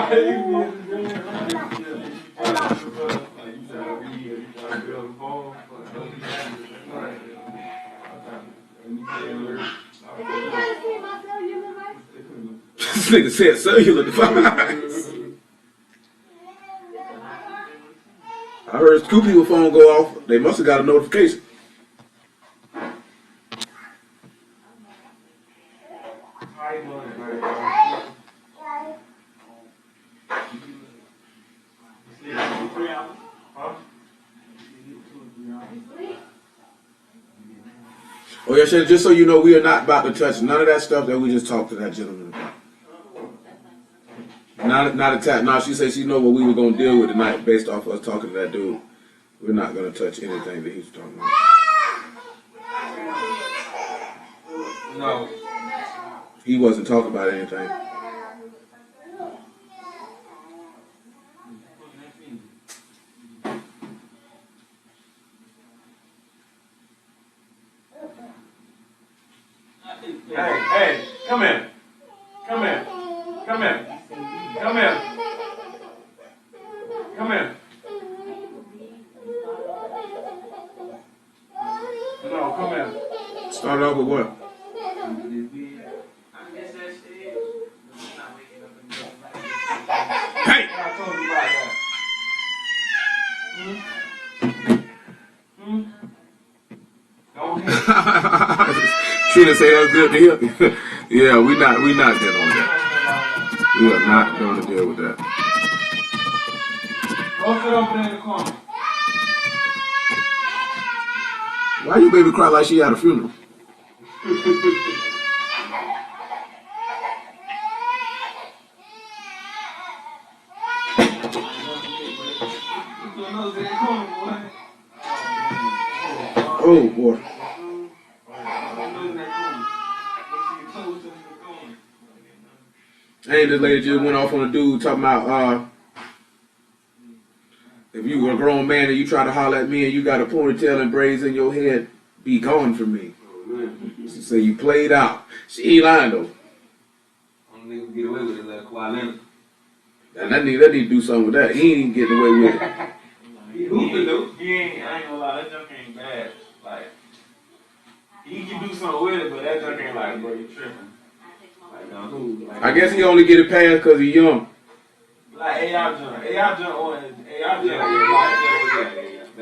This nigga said cellular device. I heard two people's phone go off. They must have got a notification. Oh yeah, Shannon, just so you know, we are not about to touch none of that stuff that we just talked to that gentleman about. Not attack. No, she said she know what we were gonna deal with tonight based off us talking to that dude. We're not gonna touch anything that he's talking about. No. He wasn't talking about anything. Hey, come here. Come here. Come here. Come here. Come here. No, come here. Start off with what? Hey! I told you about that. Go ahead. Trina say that's good to hear. Yeah, we not dealing with that. We are not going to deal with that. Go sit over there in the corner. Why you baby cry like she at a funeral? Oh boy. Hey, this lady just went off on a dude talking about if you were a grown man and you try to holler at me and you got a ponytail and braids in your head, be gone from me. She said you played out. She ain't lying though. Only nigga get away with it like Kawhi Leonard. And that need to do something with that. He ain't getting away with it. He hooping though. He ain't. I ain't gonna lie. That junk ain't bad. Like he can do something with it, but that junk ain't like, bro, you tripping. Like, I guess he only get it passed because he young. Like AI junk on it. AI junk.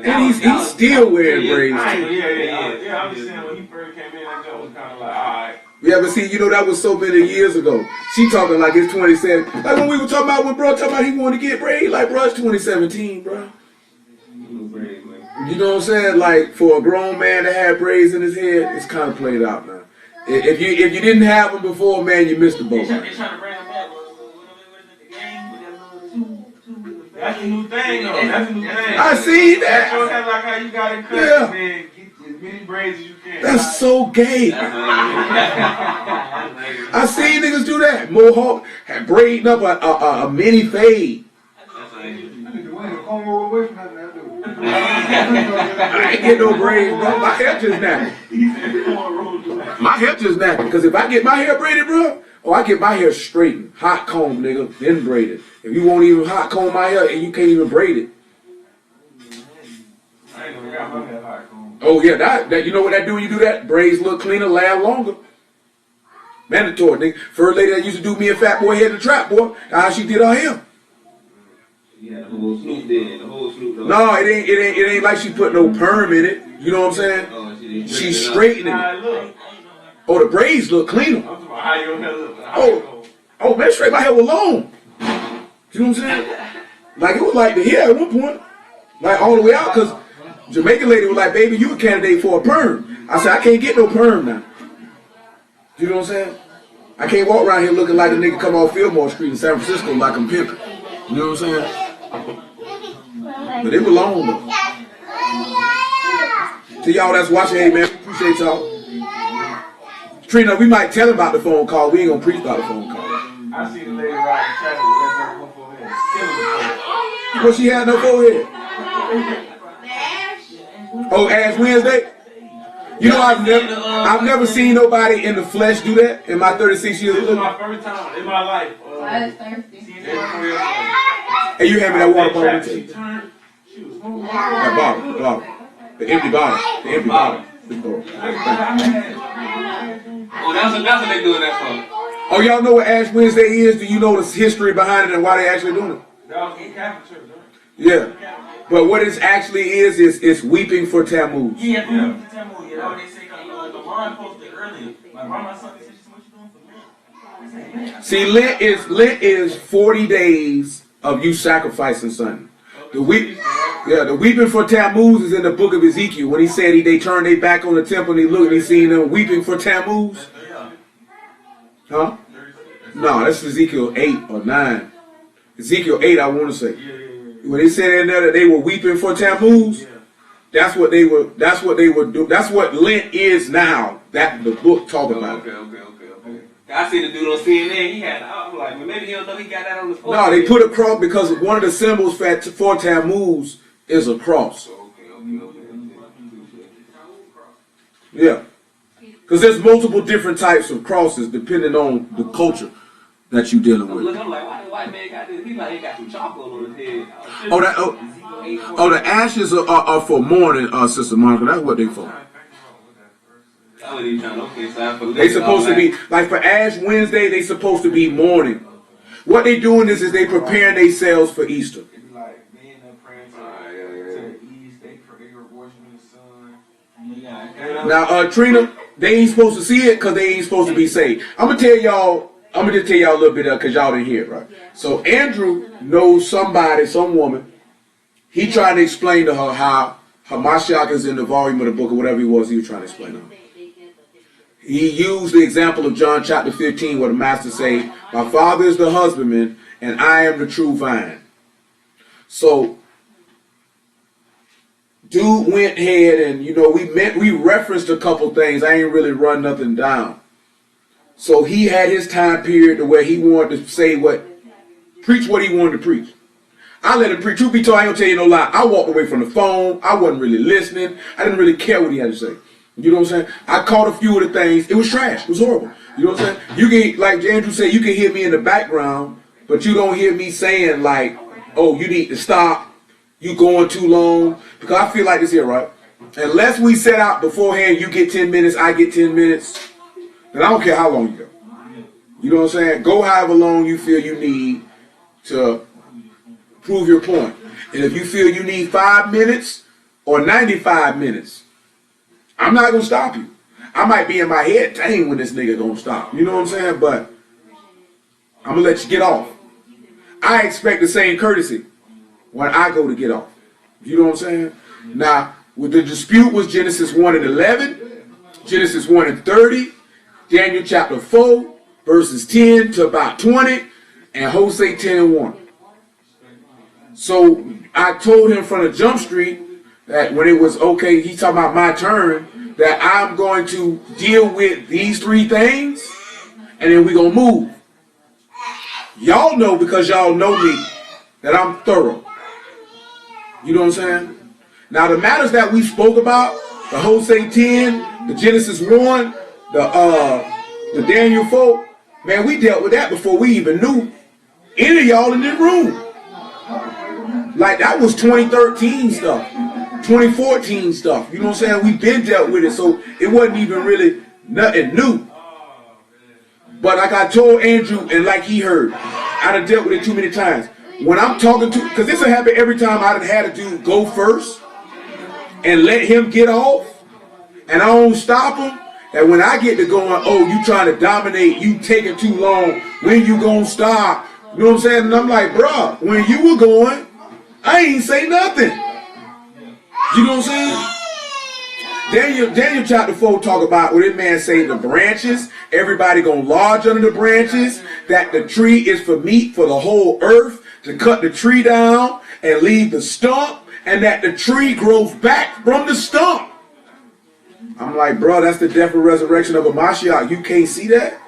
And he's still wearing braids too. Yeah. I'm just saying when he first came in, that junk was kind of like, alright. Yeah, but see, you know, that was so many years ago. She talking like it's 2017. Like when we were talking about when bro talking about he wanted to get braids, like bro, it's 2017, bro. You know what I'm saying? Like for a grown man to have braids in his head, it's kind of played out now. If you didn't have them before, man, you missed the boat. They trying to bring them back. That's a new thing, though. That's a new thing. I see that. Show that like how you got it cut, Yeah. man. Get as many braids as you can. That's so gay. I seen niggas do that. Mohawk had braiding up a mini fade. I ain't get no braids, bro. My hair just nappy. My hair just nappy. Because if I get my hair braided, bro, or I get my hair straightened, hot comb, nigga, then braided. If you won't even hot comb my hair and you can't even braid it. I ain't never got my hair hot comb. Oh yeah, that you know what that do when you do that? Braids look cleaner, last longer. Mandatory, nigga. First lady that used to do me and Fat Boy Head the Trap, boy, how she did her hair. Yeah, the whole Snoop did. The whole Snoop did. No, it ain't like she put no perm in it. You know what I'm saying? Oh, She's straightening it. Oh, the braids look cleaner. I'm talking about how your hair look. Oh man, straight my hair was long. You know what I'm saying? Like it was like the hair at one point, like all the way out. Cause Jamaican lady was like, "Baby, you a candidate for a perm." I said, "I can't get no perm now." You know what I'm saying? I can't walk around here looking like a nigga come off Fillmore Street in San Francisco like I'm pimping. You know what I'm saying? But it was long though. To y'all that's watching, hey man, appreciate y'all. Trina, we might tell about the phone call. We ain't gonna preach about the phone call. I see the lady riding traffic with that junk on her forehead. What she had no forehead? Oh, Ash Wednesday? You know, I've never seen nobody in the flesh do that in my 36 years. This is my first time in my life. Last Thursday. Hey, you hand me that water bottle. She turned. She was moving. That bottle. The empty bottle. The empty bottle. Oh, that's what they doing that for. Oh, y'all know what Ash Wednesday is? Do you know the history behind it and why they actually doing it? That was in Catholic church, right? Yeah. But what it actually is it's weeping for Tammuz. Yeah, weeping for Tammuz. Yeah, that's what they say. The line posted earlier. My grandma Sunday said, "What you doing for Lent?" See, Lent is 40 days of you sacrificing something. The weeping for Tammuz is in the book of Ezekiel when he said they turned their back on the temple and he looked and he seen them weeping for Tammuz. Huh? No, that's Ezekiel 8 or 9. Ezekiel 8, I want to say. When they said in there that they were weeping for Tammuz, that's what they were doing. That's what Lent is now. That the book talk about. Okay. I see the dude on CNN. He had. I was like, well, maybe he don't know he got that on his phone. No, they put a cross because one of the symbols for Tammuz is a cross. Okay. Yeah. Because there's multiple different types of crosses depending on the culture that you're dealing with. I'm like, why the white man got this? He like he got some chocolate on his head. The ashes are for mourning, Sister Monica. That's what they for. They supposed to be like for Ash Wednesday. They supposed to be mourning. What they doing is they preparing themselves for Easter. Like being up praying to the east, they were worshiping the sun. Now, Trina, they ain't supposed to see it because they ain't supposed to be saved. I'm gonna just tell y'all a little bit because y'all didn't hear it, right? So Andrew knows some woman. He trying to explain to her how Hamashiach is in the volume of the book or whatever he was trying to explain to her. He used the example of John chapter 15 where the master say, "My father is the husbandman and I am the true vine." So dude went ahead and we referenced a couple things. I ain't really run nothing down. So he had his time period to where he wanted to preach what he wanted to preach. I let him preach. Truth be told, I ain't gonna tell you no lie. I walked away from the phone. I wasn't really listening. I didn't really care what he had to say. You know what I'm saying? I caught a few of the things. It was trash. It was horrible. You know what I'm saying? You can, like Andrew said, you can hear me in the background, but you don't hear me saying like, "Oh, you need to stop. You going too long." Because I feel like this here, right? Unless we set out beforehand, you get 10 minutes, I get 10 minutes, then I don't care how long you go. You know what I'm saying? Go however long you feel you need to prove your point. And if you feel you need 5 minutes or 95 minutes, I'm not going to stop you. I might be in my head, dang, when this nigga going to stop. You know what I'm saying? But I'm going to let you get off. I expect the same courtesy when I go to get off. You know what I'm saying? Now, with the dispute was Genesis 1 and 11, Genesis 1 and 30, Daniel chapter 4, verses 10 to about 20, and Hosea 10 and 1. So I told him from the jump street that when it was okay, he talking about my turn, that I'm going to deal with these 3 things, and then we going to move. Y'all know because y'all know me that I'm thorough. You know what I'm saying? Now the matters that we spoke about, the Hosea 10, the Genesis 1, the Daniel 4, man, we dealt with that before we even knew any of y'all in this room. Like that was 2013 stuff, 2014 stuff. You know what I'm saying? We've been dealt with it, so it wasn't even really nothing new. But like I told Andrew, and like he heard, I done dealt with it too many times. When I'm talking to, because this will happen every time I done had a dude go first and let him get off, and I don't stop him. And when I get to going, "Oh, you trying to dominate, you taking too long, when you gonna stop?" You know what I'm saying? And I'm like, "Bruh, when you were going, I ain't say nothing." You know what I'm saying? Daniel chapter 4 talk about what this man say the branches, everybody gonna lodge under the branches, that the tree is for meat for the whole earth, to cut the tree down and leave the stump, and that the tree grows back from the stump. I'm like, bro, that's the death and resurrection of a Mashiach. You can't see that?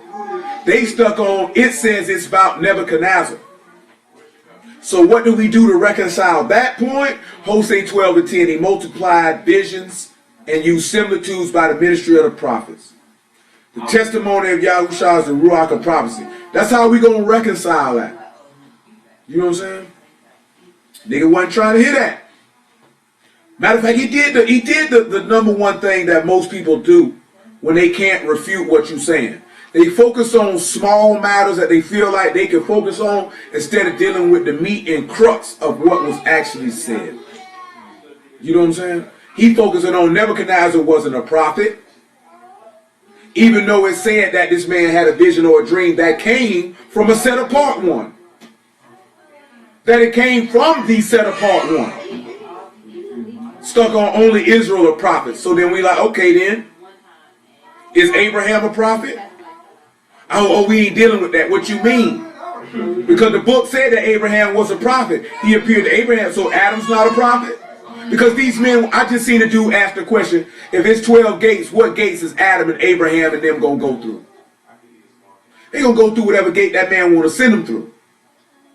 They stuck on, it says it's about Nebuchadnezzar. So what do we do to reconcile that point? Hosea 12 and 10, he multiplied visions and used similitudes by the ministry of the prophets. The testimony of Yahushua is the Ruach of prophecy. That's how we going to reconcile that. You know what I'm saying? Nigga wasn't trying to hear that. Matter of fact, he did the number one thing that most people do when they can't refute what you're saying. They focus on small matters that they feel like they can focus on instead of dealing with the meat and crux of what was actually said. You know what I'm saying? He focusing on Nebuchadnezzar wasn't a prophet. Even though it said that this man had a vision or a dream that came from a set apart one. That it came from the set apart one. Stuck on only Israel a prophet. So then we like, okay then. Is Abraham a prophet? Oh, we ain't dealing with that. What you mean? Because the book said that Abraham was a prophet. He appeared to Abraham. So Adam's not a prophet? Because these men, I just seen a dude ask the question, if it's 12 gates, what gates is Adam and Abraham and them going to go through? They going to go through whatever gate that man want to send them through.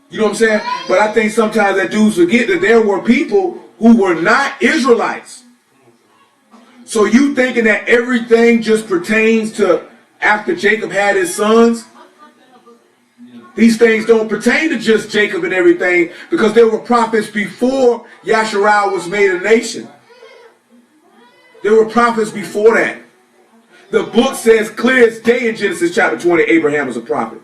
You know what I'm saying? But I think sometimes that dudes forget that there were people who were not Israelites. So you thinking that everything just pertains to after Jacob had his sons? These things don't pertain to just Jacob and everything, because there were prophets before Yasharal was made a nation. There were prophets before that. The book says clear as day in Genesis chapter 20, Abraham was a prophet.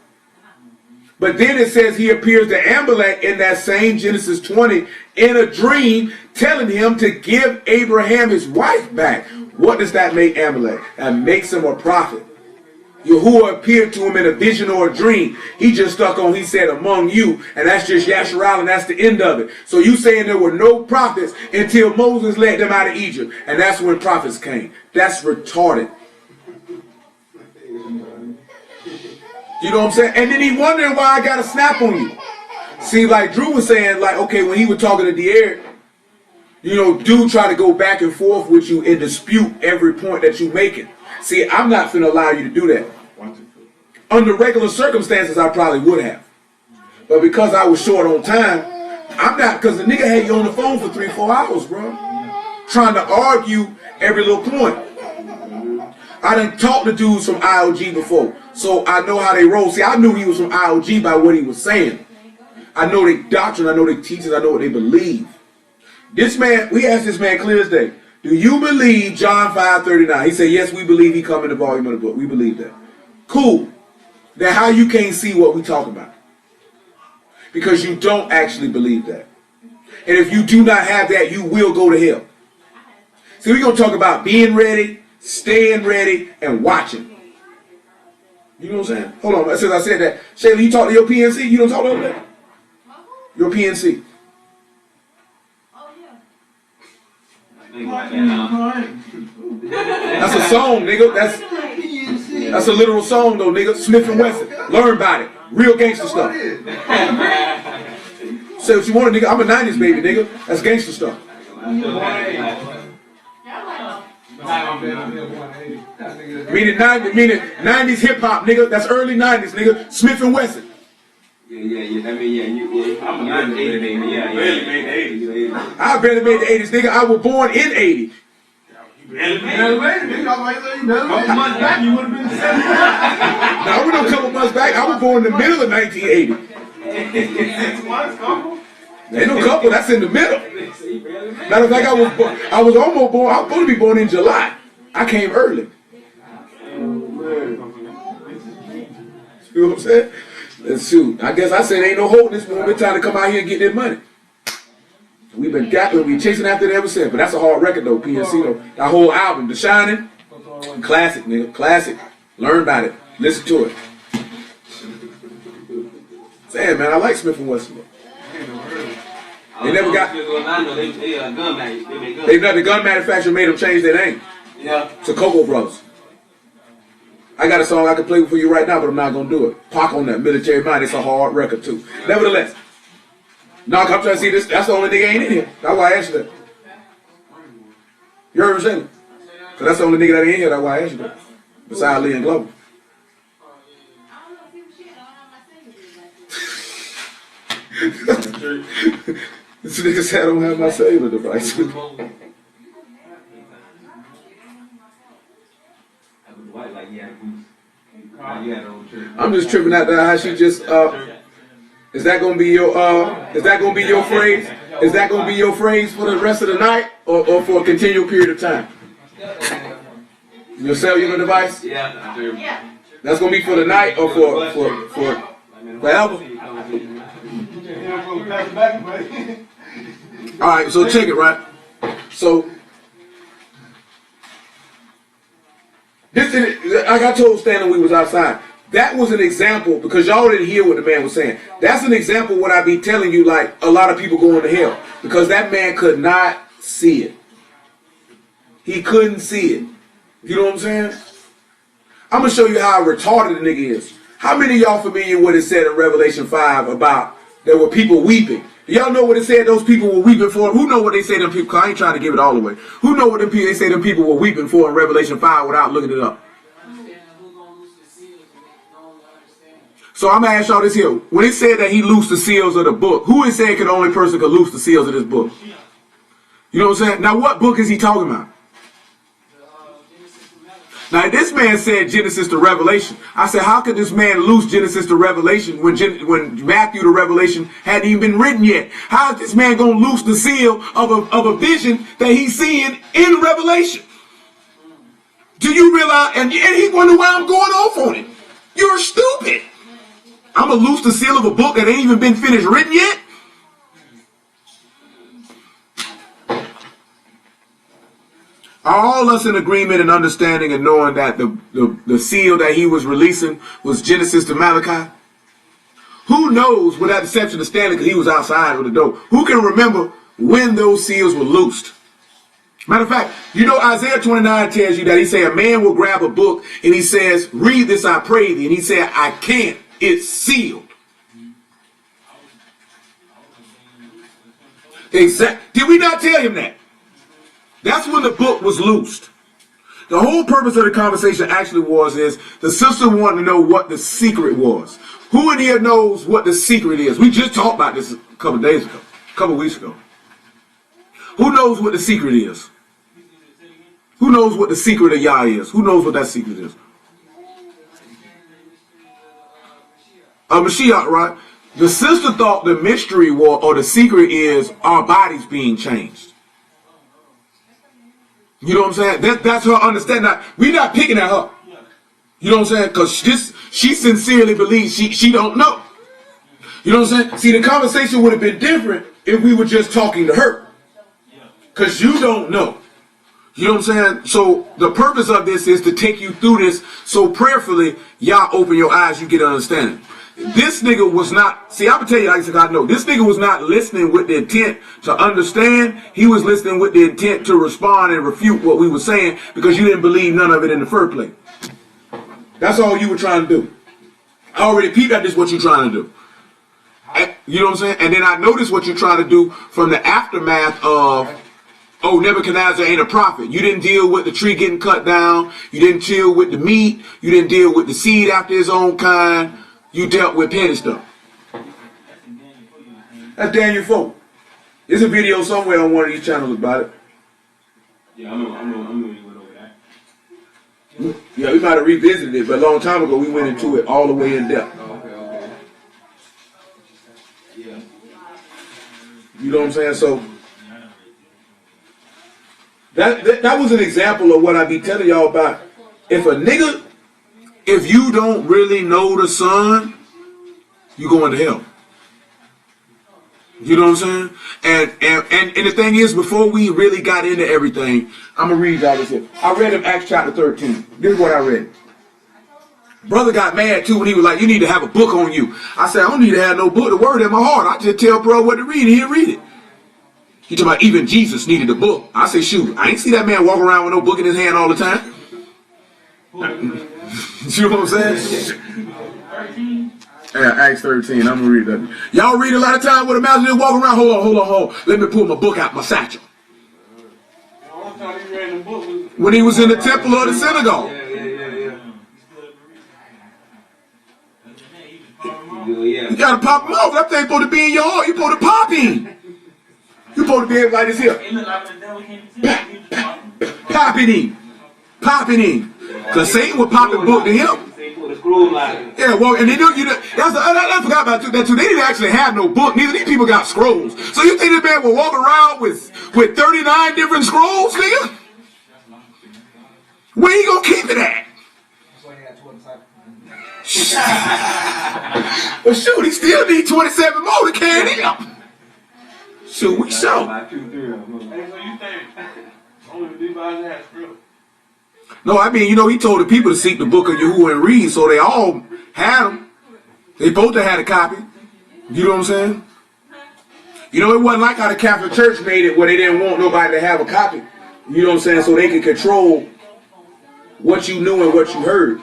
But then it says he appears to Amalek in that same Genesis 20 in a dream, telling him to give Abraham his wife back. What does that make Amalek? That makes him a prophet. Yahuwah appeared to him in a vision or a dream. He just stuck on, he said, among you. And that's just Yasharal, and that's the end of it. So you saying there were no prophets until Moses led them out of Egypt. And that's when prophets came. That's retarded. You know what I'm saying? And then he wondering why I got a snap on you. See, like Drew was saying, like, okay, when he was talking to Dier, you know, dude try to go back and forth with you and dispute every point that you making. See, I'm not finna allow you to do that. Under regular circumstances, I probably would have. But because I was short on time, I'm not, because the nigga had you on the phone for 3-4 hours, bro. Trying to argue every little point. I done talked to dudes from IOG before, so I know how they roll. See, I knew he was from IOG by what he was saying. I know their doctrine, I know their teachings, I know what they believe. This man, we asked this man clear as day, do you believe John 5:39? He said, yes, we believe he come in the volume of the book. We believe that. Cool. Then how you can't see what we talking about? Because you don't actually believe that. And if you do not have that, you will go to hell. See, we're going to talk about being ready, staying ready, and watching. You know what I'm saying? Hold on. Since I said that, Shayla, you talk to your PNC? You don't talk to that? Your PNC. That's a song, nigga. That's a literal song, though, nigga. Smith and Wesson. Learn about it. Real gangster stuff. Say what you want, nigga. I'm a 90s baby, nigga. That's gangster stuff. Meaning 90s hip hop, nigga. That's early 90s, nigga. Smith and Wesson. Yeah. I mean, yeah. I'm a 90s baby. Yeah. Barely made the 80s. I barely made the 80s, nigga. I was born in 80. Couple months back, you would have been 70. Now, we don't couple months back. I was born in the middle of 1980. 6 months, couple. Ain't no couple. That's in the middle. Matter of fact, I was almost born. I was supposed to be born in July. I came early. You know what I'm saying? Let's shoot. I guess I said ain't no hope this morning. We're trying to come out here and get that money. We've been chasing after it ever since. But that's a hard record though, PNC though. That whole album, The Shining, classic, nigga, classic. Learn about it. Listen to it. Damn, man, I like Smith and Wesson. They never got. The gun manufacturer made them change their name. Yeah. To Cocoa Brothers. I got a song I can play for you right now, but I'm not gonna do it. Pac on that Military Mind. It's a hard record too. Nevertheless, now I'm trying to see this. That's the only nigga ain't in here. That's why I asked you that. You heard me saying? So that's the only nigga that ain't in here. That's why I asked you that. Besides Lee and Glover. This nigga said I don't have my cellular device. I'm just tripping out there how she just Is that gonna be your is that gonna be your phrase? Is that gonna be your phrase for the rest of the night or for a continual period of time? Your cellular device? Yeah. That's gonna be for the night or for forever? Alright, so check it, right? So this is, like I told Stanley we was outside. That was an example, because y'all didn't hear what the man was saying. That's an example of what I be telling you, like a lot of people going to hell. Because that man could not see it. He couldn't see it. You know what I'm saying? I'm going to show you how retarded the nigga is. How many of y'all familiar with what it said in Revelation 5 about there were people weeping? Do y'all know what it said those people were weeping for? Who know what they say them people? Cause I ain't trying to give it all away. Who know what them people, they say them people were weeping for in Revelation 5 without looking it up? So I'm going to ask y'all this here. When it said that he loosed the seals of the book, who is saying the only person could loose the seals of this book? You know what I'm saying? Now what book is he talking about? Now this man said Genesis to Revelation. I said, how could this man loose Genesis to Revelation when Matthew to Revelation hadn't even been written yet? How is this man going to loose the seal of a vision that he's seeing in Revelation? Do you realize? And he wonder why I'm going off on it. You're stupid. I'm going to loose the seal of a book that ain't even been finished written yet? Are all us in agreement and understanding and knowing that the seal that he was releasing was Genesis to Malachi? Who knows, without the exception of Stanley, because he was outside with the door, who can remember when those seals were loosed? Matter of fact, you know Isaiah 29 tells you that he said a man will grab a book and he says, read this, I pray thee. And he said, I can't. It's sealed. Exactly. Did we not tell him that? That's when the book was loosed. The whole purpose of the conversation actually is the sister wanted to know what the secret was. Who in here knows what the secret is? We just talked about this a couple days ago, a couple weeks ago. Who knows what the secret is? Who knows what the secret of Yah is? Who knows what that secret is? Mashiach, right? The sister thought the mystery was, or the secret is, our bodies being changed. You know what I'm saying? That's her understanding. Now, we're not picking at her. You know what I'm saying? Because she sincerely believes she don't know. You know what I'm saying? See, the conversation would have been different if we were just talking to her. Because you don't know. You know what I'm saying? So the purpose of this is to take you through this so prayerfully, y'all open your eyes, you get understanding. This nigga was not, see, I'm going to tell you like I know, this nigga was not listening with the intent to understand. He was listening with the intent to respond and refute what we were saying because you didn't believe none of it in the first place. That's all you were trying to do. I already peeped at this, what you're trying to do. You know what I'm saying? And then I noticed what you're trying to do from the aftermath of, oh, Nebuchadnezzar ain't a prophet. You didn't deal with the tree getting cut down. You didn't deal with the meat. You didn't deal with the seed after his own kind. You dealt with petty stuff. That's Daniel Folk. There's a video somewhere on one of these channels about it. Yeah, I'm gonna went over that. Yeah, we might have revisited it, but a long time ago we went into it all the way in depth. Oh, okay. Yeah. You know what I'm saying? So that was an example of what I be telling y'all about. If you don't really know the son, you going to hell. You know what I'm saying? And the thing is, before we really got into everything, I'm going to read y'all this here. I read in Acts chapter 13. This is what I read. Brother got mad too when he was like, you need to have a book on you. I said, I don't need to have no book. The word in my heart. I just tell bro what to read and he'll read it. He talking about even Jesus needed a book. I say, shoot, I ain't see that man walk around with no book in his hand all the time. You know what I'm saying? Yeah, Acts 13. I'm going to read that. Y'all read a lot of time with a mouse and walk around. Hold on. Let me pull my book out my satchel. When he was in the temple or the synagogue. Yeah. You got to pop him off. That thing supposed to be in your heart. You supposed to pop him. You supposed to be able like this here. Popping him. Because Satan would pop the book to him. scroll like. Yeah, well, and they do. I forgot about that too. They didn't actually have no book. Neither these people got scrolls. So you think this man will walk around with 39 different scrolls, nigga? Where you gonna keep it at? Well, shoot, he still need 27 more to carry it up. Shoot, we show. Hey, so you think only these guys have script? No, I mean, he told the people to seek the book of Yahuwah and read, so they all had them. They both had a copy. You know what I'm saying? It wasn't like how the Catholic Church made it where they didn't want nobody to have a copy. You know what I'm saying? So they could control what you knew and what you heard.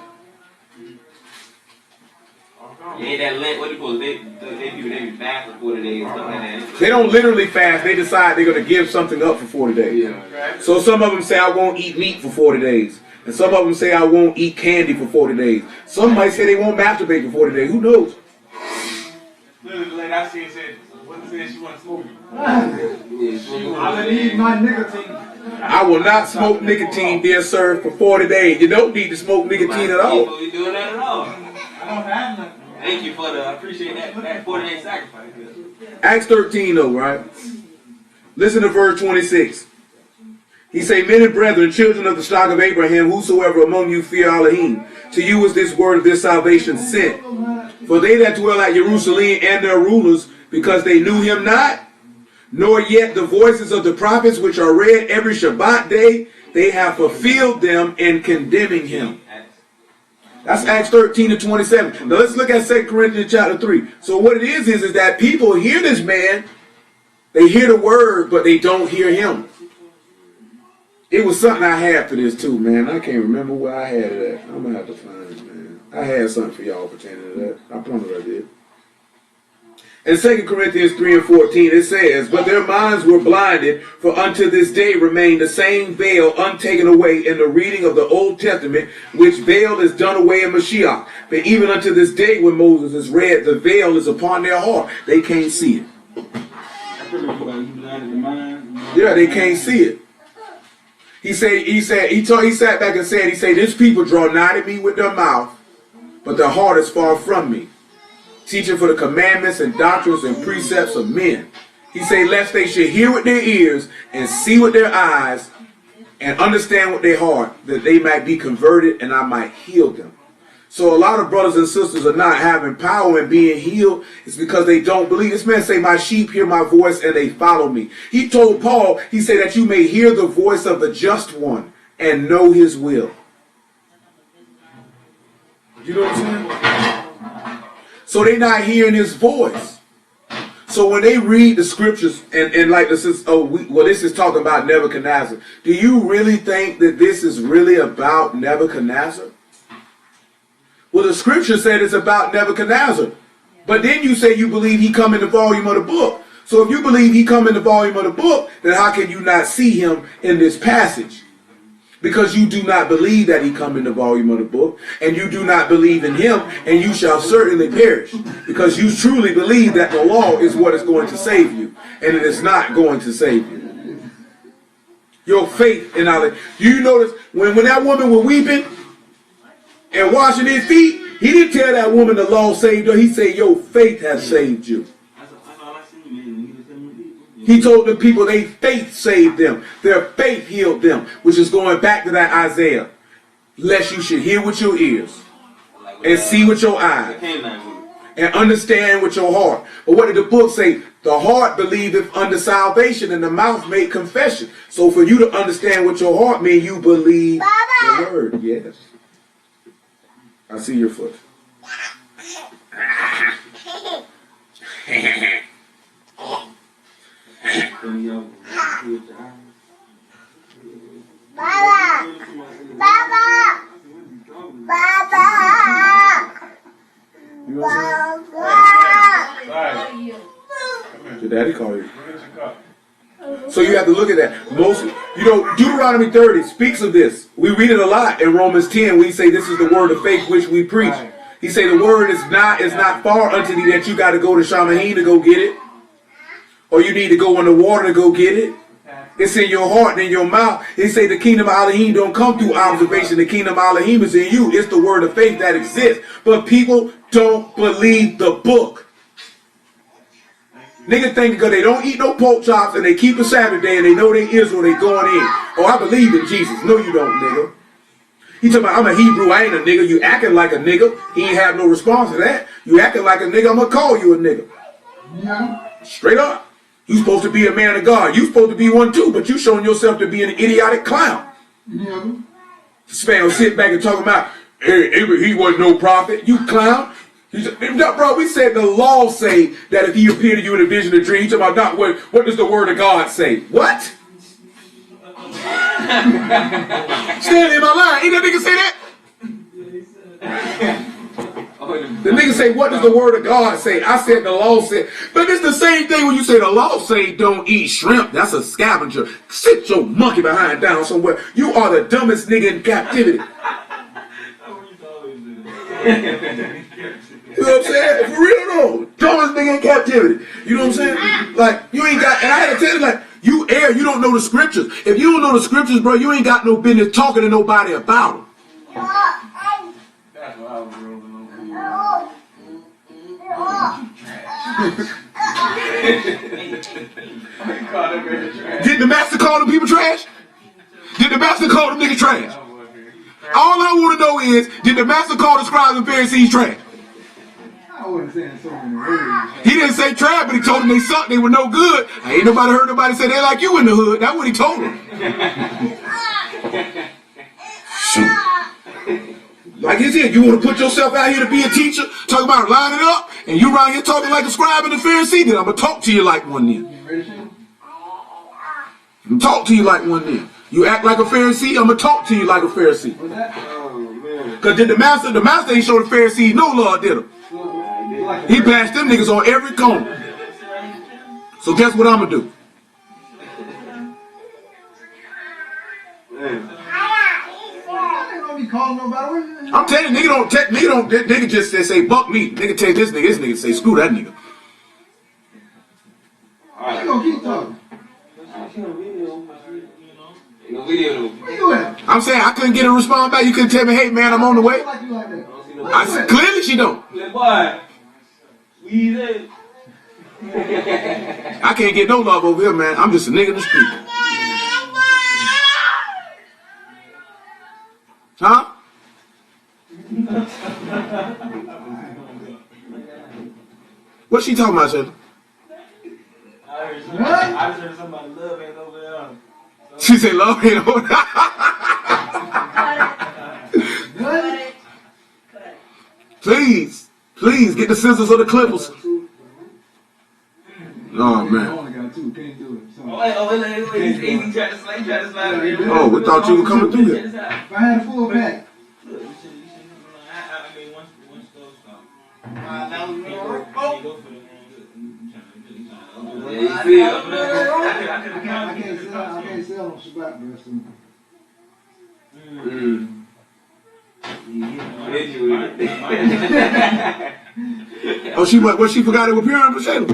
Yeah, that Lent, what do you call it? They be fast for 40 days and stuff like that. They don't literally fast. They decide they're going to give something up for 40 days. Yeah. So some of them say, I won't eat meat for 40 days. And some of them say, I won't eat candy for 40 days. Some might say they won't masturbate for 40 days. Who knows? Literally, like I said, what said she want to smoke? I would eat my nicotine. I will not smoke nicotine, dear sir, for 40 days. You don't need to smoke nicotine at all. You doing that at all? I don't have nothing. Thank you for I appreciate that 40-day sacrifice. Acts 13 though, right? Listen to verse 26. He say, men and brethren, children of the stock of Abraham, whosoever among you fear Elohim, to you is this word of this salvation sent. For they that dwell at Jerusalem and their rulers, because they knew him not, nor yet the voices of the prophets which are read every Shabbat day, they have fulfilled them in condemning him. That's Acts 13 to 27. Now let's look at 2 Corinthians chapter 3. So what it is that people hear this man, they hear the word, but they don't hear him. It was something I had for this too, man. I can't remember where I had it at. I'm going to have to find it, man. I had something for y'all pertaining to that. I promise I did. In 2 Corinthians 3 and 14, it says, but their minds were blinded, for unto this day remain the same veil untaken away in the reading of the Old Testament, which veil is done away in Mashiach. But even unto this day when Moses is read, the veil is upon their heart. They can't see it. Yeah, they can't see it. He sat back and said, this people draw nigh to me with their mouth, but their heart is far from me, teaching for the commandments and doctrines and precepts of men. He said, lest they should hear with their ears and see with their eyes and understand with their heart, that they might be converted and I might heal them. So a lot of brothers and sisters are not having power and being healed. It's because they don't believe. This man say, my sheep hear my voice and they follow me. He told Paul, he said that you may hear the voice of the just one and know his will. You know what I'm saying? So they're not hearing his voice. So when they read the scriptures and like this is, this is talking about Nebuchadnezzar. Do you really think that this is really about Nebuchadnezzar? Well, the scripture said it's about Nebuchadnezzar. But then you say you believe he come in the volume of the book. So if you believe he come in the volume of the book, then how can you not see him in this passage? Because you do not believe that he come in the volume of the book, and you do not believe in him, and you shall certainly perish. Because you truly believe that the law is what is going to save you, and it is not going to save you. Your faith in Allah. Do you notice when that woman was weeping and washing his feet, he didn't tell that woman the law saved her. He said, your faith has saved you. He told the people their faith saved them. Their faith healed them, which is going back to that Isaiah. Lest you should hear with your ears and see with your eyes and understand with your heart. But what did the book say? The heart believeth unto salvation and the mouth make confession. So for you to understand what your heart means, you believe the word. Yes. I see your foot. Your daddy call you. So you have to look at that. Deuteronomy 30 speaks of this. We read it a lot in Romans 10. We say this is the word of faith which we preach. He say the word is not far unto thee that you got to go to Shamahin to go get it. Or you need to go in the water to go get it. It's in your heart and in your mouth. They say the kingdom of Elohim don't come through observation. The kingdom of Elohim is in you. It's the word of faith that exists. But people don't believe the book. Niggas think because they don't eat no pork chops and they keep a Sabbath day and they know they Israel, they going in. Oh, I believe in Jesus. No, you don't, nigga. He talking about, I'm a Hebrew, I ain't a nigga. You acting like a nigga. He ain't have no response to that. You acting like a nigga, I'm gonna call you a nigga. Yeah. Straight up. You supposed to be a man of God. You supposed to be one too, but you showing yourself to be an idiotic clown. Yeah. This man will sit back and talk about, hey, he wasn't no prophet. You clown. He said, bro, we said the law say that if he appeared to you in a vision or dream, he talking about not what does the word of God say? What? Stanley, am I lying? Ain't that nigga say that? The nigga say, what does the word of God say? I said the law said. But it's the same thing when you say the law say don't eat shrimp. That's a scavenger. Sit your monkey behind down somewhere. You are the dumbest nigga in captivity. You know what I'm saying? For real though. Dumbest nigga in captivity. You know what I'm saying? Like, you ain't got, and I had to tell you, like, you you don't know the scriptures. If you don't know the scriptures, bro, you ain't got no business talking to nobody about them. That's what I was rolling over. Did the master call them people trash? Did the master call them niggas trash? All I want to know is, did the master call the scribes and Pharisees trash? I wasn't saying so many words. He didn't say trash, but he told them they sucked, they were no good. Ain't nobody heard nobody say they like you in the hood. That's what he told them. Shoot. Like he said, you want to put yourself out here to be a teacher, talk about lining up, and you around here talking like the scribe and the Pharisee, then I'm going to talk to you like one then. I'm talk to you like one then. You act like a Pharisee, I'm going to talk to you like a Pharisee. What's that? Because did the master ain't show the Pharisees no love, did him? He bashed them niggas on every corner. So guess what I'm going to do? I'm telling you, nigga just say buck me. Nigga take this nigga say screw that nigga. You gonna keep talking? I'm saying I couldn't get a response back. You couldn't tell me, hey man, I'm on the way. I said, clearly she don't. Boy, I can't get no love over here, man. I'm just a nigga in the street. Huh? What's she talking about, Shelly? I just heard somebody love ain't over there. She said love ain't over there. Please get the scissors or the clippers. Oh man. I only got two. Can't do it. So. Wait, he's trying to slide. Oh, we thought you were coming through here. If I had a full pack. Look, you should, I mean, once those stop. I can't sell on Shabbat, bro. Oh, she forgot it with Purim for Shayla?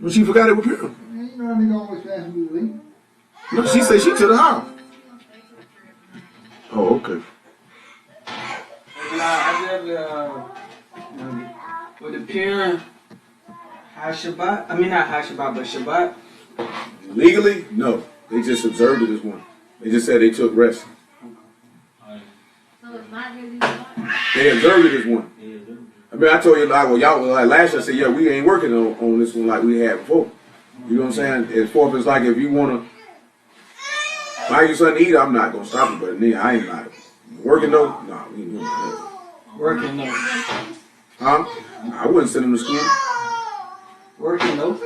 Well, she forgot it with Purim. Man, you know that nigga always fast and do late. No, she said she to the house. Oh, okay. With the Purim, High Shabbat, I mean not High Shabbat, but Shabbat. Legally, no. They just observed it as one. They just said they took rest. So it's not really They observed it as one. I mean, I told you, like, well, y'all was like last year, I said, yeah, we ain't working on this one like we had before. You know what I'm saying? As far as like, if you want to buy you something to eat, I'm not going to stop you, but then I ain't not. Working though? No, we ain't doing that. Working though. Huh? I wouldn't send them to school. Working though.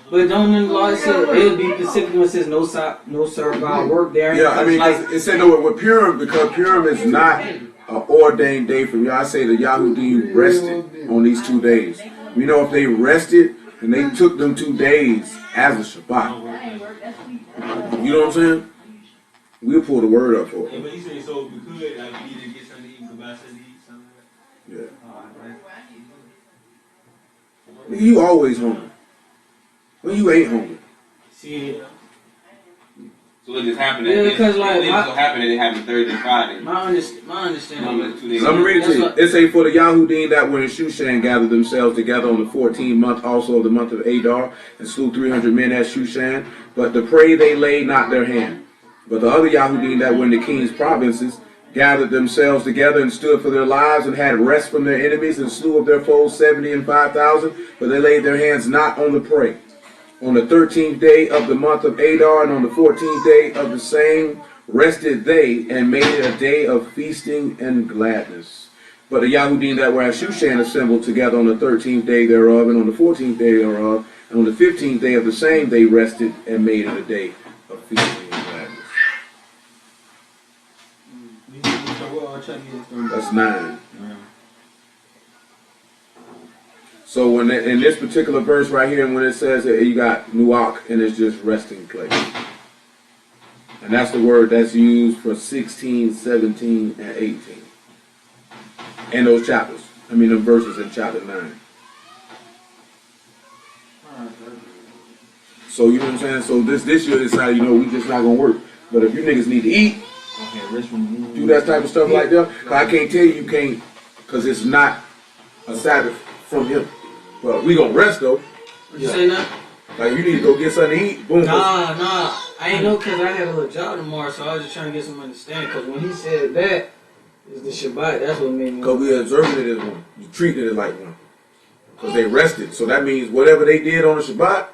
But don't the law say it'll be specific when it says no serve God work there? Yeah, I mean, like, it said no with Purim, because Purim is not an ordained day from Yah. I say the Yahudim rested on these 2 days. You know, if they rested and they took them 2 days as a Shabbat, you know what I'm saying? We'll pull the word up for Yeah, it. but he said so if we could, like, we either get something to eat, because I said to eat something. Yeah. Nigga, you always hungry. When you ain't hungry. See, So it just happened Yeah, that because, like, it so happened that it happened Thursday, Friday. my understanding. Normally 2 days. So I'm gonna read it to That's you. what- It say, for the Yahudim that were in Shushan gathered themselves together on the 14th month, also of the month of Adar, and slew 300 men at Shushan. But to pray they laid not their hand. But the other Yahudim that were in the king's provinces gathered themselves together and stood for their lives and had rest from their enemies and slew of their foes 70 and 5,000. But they laid their hands not on the prey. On the 13th day of the month of Adar, and on the 14th day of the same, rested they, and made it a day of feasting and gladness. But the Yahudim that were at Shushan assembled together on the 13th day thereof, and on the 14th day thereof, and on the 15th day of the same, they rested and made it a day of feasting and gladness. That's 9. So when in this particular verse right here, when it says that you got nuach, and it's just resting place. And that's the word that's used for 16, 17, and 18. In those chapters. I mean, the verses in chapter 9. So, you know what I'm saying? So this year decided, you know, we just not going to work. But if you niggas need to eat, do that type of stuff like that. Cause I can't tell you can't, because it's not a Sabbath from him. But we going to rest, though. What you say now? Like, you need to go get something to eat. Boom. Nah. I ain't know because I had a little job tomorrow, so I was just trying to get some understanding. Because when he said that, it's the Shabbat. That's what made me. Because we observing it as one. You treated it like one. Because they rested. So that means whatever they did on the Shabbat,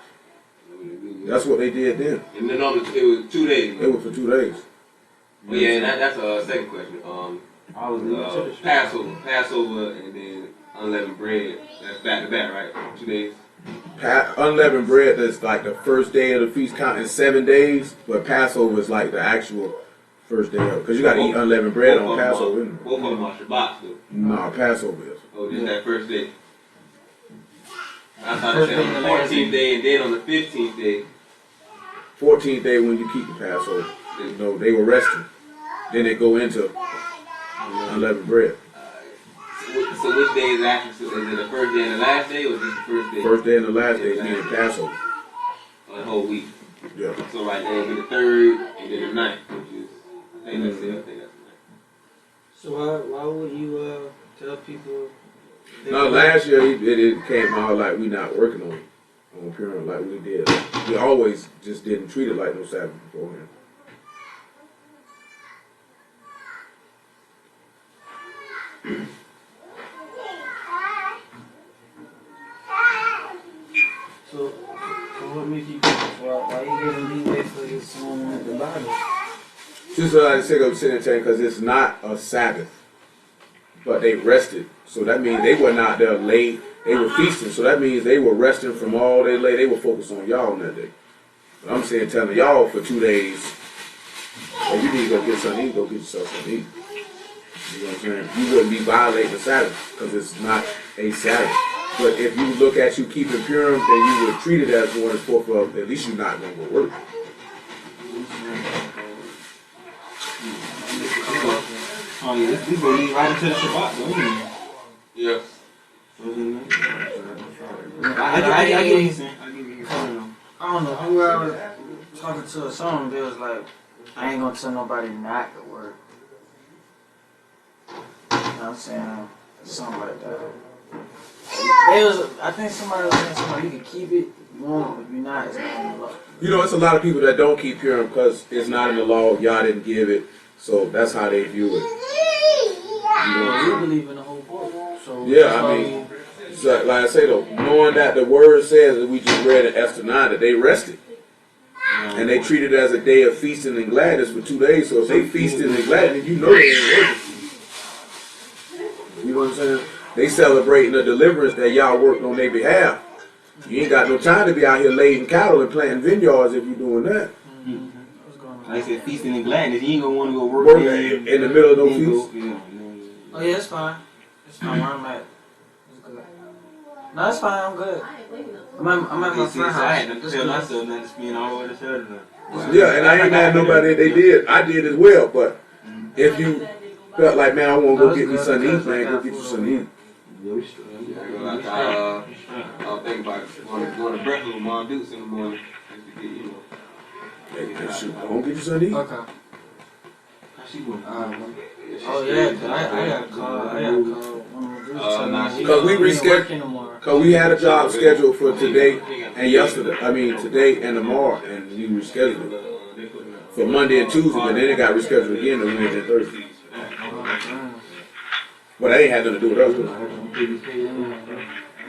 that's what they did then. And then it was 2 days. It was for 2 days. But yeah, and that's a second question. Passover, and then unleavened bread. That's back to back, right? 2 days. Unleavened bread is like the first day of the feast, counting 7 days, but Passover is like the actual first day of it. Because you got to eat unleavened bread on Passover, isn't it? Both of them are Shabbat still. No, Passover is. Oh, just that first day. I thought it said on the 14th day, and then on the 15th day. 14th day when you keep the Passover. No, they were resting. Then they go into unleavened bread. So which day is actually? Is it the first day and the last day, or just the first day? First day and the last day is meaning Passover. The whole week. Yeah. So right there, it'll be the 3rd and then the 9th, which is, I think that's it. I think that's the 9th. So why would you tell people? No, last year it came out like we not working on Purim like we did. We always just didn't treat it like no Sabbath beforehand. So what make you why you giving leeway for this song at the Bible? Just like I said, I'm sitting there because it's not a Sabbath, but they rested. So that means they were not there late. They were feasting. So that means they were resting from all their labor. They were focused on y'all on that day. But I'm saying, telling y'all for 2 days, if you need to go get something to eat, go get yourself something to eat. You know what I'm saying? You wouldn't be violating the Sabbath because it's not a Sabbath. But if you look at you keeping Purim, then you would treat it as one as fourth of, at least you're not going to go work. Oh yeah, this gonna lead right into the Shabbat, though, isn't it? Yeah. I get what you're saying. I get what you're saying. I don't know who I was talking to or something. They was like, I ain't gonna tell nobody not to work. You know what I'm saying? Something like that. I think somebody was saying something, you can keep it, you want, but if you're not, it's not in the law. You know, it's a lot of people that don't keep Purim because it's not in the law. Y'all didn't give it. So that's how they view it. You know, Well, we believe in the whole book. So yeah, that's I why mean, so, like I say though, knowing that the word says that we just read in Esther 9 that they rested. And they treat it as a day of feasting and gladness for 2 days. So if they feasting and gladness, you know they ain't working. You know what I'm saying? They celebrating the deliverance that y'all worked on their behalf. You ain't got no time to be out here lading cattle and planting vineyards if you're doing that. Like I said, feasting and gladness. You ain't gonna want to go work Work there in the middle of no then go- feast. yeah. Oh yeah, it's fine. It's fine where I'm at. It's good. No, it's fine. I'm good. I'm at my See, friend's so I had house. to It's tell good. myself not to spend all the way to Saturday. Yeah, and I ain't mad at nobody. They did. I did as well. But if you felt like, man, I want to go get me something to eat, man, go get you something to eat. I was thinking about going to breakfast with Mom Dukes in the morning. Hey, shoot, I won't get you something to eat. Okay. Oh yeah, 'cause I got called. I got called. Because we rescheduled. Because we had a job scheduled for today and yesterday. I mean, today and tomorrow, and we rescheduled it for Monday and Tuesday, but then it got rescheduled again to Wednesday and Thursday. But that ain't had nothing to do with us,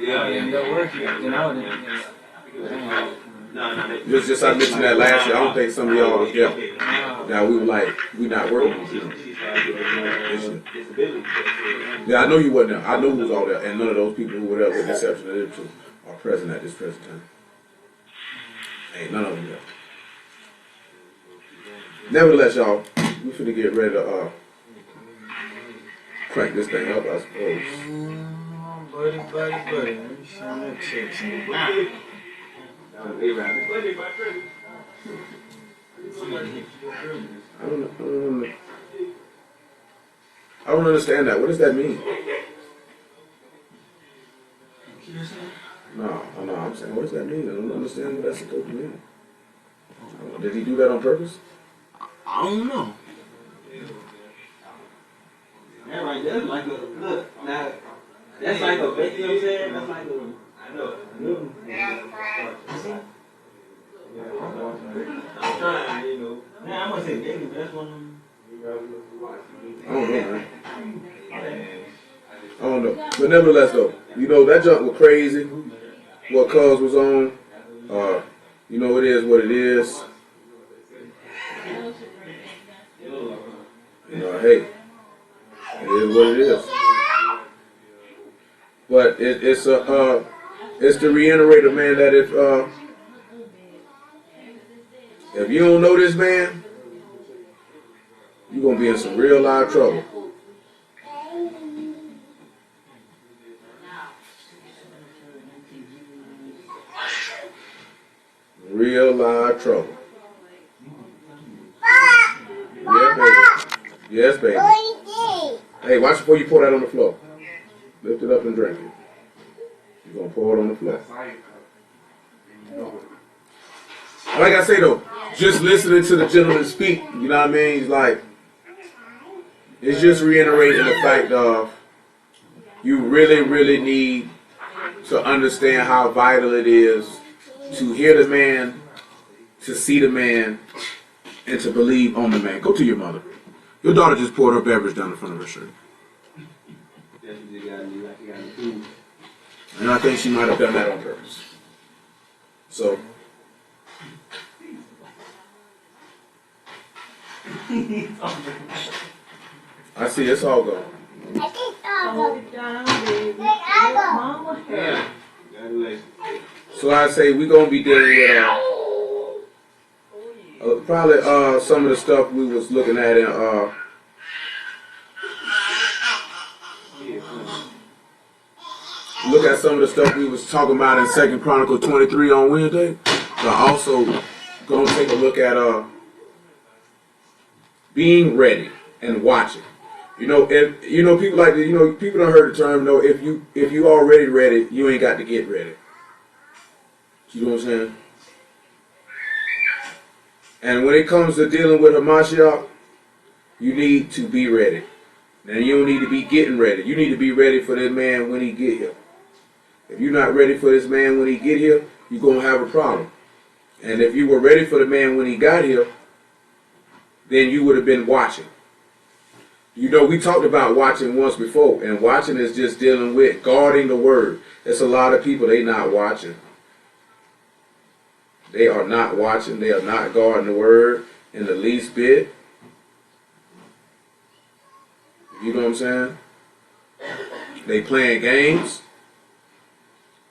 Yeah, you end up working. You know, Just I mentioned that last year. I don't think some of y'all was there. Now we were like, we not working. Yeah, I know you wasn't there. I know who was all there, and none of those people who were there, with the exception of them two, are present at this present time. Ain't none of them there. Nevertheless, y'all, we finna get ready to crank this thing up, I suppose. Buddy. Let me show that chick. I don't understand that. What does that mean? No, I'm saying, what does that mean? I don't understand what that's supposed to mean. Did he do that on purpose? I don't know. That right there, like a look now. That's like a bait. You know what I'm saying? That's like a. I know. I'm trying, you know. Now I'm gonna say baby, but that's one of them. I don't know, man. I don't know. But nevertheless, though, you know, that junk was crazy. What Cuz was on. You know, it is what it is. You know, hey, it is what it is. But it's to reiterate, man, that if you don't know this man, you're gonna be in some real live trouble. Real live trouble. Yeah, baby. Yes, baby. Hey, watch before you pour that on the floor. Lift it up and drink it. You're gonna pour it on the floor. Like I say though, just listening to the gentleman speak, you know what I mean? He's like, it's just reiterating the fact of you really, really need to understand how vital it is to hear the man, to see the man, and to believe on the man. Go to your mother. Your daughter just poured her beverage down the front of her shirt. And I think she might have done that on purpose. So. I see it's all gone. So I say we're going to be dealing with probably some of the stuff we was looking at in look at some of the stuff we was talking about in 2 Chronicles 23 on Wednesday. But also going to take a look at being ready and watching. You know, if people like people don't heard the term. If you already ready, you ain't got to get ready. You know what I'm saying? And when it comes to dealing with Hamashiach, you need to be ready. Now you don't need to be getting ready. You need to be ready for this man when he get here. If you're not ready for this man when he get here, you're gonna have a problem. And if you were ready for the man when he got here, then you would have been watching. You know, we talked about watching once before, and watching is just dealing with guarding the word. There's a lot of people, they not watching. They are not watching. They are not guarding the word in the least bit. You know what I'm saying? They playing games.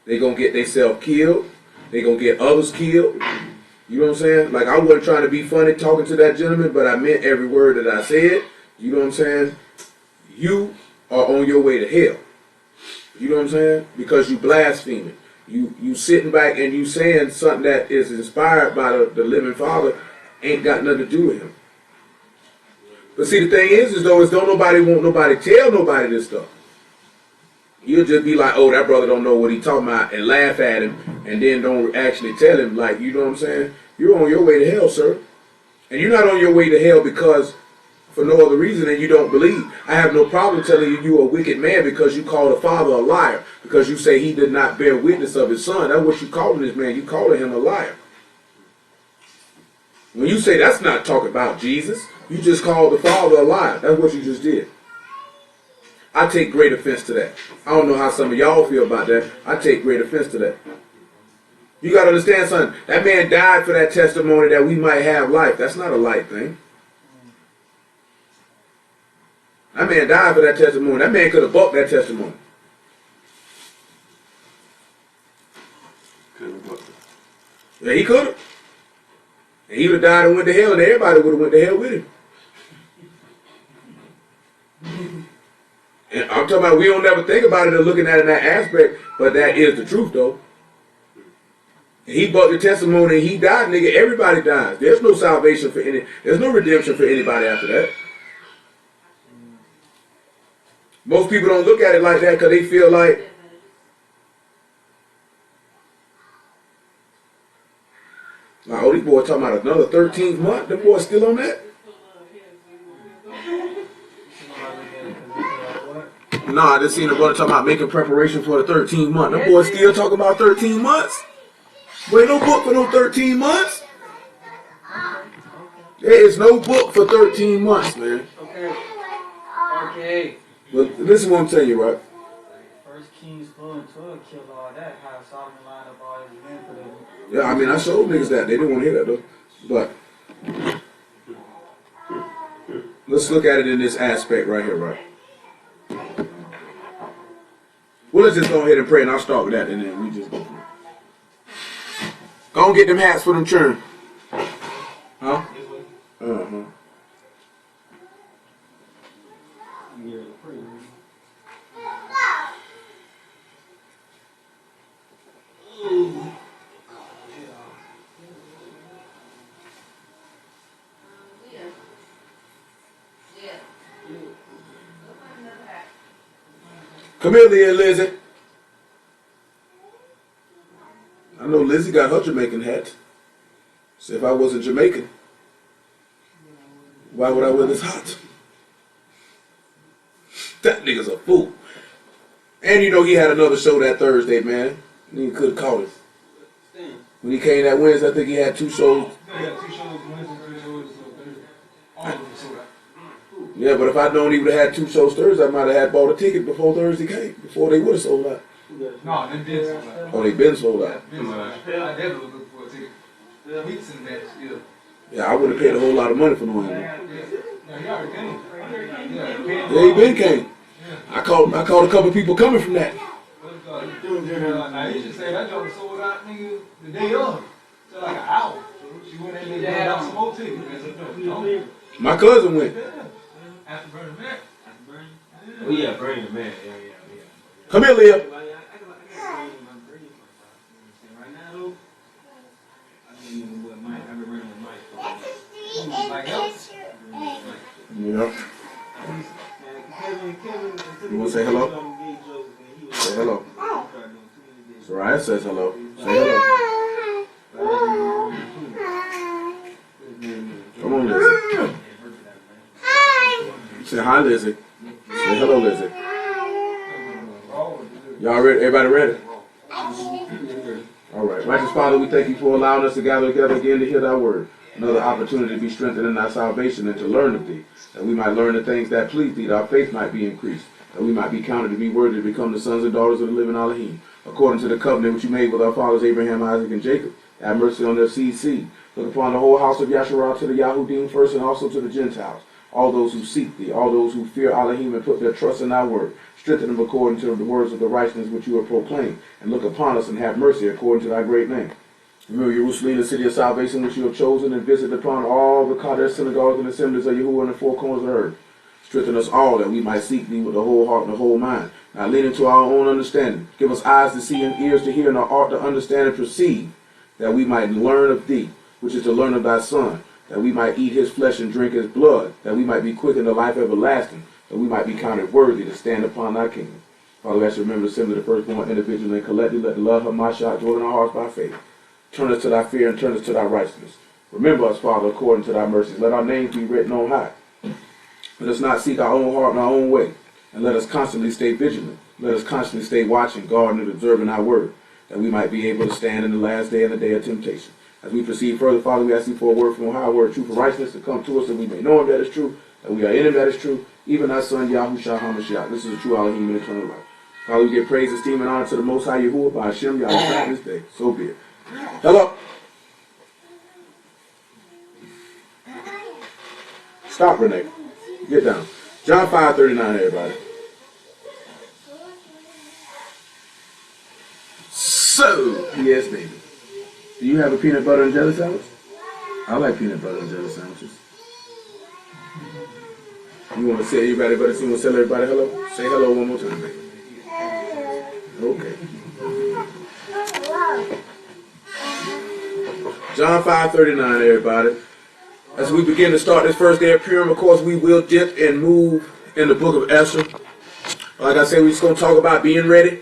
They gonna get themselves killed. They gonna get others killed. You know what I'm saying? Like, I wasn't trying to be funny talking to that gentleman, but I meant every word that I said. You know what I'm saying? You are on your way to hell. You know what I'm saying? Because you blaspheming. You sitting back and you saying something that is inspired by the living Father ain't got nothing to do with him. But see, the thing is though, don't nobody want nobody tell nobody this stuff. You'll just be like, oh, that brother don't know what he talking about, and laugh at him, and then don't actually tell him, like, you know what I'm saying? you're on your way to hell, sir. And you're not on your way to hell because for no other reason than you don't believe. I have no problem telling you you're a wicked man because you call the Father a liar, because you say he did not bear witness of his son. That's what you calling this man. You calling him a liar. When you say that's not talking about Jesus, you just called the Father a liar. That's what you just did. I take great offense to that. I don't know how some of y'all feel about that. I take great offense to that. You got to understand something. That man died for that testimony that we might have life. That's not a light thing. That man died for that testimony. That man could have bucked that testimony. Yeah, he could have. And he would have died and went to hell, and everybody would have went to hell with him. And I'm talking about, we don't never think about it or looking at it in that aspect, but that is the truth, though. And he bucked the testimony and he died, nigga. Everybody dies. There's no salvation for any. There's no redemption for anybody after that. Most people don't look at it like that because they feel like, oh, these boys talking about another 13th month. Them boys still on that? No, I just seen the brother talking about making preparation for the 13th month. Them boys still talking about 13 months? Boy, ain't no book for no 13 months. There is no book for 13 months, man. Okay. But listen to what I'm telling you, right? First Kings 4 and 12 killed all that. How Solomon lined up all his men for them. Yeah, I mean, I showed niggas that. They didn't want to hear that, though. But let's look at it in this aspect right here, right? Well, let's just go ahead and pray, and I'll start with that, and then we just go from there. Go and get them hats for them children. Huh? Uh-huh. Come here, Leah and Lizzie. I know Lizzie got her Jamaican hat. So if I wasn't Jamaican, why would I wear this hat? That nigga's a fool. And you know he had another show that Thursday, man. He could have caught it. When he came that Wednesday, I think he had 2 shows. Yeah, but if I'd known he would have had 2 shows Thursday, I might have had bought a ticket before Thursday came. Before they would have sold out. No, they been sold out. Oh, they been sold out. I definitely was looking for a ticket. Weeks in that still. Yeah, I wouldn't have paid a whole lot of money for no animal. Yeah, he already came. Yeah, he been came. I called a couple of people coming from that. Now, he just said that joint was sold out, nigga, the day of. So like an hour. She went in there and got some more tickets. My cousin went. After Burning Man. Oh yeah, bring him, man. Yeah. Come here, Leah. Yeah. You want to say hello? Say hello. Soraya says hello. Say hello. Come on, Lizzie. Say hi, Lizzie. Say hello, Lizzie. Y'all ready? Everybody ready? All right. Righteous Father, we thank you for allowing us to gather together again to hear thy word. Another opportunity to be strengthened in our salvation and to learn of thee, that we might learn the things that please thee, that our faith might be increased, that we might be counted to be worthy to become the sons and daughters of the living Elohim, according to the covenant which you made with our fathers Abraham, Isaac, and Jacob. Have mercy on their seed. Look upon the whole house of Yasharah, to the Yahudim first, and also to the Gentiles. All those who seek thee, all those who fear Elohim and put their trust in thy word. Strengthen them according to the words of the righteousness which you have proclaimed, and look upon us and have mercy according to thy great name. Remember Jerusalem, the city of salvation, which you have chosen, and visit upon all the Kadesh synagogues and assemblies of Yahuwah in the four corners of the earth. Strengthen us all that we might seek thee with the whole heart and the whole mind, not leaning to our own understanding. Give us eyes to see and ears to hear and a heart to understand and perceive, that we might learn of thee, which is to learn of thy Son, that we might eat his flesh and drink his blood, that we might be quickened to life everlasting, that we might be counted worthy to stand upon thy kingdom. Father, we ask you to remember the assembly of the firstborn individually and collectively. Let the love of Mashiach dwell in our hearts by faith. Turn us to thy fear and turn us to thy righteousness. Remember us, Father, according to thy mercies. Let our names be written on high. Let us not seek our own heart and our own way. And let us constantly stay vigilant. Let us constantly stay watching, guarding, and observing our word, that we might be able to stand in the last day and the day of temptation. As we proceed further, Father, we ask you for a word from on high, a word of truth and righteousness to come to us, that we may know him that is true, that we are in him that is true, even our son Yahushua HaMashiach. This is the true Elohim and eternal life. Father, we give praise, esteem, and honor to the Most High Yahuwah by Hashem Yahushua this day. So be it. Hello. Stop, Renee. Get down. John 5:39, everybody. So, yes, baby. Do you have a peanut butter and jelly sandwich? I like peanut butter and jelly sandwiches. You want to say everybody, but you want to tell everybody hello? Say hello one more time, baby. Okay. John 5:39, everybody. As we begin to start this first day of Purim, of course, we will dip and move in the book of Esther. Like I said, we're just going to talk about being ready,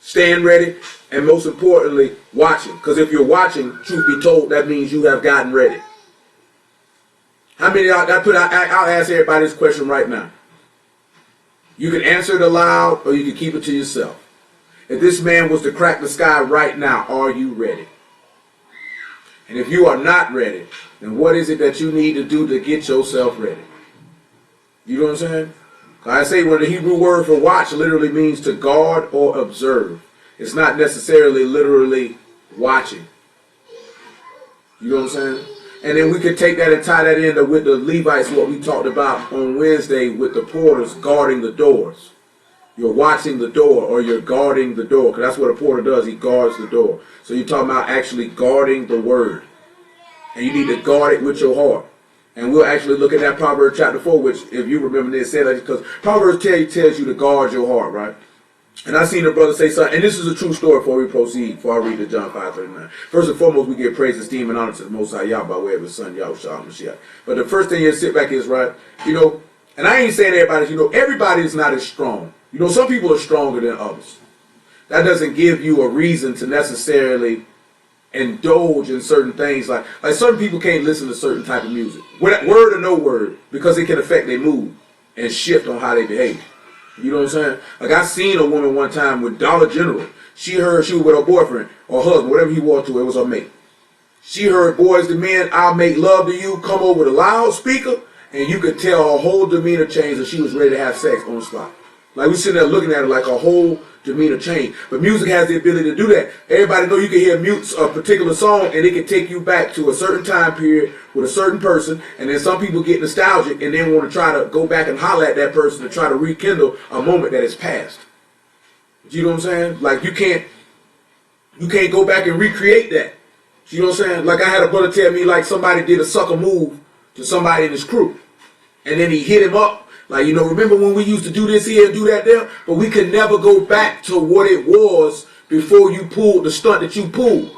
staying ready, and most importantly, watching. Because if you're watching, truth be told, that means you have gotten ready. How many I'll ask everybody this question right now. You can answer it aloud or you can keep it to yourself. If this man was to crack the sky right now, are you ready? And if you are not ready, then what is it that you need to do to get yourself ready? You know what I'm saying? I say when the Hebrew word for watch literally means to guard or observe. It's not necessarily literally watching. You know what I'm saying? And then we could take that and tie that in with the Levites, what we talked about on Wednesday with the porters guarding the doors. You're watching the door or you're guarding the door, because that's what a porter does. He guards the door. So you're talking about actually guarding the word. And you need to guard it with your heart. And we'll actually look at that Proverbs chapter 4, which, if you remember this, said that because Proverbs tells you to guard your heart, right? And I seen a brother say something, and this is a true story before we proceed, before I read the John 5:39. First and foremost, we give praise, esteem, and honor to the Most High Yah by way of his son, Yahushua HaMashiach. But the first thing you sit back is, right, and I ain't saying everybody, everybody is not as strong. Some people are stronger than others. That doesn't give you a reason to necessarily indulge in certain things. Like certain people can't listen to certain type of music, word or no word, because it can affect their mood and shift on how they behave. You know what I'm saying? Like I seen a woman one time with Dollar General. She was with her boyfriend or husband, whatever he wore to, it was her mate. She heard Boys to Men, I'll Make Love to You come over the loudspeaker, and you could tell her whole demeanor changed and she was ready to have sex on the spot. Like we sitting there looking at her like her whole demeanor changed. But music has the ability to do that. Everybody know you can hear a particular song and it can take you back to a certain time period with a certain person. And then some people get nostalgic and then want to try to go back and holler at that person to try to rekindle a moment that has passed. You know what I'm saying? Like you can't go back and recreate that. You know what I'm saying? Like I had a brother tell me like somebody did a sucker move to somebody in his crew. And then he hit him up. Like, remember when we used to do this here and do that there? But we could never go back to what it was before you pulled the stunt that you pulled.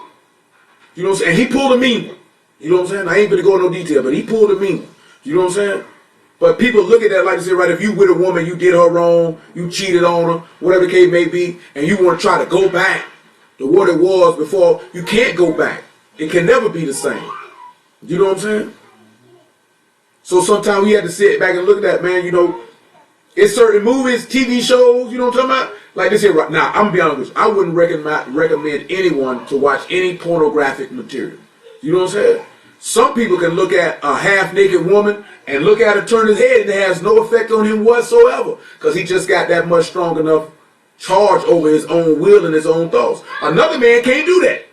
You know what I'm saying? And he pulled a mean one. You know what I'm saying? I ain't going to go into no detail, but he pulled a mean one. You know what I'm saying? But people look at that like they say, right, if you with a woman, you did her wrong, you cheated on her, whatever the case may be, and you want to try to go back to what it was before, you can't go back. It can never be the same. You know what I'm saying? So sometimes we had to sit back and look at that, man. It's certain movies, TV shows, you know what I'm talking about? Like this here right now, I'm going to be honest with you. I wouldn't recommend anyone to watch any pornographic material. You know what I'm saying? Some people can look at a half-naked woman and look at her turn his head and it has no effect on him whatsoever because he just got that much strong enough charge over his own will and his own thoughts. Another man can't do that.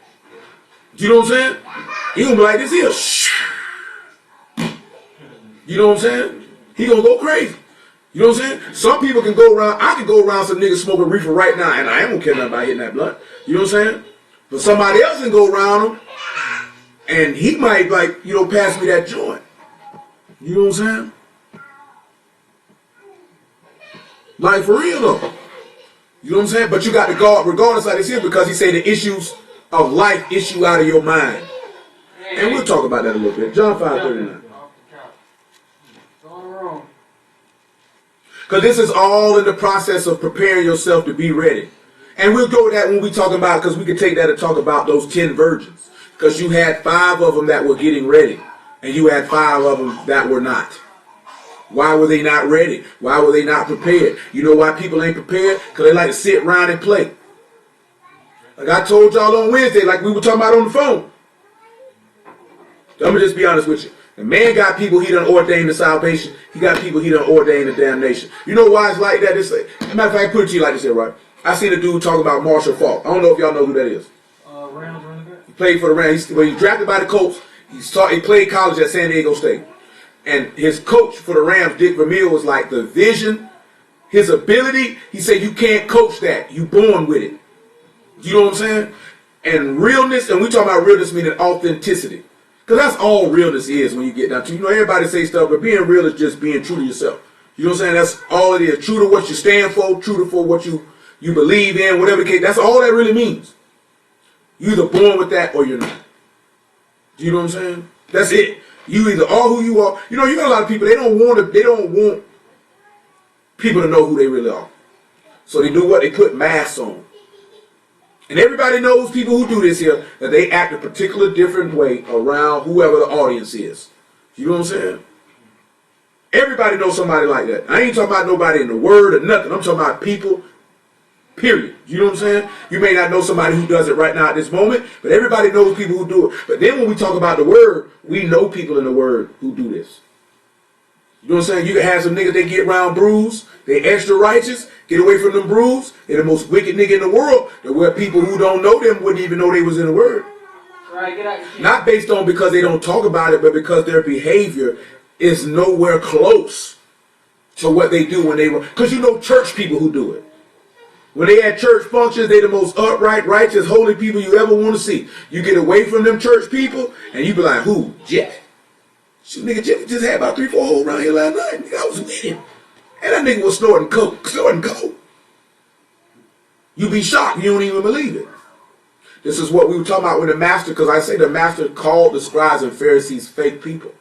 You know what I'm saying? He going to be like this here. Shh. You know what I'm saying? He gonna go crazy. You know what I'm saying? Some people can go around, I can go around some niggas smoking reefer right now and I ain't gonna care nothing about hitting that blunt. You know what I'm saying? But somebody else can go around him and he might pass me that joint. You know what I'm saying? Like for real though. You know what I'm saying? But you got to guard regardless how this is because he said the issues of life issue out of your mind. And we'll talk about that a little bit. John 5:39. Because this is all in the process of preparing yourself to be ready. And we'll go with that when we talk about, because we can take that and talk about those 10 virgins. Because you had 5 of them that were getting ready, and you had 5 of them that were not. Why were they not ready? Why were they not prepared? You know why people ain't prepared? Because they like to sit around and play. Like I told y'all on Wednesday, like we were talking about on the phone. So I'm going to just be honest with you. The man got people he done ordained to salvation. He got people he done ordained to damnation. You know why it's like that? As a matter of fact, I put it to you like this here, right? I seen a dude talking about Marshall Faulk. I don't know if y'all know who that is. Rams running back. He played for the Rams. When he was drafted by the Colts, he played college at San Diego State. And his coach for the Rams, Dick Vermeil, was like the vision, his ability. He said you can't coach that. You born with it. You know what I'm saying? And realness, and we talk about realness meaning authenticity. Because that's all realness is when you get down to it. You know, everybody say stuff, but being real is just being true to yourself. You know what I'm saying? That's all it is. True to what you stand for, true to for what you believe in, whatever the case. That's all that really means. You either born with that or you're not. Do you know what I'm saying? That's it. You either are who you are. You know, you got a lot of people, they don't want people to know who they really are. So they do what? They put masks on. And everybody knows people who do this here, that they act a particular different way around whoever the audience is. You know what I'm saying? Everybody knows somebody like that. I ain't talking about nobody in the word or nothing. I'm talking about people, period. You know what I'm saying? You may not know somebody who does it right now at this moment, but everybody knows people who do it. But then when we talk about the word, we know people in the word who do this. You know what I'm saying? You can have some niggas, they get around bruised, they extra righteous, get away from them bruised, they're the most wicked nigga in the world, that where people who don't know them wouldn't even know they was in the word. Right, get out your shit. Not based on because they don't talk about it, but because their behavior is nowhere close to what they do when they were. Because you know church people who do it. When they had church functions, they the most upright, righteous, holy people you ever want to see. You get away from them church people, and you be like, who? Jeff. Shoot, nigga, Jeff just had about 3-4 holes around here last night. Nigga, I was with him. And that nigga was snorting coke. You be shocked. You don't even believe it. This is what we were talking about with the master, because I say the master called the scribes and Pharisees fake people.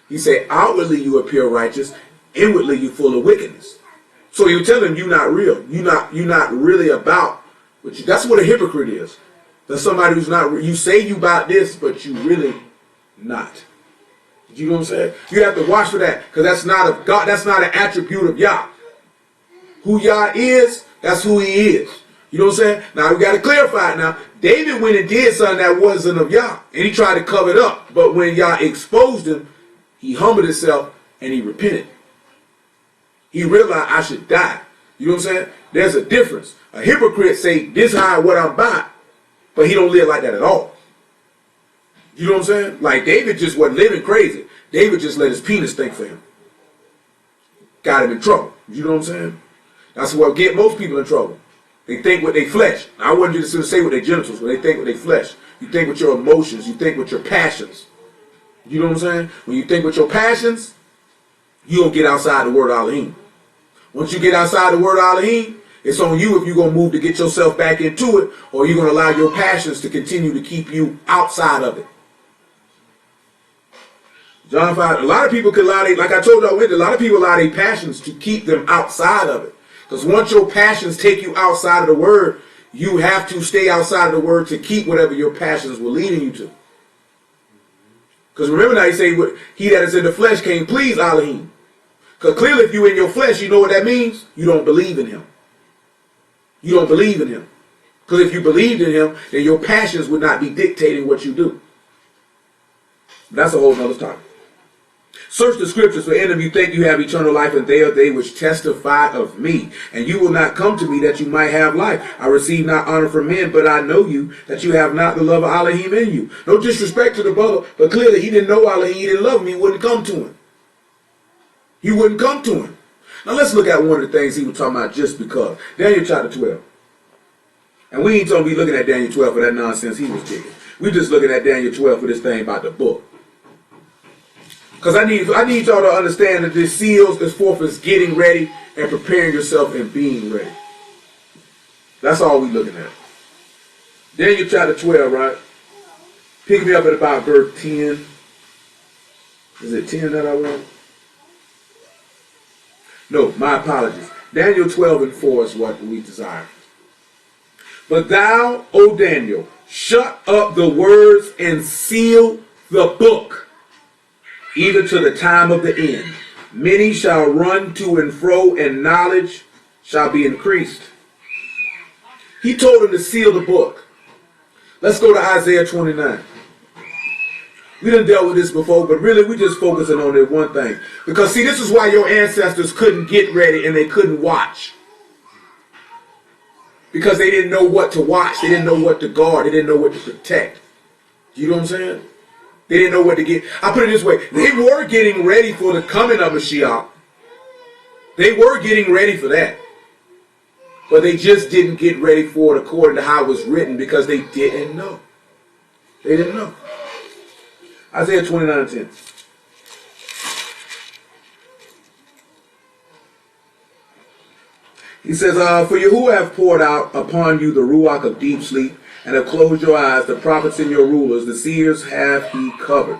He said, outwardly you appear righteous, inwardly you full of wickedness. So you tell them you're not real. You're not really about what you. That's what a hypocrite is. That's somebody who's not. You say you about this, but you really not. You know what I'm saying? You have to watch for that, because that's not of God. That's not an attribute of Yah. Who Yah is, that's who He is. You know what I'm saying? Now we got to clarify it. Now David went and did something that wasn't of Yah, and he tried to cover it up. But when Yah exposed him, he humbled himself and he repented. He realized I should die. You know what I'm saying? There's a difference. A hypocrite say this high what I'm about, but he don't live like that at all. You know what I'm saying? Like David just wasn't living crazy. David just let his penis think for him. Got him in trouble. You know what I'm saying? That's what get most people in trouble. They think with their flesh. I want you to say with their genitals, but they think with their flesh. You think with your emotions. You think with your passions. You know what I'm saying? When you think with your passions, you don't get outside the word Elohim. Once you get outside the word Elohim, it's on you if you're going to move to get yourself back into it, or you're going to allow your passions to continue to keep you outside of it. John 5, a lot of people can allow, like I told y'all, a lot of people allow their passions to keep them outside of it. Because once your passions take you outside of the word, you have to stay outside of the word to keep whatever your passions were leading you to. Because remember now, he say, he that is in the flesh can't please Elohim. Because clearly if you're in your flesh, you know what that means? You don't believe in him. You don't believe in him. Because if you believed in him, then your passions would not be dictating what you do. That's a whole nother topic. Search the scriptures, for in them you think you have eternal life, and they are they which testify of me. And you will not come to me that you might have life. I receive not honor from men, but I know you, that you have not the love of Elohim in you. No disrespect to the brother, but clearly he didn't know Elohim, he didn't love him, he wouldn't come to him. He wouldn't come to him. Now let's look at one of the things he was talking about just because. Daniel chapter 12. And we ain't going to be looking at Daniel 12 for that nonsense he was kicking. We're just looking at Daniel 12 for this thing about the book. Because I need y'all to understand that this seals is forth as getting ready and preparing yourself and being ready. That's all we're looking at. Daniel chapter 12, right? Pick me up at about verse 10. Is it 10 that I read? No, my apologies. Daniel 12 and 4 is what we desire. But thou, O Daniel, shut up the words and seal the book, even to the time of the end. Many shall run to and fro, and knowledge shall be increased. He told him to seal the book. Let's go to Isaiah 29. We done dealt with this before, but really we just focusing on that one thing. Because see, this is why your ancestors couldn't get ready and they couldn't watch. Because they didn't know what to watch. They didn't know what to guard. They didn't know what to protect. You know what I'm saying? They didn't know what to get. I put it this way. They were getting ready for the coming of Mashiach. They were getting ready for that. But they just didn't get ready for it according to how it was written because they didn't know. They didn't know. Isaiah 29:10. He says, for Yahuwah have poured out upon you the ruach of deep sleep, and have closed your eyes, the prophets and your rulers, the seers have he covered.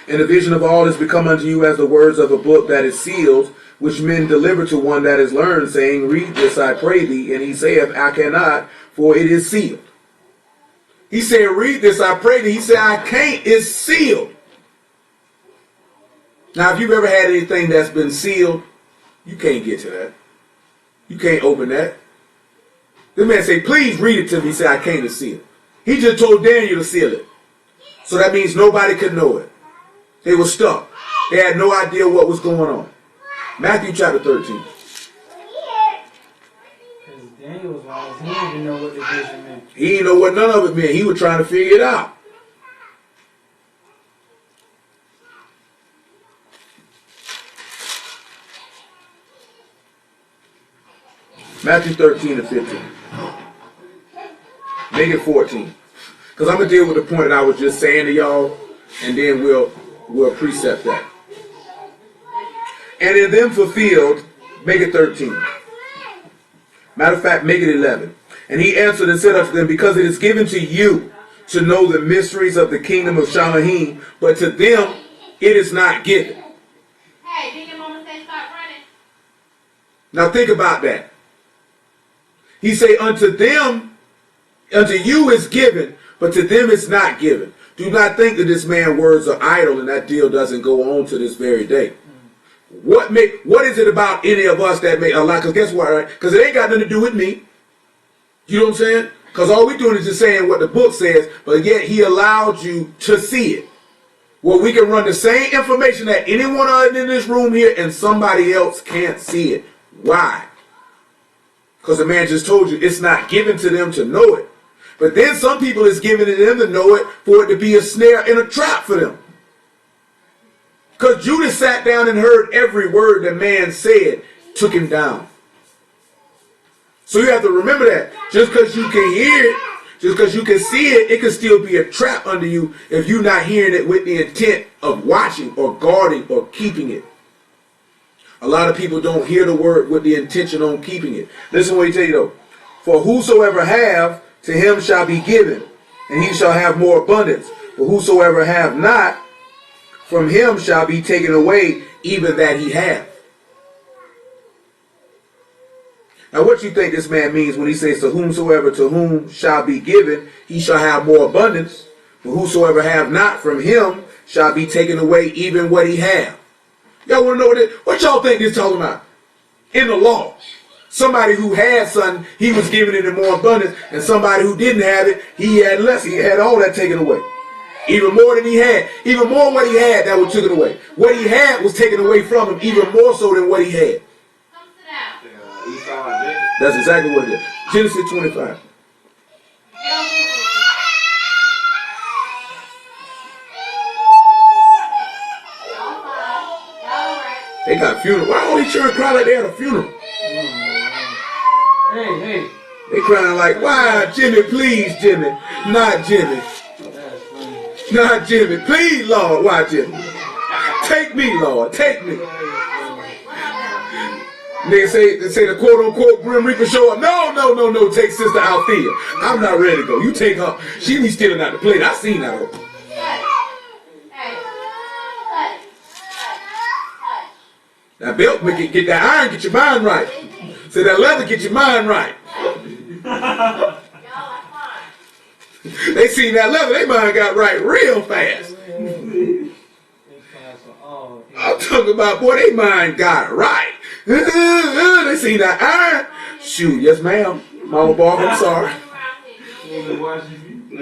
And the vision of all is become unto you as the words of a book that is sealed, which men deliver to one that is learned, saying, read this, I pray thee. And he saith, I cannot, for it is sealed. He said, read this, I pray thee. He said, I can't, it's sealed. Now, if you've ever had anything that's been sealed, you can't get to that. You can't open that. This man say, please read it to me. He said, I can't, it's sealed. He just told Daniel to seal it. So that means nobody could know it. They were stuck. They had no idea what was going on. Matthew chapter 13. Because Daniel was wise. He didn't even know what the vision meant. He didn't know what none of it meant. He was trying to figure it out. Matthew 13-15. Make it 14. Because I'm going to deal with the point that I was just saying to y'all, and then we'll precept that. And in them fulfilled, make it 13. Matter of fact, make it 11. And he answered and said unto them, because it is given to you to know the mysteries of the kingdom of Shalahim, but to them it is not given. Hey, did your mama say stop running? Now think about that. He say, unto them, unto you is given, but to them it's not given. Do not think that this man's words are idle and that deal doesn't go on to this very day. What is it about any of us that make a lot? Because guess what, right? Because it ain't got nothing to do with me. You know what I'm saying? Because all we're doing is just saying what the book says, but yet he allowed you to see it. Well, we can run the same information that anyone in this room here and somebody else can't see it. Why? Because the man just told you it's not given to them to know it. But then some people it's given to them to know it for it to be a snare and a trap for them. Because Judas sat down and heard every word the man said, took him down. So you have to remember that. Just because you can hear it, just because you can see it, it can still be a trap under you if you're not hearing it with the intent of watching or guarding or keeping it. A lot of people don't hear the word with the intention on keeping it. Listen what he tell you though. For whosoever have, to him shall be given, and he shall have more abundance. But whosoever have not, from him shall be taken away even that he hath. Now what you think this man means when he says to whomsoever to whom shall be given, he shall have more abundance. But whosoever have not, from him shall be taken away even what he have. Y'all want to know what y'all think this talking about? In the law. Somebody who had something, he was giving it in more abundance. And somebody who didn't have it, he had less. He had all that taken away. Even more than he had. Even more what he had that was taken away. What he had was taken away from him even more so than what he had. Come sit down. That's exactly what it is. Genesis 25. They got funeral. Why all these children cry like they had a funeral? Hey. They crying like, why, Jimmy, please, Jimmy. Not Jimmy. Not Jimmy. Please, Lord, why, Jimmy? Take me, Lord. Take me. They say the quote-unquote Grim Reaper show up. No. Take Sister Althea. I'm not ready to go. You take her. She be stealing out the plate. I seen that. That belt get that iron, get your mind right. Say that leather, get your mind right. Y'all They seen that level, they mind got right real fast. I'm talking about, boy, they mind got right. They seen that iron. Shoot, yes ma'am. Mama Barker, I'm sorry.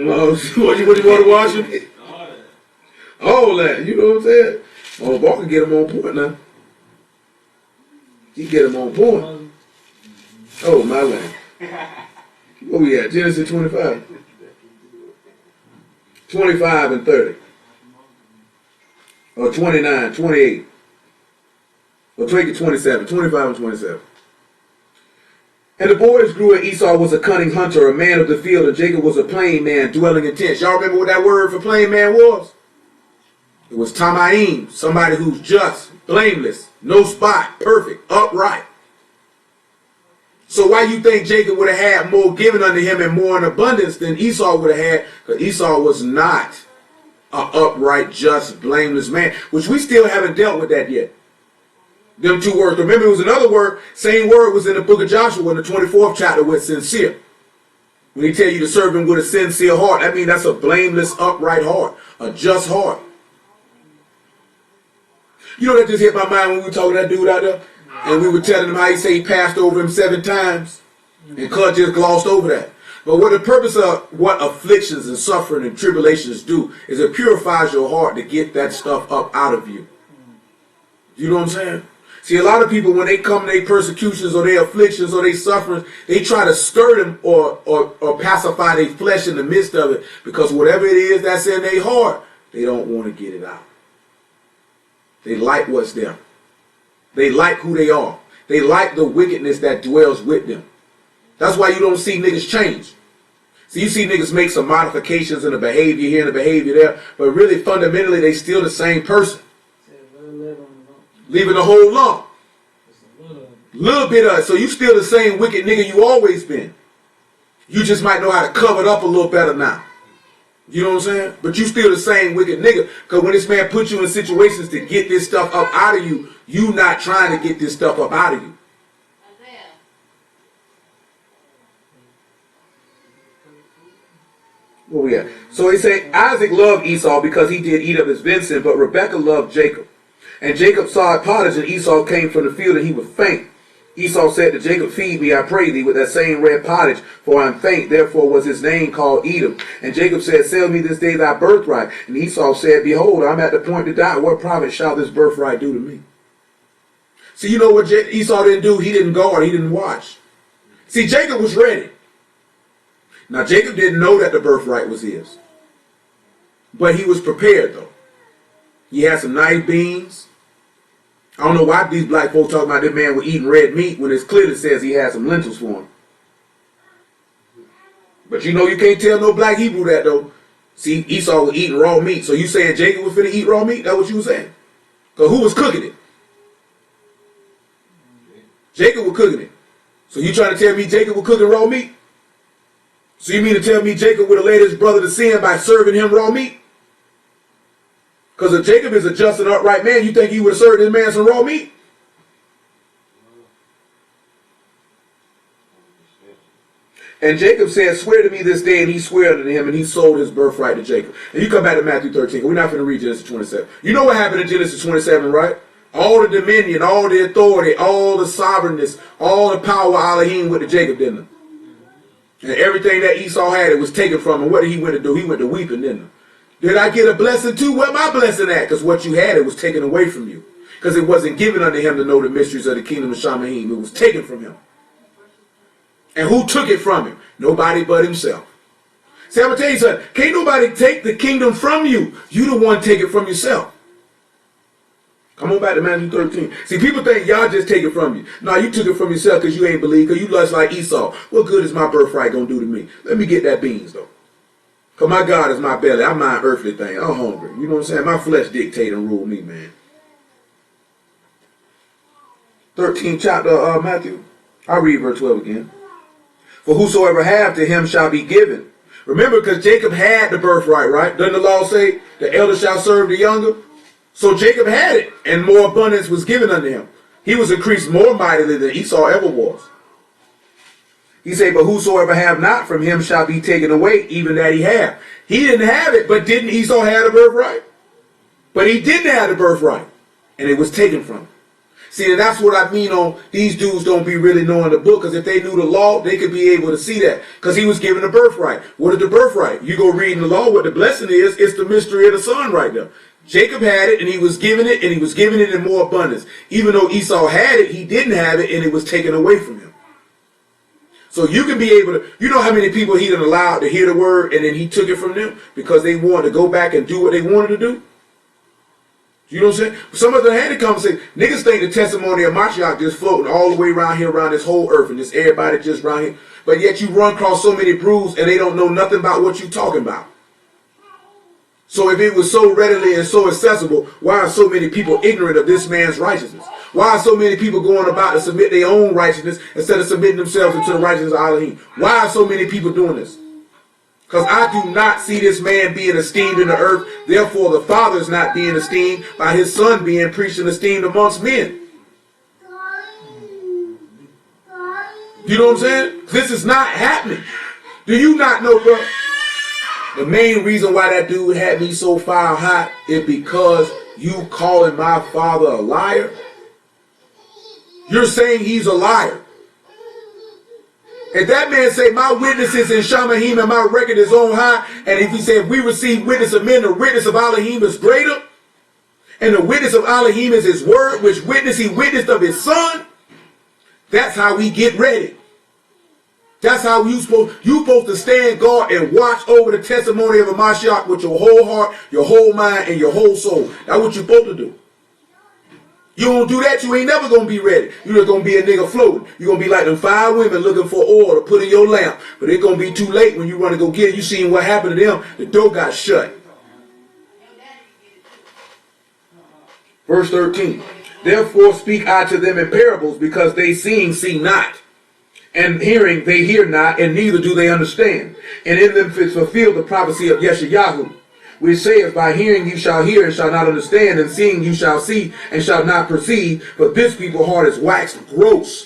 What you want to wash it? All that, you know what I'm saying? Mama Barker get him on point now. He get him on point. Oh, my land. Where we at? Genesis 25. 25 and 30. Or 29, 28. Or take it 27, 25 and 27. And the boys grew, and Esau was a cunning hunter, a man of the field, and Jacob was a plain man, dwelling in tents. Y'all remember what that word for plain man was? It was Tamaim, somebody who's just, blameless, no spot, perfect, upright. So why you think Jacob would have had more given unto him and more in abundance than Esau would have had? Because Esau was not an upright, just, blameless man, which we still haven't dealt with that yet. Them two words. Remember, it was another word, same word was in the book of Joshua in the 24th chapter with sincere. When he tell you to serve him with a sincere heart, that means that's a blameless, upright heart, a just heart. You know, that just hit my mind when we were talking to that dude out there, and we were telling him how he said he passed over him 7 times, and Cud just glossed over that. But what the purpose of what afflictions and suffering and tribulations do is it purifies your heart to get that stuff up out of you. You know what I'm saying? See, a lot of people, when they come to their persecutions or their afflictions or their sufferings, they try to stir them or pacify their flesh in the midst of it, because whatever it is that's in their heart, they don't want to get it out. They like what's there. They like who they are. They like the wickedness that dwells with them. That's why you don't see niggas change. So you see niggas make some modifications in the behavior here and the behavior there, but really fundamentally they still the same person. Leaving the whole lump. Little bit of it. So you still the same wicked nigga you always been. You just might know how to cover it up a little better now. You know what I'm saying? But you still the same wicked nigga. Because when this man puts you in situations to get this stuff up out of you, you not trying to get this stuff up out of you. Where we at? So he said, Isaac loved Esau because he did eat of his venison, but Rebekah loved Jacob. And Jacob saw it pottage, and Esau came from the field, and he was faint. Esau said to Jacob, feed me, I pray thee, with that same red pottage, for I am faint. Therefore was his name called Edom. And Jacob said, sell me this day thy birthright. And Esau said, behold, I'm at the point to die. What profit shall this birthright do to me? See, you know what Esau didn't do? He didn't guard, he didn't watch. See, Jacob was ready. Now, Jacob didn't know that the birthright was his. But he was prepared, though. He had some nice beans. I don't know why these black folks talking about this man was eating red meat when it's clearly says he had some lentils for him. But you know you can't tell no black Hebrew that, though. See, Esau was eating raw meat. So you saying Jacob was finna eat raw meat? That's what you was saying. Because who was cooking it? Jacob was cooking it. So you trying to tell me Jacob was cooking raw meat? So you mean to tell me Jacob would have led his brother to sin by serving him raw meat? Because if Jacob is a just and upright man, you think he would have served this man some raw meat? And Jacob said, swear to me this day, and he swore unto him, and he sold his birthright to Jacob. And you come back to Matthew 13. We're not going to read Genesis 27. You know what happened in Genesis 27, right? All the dominion, all the authority, all the sovereignness, all the power Elohim went to Jacob, didn't it? And everything that Esau had, it was taken from him. What did he went to do? He went to weeping, didn't he? Did I get a blessing too? Where my blessing at? Because what you had, it was taken away from you. Because it wasn't given unto him to know the mysteries of the kingdom of Shamaim. It was taken from him. And who took it from him? Nobody but himself. See, I'm going to tell you something. Can't nobody take the kingdom from you. You the one take it from yourself. Come on back to Matthew 13. See, people think y'all just take it from you. No, you took it from yourself because you ain't believe, because you lust like Esau. What good is my birthright going to do to me? Let me get that beans, though. Because my God is my belly. I'm my earthly thing. I'm hungry. You know what I'm saying? My flesh dictate and rule me, man. 13th chapter Matthew. I'll read verse 12 again. For whosoever hath, to him shall be given. Remember, because Jacob had the birthright, right? Doesn't the law say the elder shall serve the younger? So Jacob had it, and more abundance was given unto him. He was increased more mightily than Esau ever was. He said, but whosoever have not from him shall be taken away, even that he have. He didn't have it, but didn't Esau have the birthright? But he didn't have the birthright, and it was taken from him. See, and that's what I mean on these dudes don't be really knowing the book, because if they knew the law, they could be able to see that, because he was given the birthright. What is the birthright? You go read in the law what the blessing is, it's the mystery of the son right there. Jacob had it, and he was given it, and he was given it in more abundance. Even though Esau had it, he didn't have it, and it was taken away from him. So you can be able to, you know how many people he done allowed to hear the word, and then he took it from them because they wanted to go back and do what they wanted to do? You know what I'm saying? Some of them had to come and say, niggas think the testimony of Mashiach just floating all the way around here, around this whole earth, and just everybody just around here. But yet you run across so many brews, and they don't know nothing about what you talking about. So if it was so readily and so accessible, why are so many people ignorant of this man's righteousness? Why are so many people going about to submit their own righteousness instead of submitting themselves into the righteousness of Elohim? Why are so many people doing this? Because I do not see this man being esteemed in the earth. Therefore, the Father is not being esteemed by his Son being preached and esteemed amongst men. You know what I'm saying? This is not happening. Do you not know, bro? The main reason why that dude had me so fire hot is because you calling my father a liar. You're saying he's a liar. If that man say my witnesses in Shamahim and my record is on high, and if he said if we receive witness of men, the witness of Elohim is greater, and the witness of Elohim is his word, which witness he witnessed of his son, that's how we get ready. That's how you supposed to stand guard and watch over the testimony of a Mashiach with your whole heart, your whole mind, and your whole soul. That's what you're supposed to do. You don't do that, you ain't never going to be ready. You're just going to be a nigga floating. You're going to be like them 5 women looking for oil to put in your lamp. But it's going to be too late when you run to go get it. You seen what happened to them. The door got shut. Verse 13. Therefore speak I to them in parables, because they seeing, see not. And hearing, they hear not, and neither do they understand. And in them is fulfilled the prophecy of Yeshayahu, which saith, by hearing you shall hear and shall not understand, and seeing you shall see and shall not perceive. For this people's heart is waxed gross,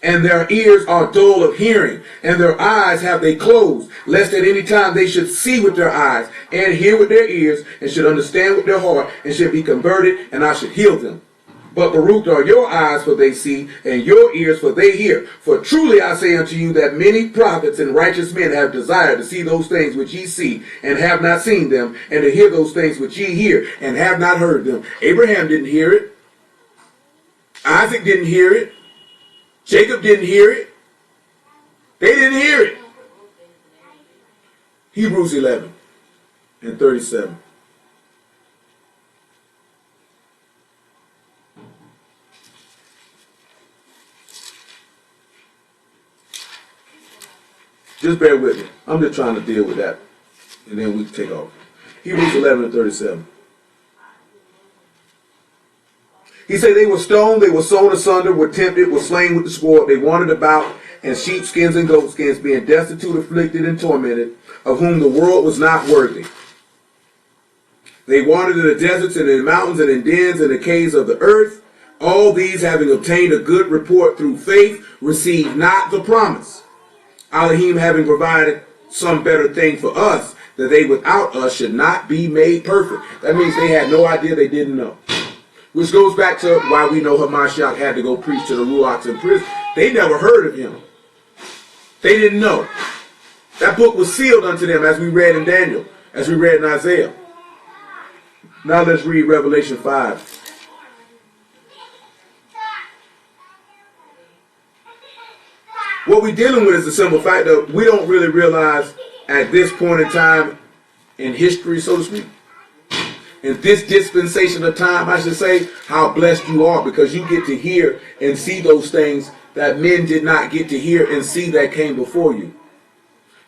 and their ears are dull of hearing, and their eyes have they closed, lest at any time they should see with their eyes, and hear with their ears, and should understand with their heart, and should be converted, and I should heal them. But Baruch are your eyes, for they see, and your ears, for they hear. For truly I say unto you that many prophets and righteous men have desired to see those things which ye see, and have not seen them, and to hear those things which ye hear, and have not heard them. Abraham didn't hear it. Isaac didn't hear it. Jacob didn't hear it. They didn't hear it. Hebrews 11 and 37. Just bear with me. I'm just trying to deal with that. And then we can take off. Hebrews 11 and 37. He said they were stoned, they were sown asunder, were tempted, were slain with the sword. They wandered about in sheepskins and goatskins, being destitute, afflicted, and tormented, of whom the world was not worthy. They wandered in the deserts and in the mountains and in dens and the caves of the earth. All these, having obtained a good report through faith, received not the promise. Elohim having provided some better thing for us, that they without us should not be made perfect. That means they had no idea, they didn't know. Which goes back to why we know Hamashiach had to go preach to the Ruachs in prison. They never heard of him. They didn't know. That book was sealed unto them, as we read in Daniel, as we read in Isaiah. Now let's read Revelation 5. What we're dealing with is the simple fact that we don't really realize at this point in time in history, so to speak, in this dispensation of time, I should say, how blessed you are, because you get to hear and see those things that men did not get to hear and see that came before you.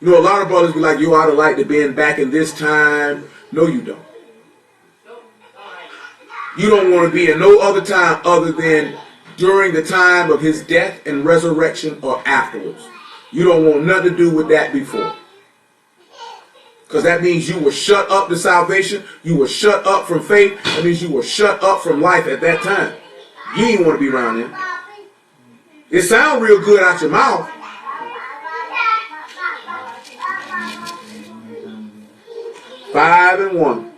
You know, a lot of brothers be like, you ought to like to be back in this time. No, you don't. You don't want to be in no other time other than during the time of his death and resurrection or afterwards. You don't want nothing to do with that before. Because that means you were shut up to salvation. You were shut up from faith. That means you were shut up from life at that time. You ain't want to be around there. It sounds real good out your mouth. 5:1.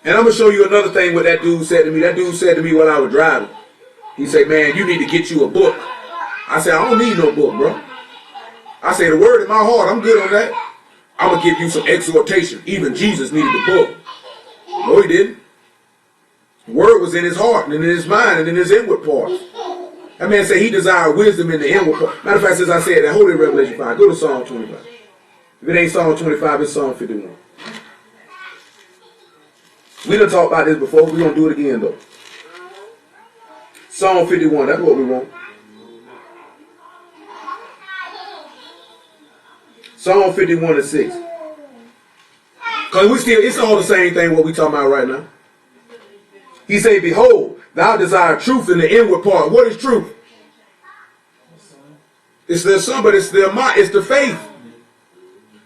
And I'm going to show you another thing what that dude said to me. That dude said to me while I was driving. He said, man, you need to get you a book. I said, I don't need no book, bro. I say, the word in my heart, I'm good on that. I'm going to give you some exhortation. Even Jesus needed a book. No, he didn't. The word was in his heart and in his mind and in his inward parts. That man said he desired wisdom in the inward part. Matter of fact, since I said that, hold it in Revelation 5. Go to Psalm 25. If it ain't Psalm 25, it's Psalm 51. We done talked about this before. We're going to do it again, though. Psalm 51, that's what we want. Psalm 51:6. Because it's all the same thing what we talking about right now. He say, behold, thou desire truth in the inward part. What is truth? It's the son, but it's the faith.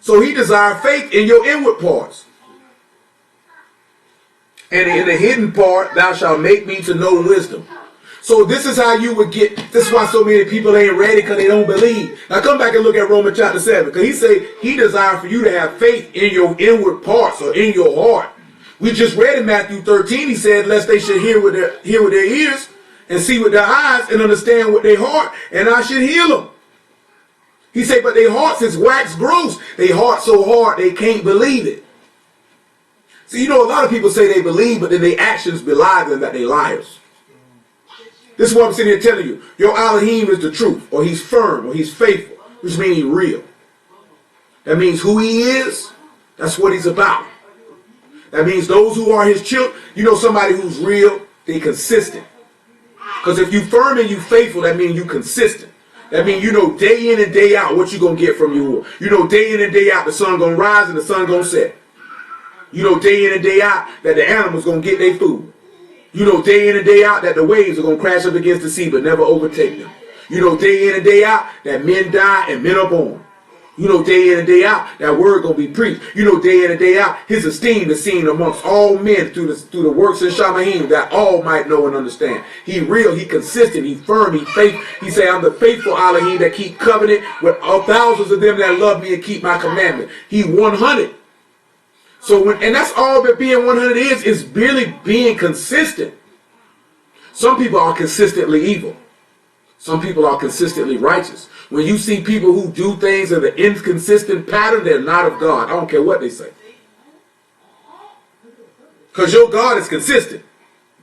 So he desires faith in your inward parts. And in the hidden part, thou shalt make me to know wisdom. So this is how you would get, this is why so many people ain't ready because they don't believe. Now come back and look at Romans chapter 7. Because he say he desires for you to have faith in your inward parts or in your heart. We just read in Matthew 13, he said, lest they should hear with their ears and see with their eyes and understand with their heart, and I should heal them. He said, but their hearts is wax gross. They heart so hard they can't believe it. See, you know, a lot of people say they believe, but then their actions belie them that they liars. This is what I'm sitting here telling you. Your Elohim is the truth, or he's firm, or he's faithful, which means he's real. That means who he is, that's what he's about. That means those who are his children, you know, somebody who's real, they consistent. Because if you firm and you faithful, that means you consistent. That means you know day in and day out what you're going to get from you. You know day in and day out the sun going to rise and the sun going to set. You know day in and day out that the animals going to get their food. You know day in and day out that the waves are going to crash up against the sea but never overtake them. You know day in and day out that men die and men are born. You know day in and day out that word going to be preached. You know day in and day out his esteem is seen amongst all men through the works of Shamahim that all might know and understand. He real, he consistent, he firm, he faithful. He say, I'm the faithful Elohim that keep covenant with thousands of them that love me and keep my commandment. He 100. So and that's all that being 100 is really being consistent. Some people are consistently evil. Some people are consistently righteous. When you see people who do things in an inconsistent pattern, they're not of God. I don't care what they say. Because your God is consistent.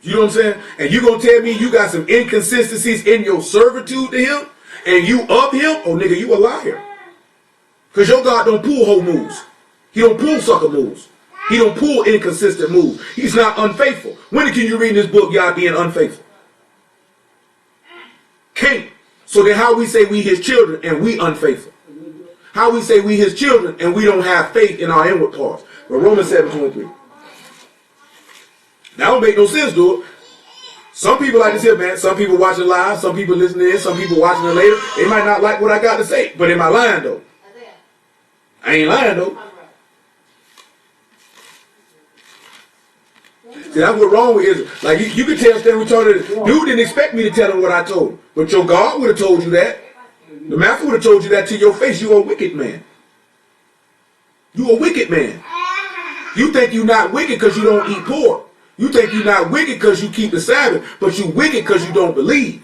You know what I'm saying? And you're going to tell me you got some inconsistencies in your servitude to him, and you of him? Oh, nigga, you a liar. Because your God don't pull whole moves. He don't pull sucker moves. He don't pull inconsistent moves. He's not unfaithful. When can you read in this book, y'all being unfaithful? Can't. So then how we say we his children and we unfaithful? How we say we his children and we don't have faith in our inward parts? But Romans 7:23. That don't make no sense, dude. Some people like this here, man. Some people watching live, some people listening in, some people watching it later. They might not like what I got to say, but am I lying though? I ain't lying though. See, that's what's wrong with Israel. Like, you can tell Stanley retarded. Dude didn't expect me to tell him what I told him. But your God would have told you that. The master would have told you that to your face. You're a wicked man. You're a wicked man. You think you're not wicked because you don't eat pork. You think you're not wicked because you keep the Sabbath. But you're wicked because you don't believe.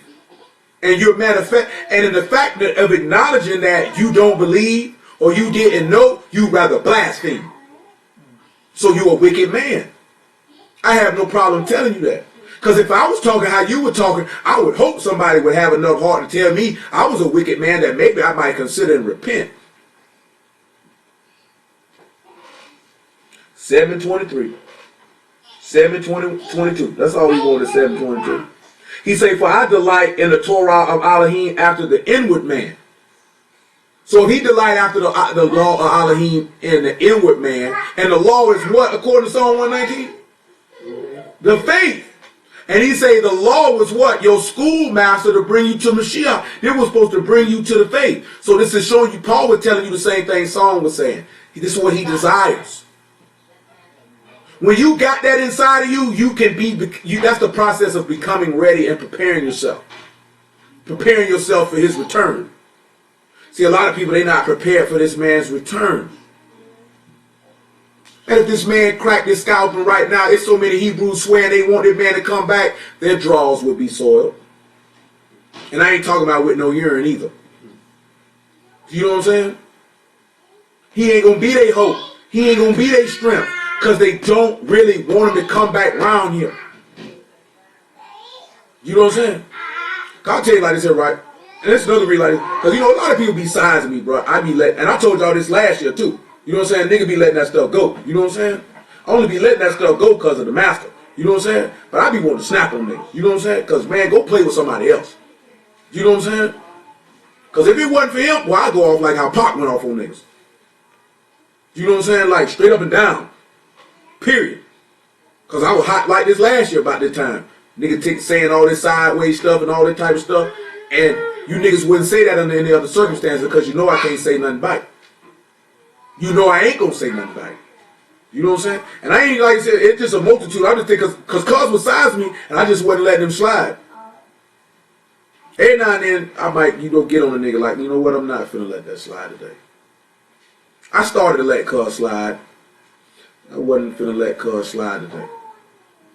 And you're manifest. And in the fact of acknowledging that you don't believe or you didn't know, you rather blaspheme. So you're a wicked man. I have no problem telling you that. Because if I was talking how you were talking, I would hope somebody would have enough heart to tell me I was a wicked man that maybe I might consider and repent. 7:23. 7:22. That's all we want is 7:22. He say, for I delight in the Torah of Elohim after the inward man. So if he delight after the law of Elohim in the inward man, and the law is what according to Psalm 119? The faith. And he say the law was what? Your schoolmaster to bring you to Mashiach. It was supposed to bring you to the faith. So this is showing you, Paul was telling you the same thing Psalm was saying. This is what he desires. When you got that inside of you, you can be, that's the process of becoming ready and preparing yourself. Preparing yourself for his return. See, a lot of people, they're not prepared for this man's return. And if this man cracked his scalpel right now, it's so many Hebrews swearing they want this man to come back, their drawers would be soiled. And I ain't talking about with no urine either. You know what I'm saying? He ain't gonna be their hope. He ain't gonna be their strength. Because they don't really want him to come back around here. You know what I'm saying? I'll tell you like this here, right? And this is another reason like this. Because you know, a lot of people be sizing me, bro. I be letting, and I told y'all this last year too. You know what I'm saying? Nigga be letting that stuff go. You know what I'm saying? I only be letting that stuff go because of the master. You know what I'm saying? But I be wanting to snap on niggas. You know what I'm saying? Because, man, go play with somebody else. You know what I'm saying? Because if it wasn't for him, well, I'd go off like how Pac went off on niggas. You know what I'm saying? Like, straight up and down. Period. Because I was hot like this last year about this time. Nigga saying all this sideways stuff and all that type of stuff. And you niggas wouldn't say that under any other circumstances because you know I can't say nothing back. You know I ain't going to say nothing back. You know what I'm saying? And I ain't, like I said, it's just a multitude. I just think because Cuz was sizing me and I just wasn't letting him slide. Every now and then, I might, you know, get on a nigga like, you know what, I'm not finna let that slide today. I started to let Cuz slide. I wasn't finna let Cuz slide today.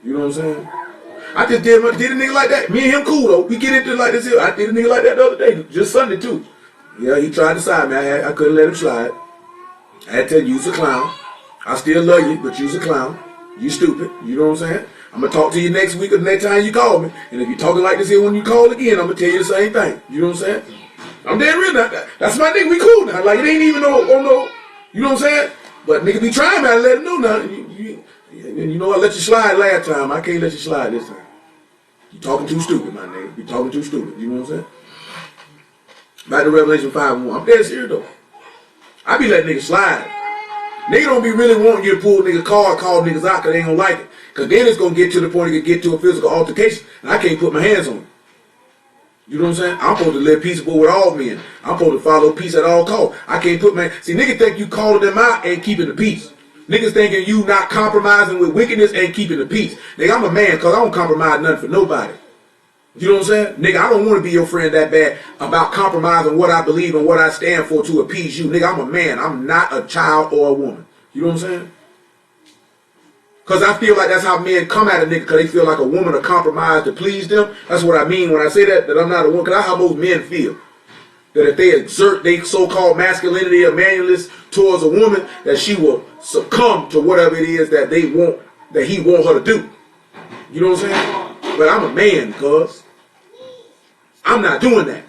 You know what I'm saying? I just did a nigga like that. Me and him cool though. We get into like this here. I did a nigga like that the other day, just Sunday too. Yeah, he tried to side me. I couldn't let him slide. I had to tell you, you's a clown. I still love you, but you's a clown. You stupid. You know what I'm saying? I'm going to talk to you next week or the next time you call me. And if you're talking like this here when you call again, I'm going to tell you the same thing. You know what I'm saying? I'm dead real now. That's my nigga. We cool now. Like, it ain't even no, you know what I'm saying? But nigga be trying, man. I let him know now. You know I let you slide last time. I can't let you slide this time. You talking too stupid, my nigga. You talking too stupid. You know what I'm saying? Back to Revelation 5:1. I'm dead serious, though. I be letting niggas slide. Nigga don't be really wanting you to pull nigga card, call niggas out because they ain't gonna like it. Because then it's gonna get to the point it can get to a physical altercation and I can't put my hands on it. You know what I'm saying? I'm supposed to live peaceable with all men. I'm supposed to follow peace at all costs. I can't put my... See, niggas think you calling them out and keeping the peace. Niggas thinking you not compromising with wickedness and keeping the peace. Nigga, I'm a man because I don't compromise nothing for nobody. You know what I'm saying? Nigga, I don't want to be your friend that bad about compromising what I believe and what I stand for to appease you. Nigga, I'm a man. I'm not a child or a woman. You know what I'm saying? Because I feel like that's how men come at a nigga because they feel like a woman will compromise to please them. That's what I mean when I say that I'm not a woman. Because that's how most men feel. That if they exert their so-called masculinity or manualness towards a woman, that she will succumb to whatever it is that they want, that he want her to do. You know what I'm saying? But I'm a man, cuz. I'm not doing that.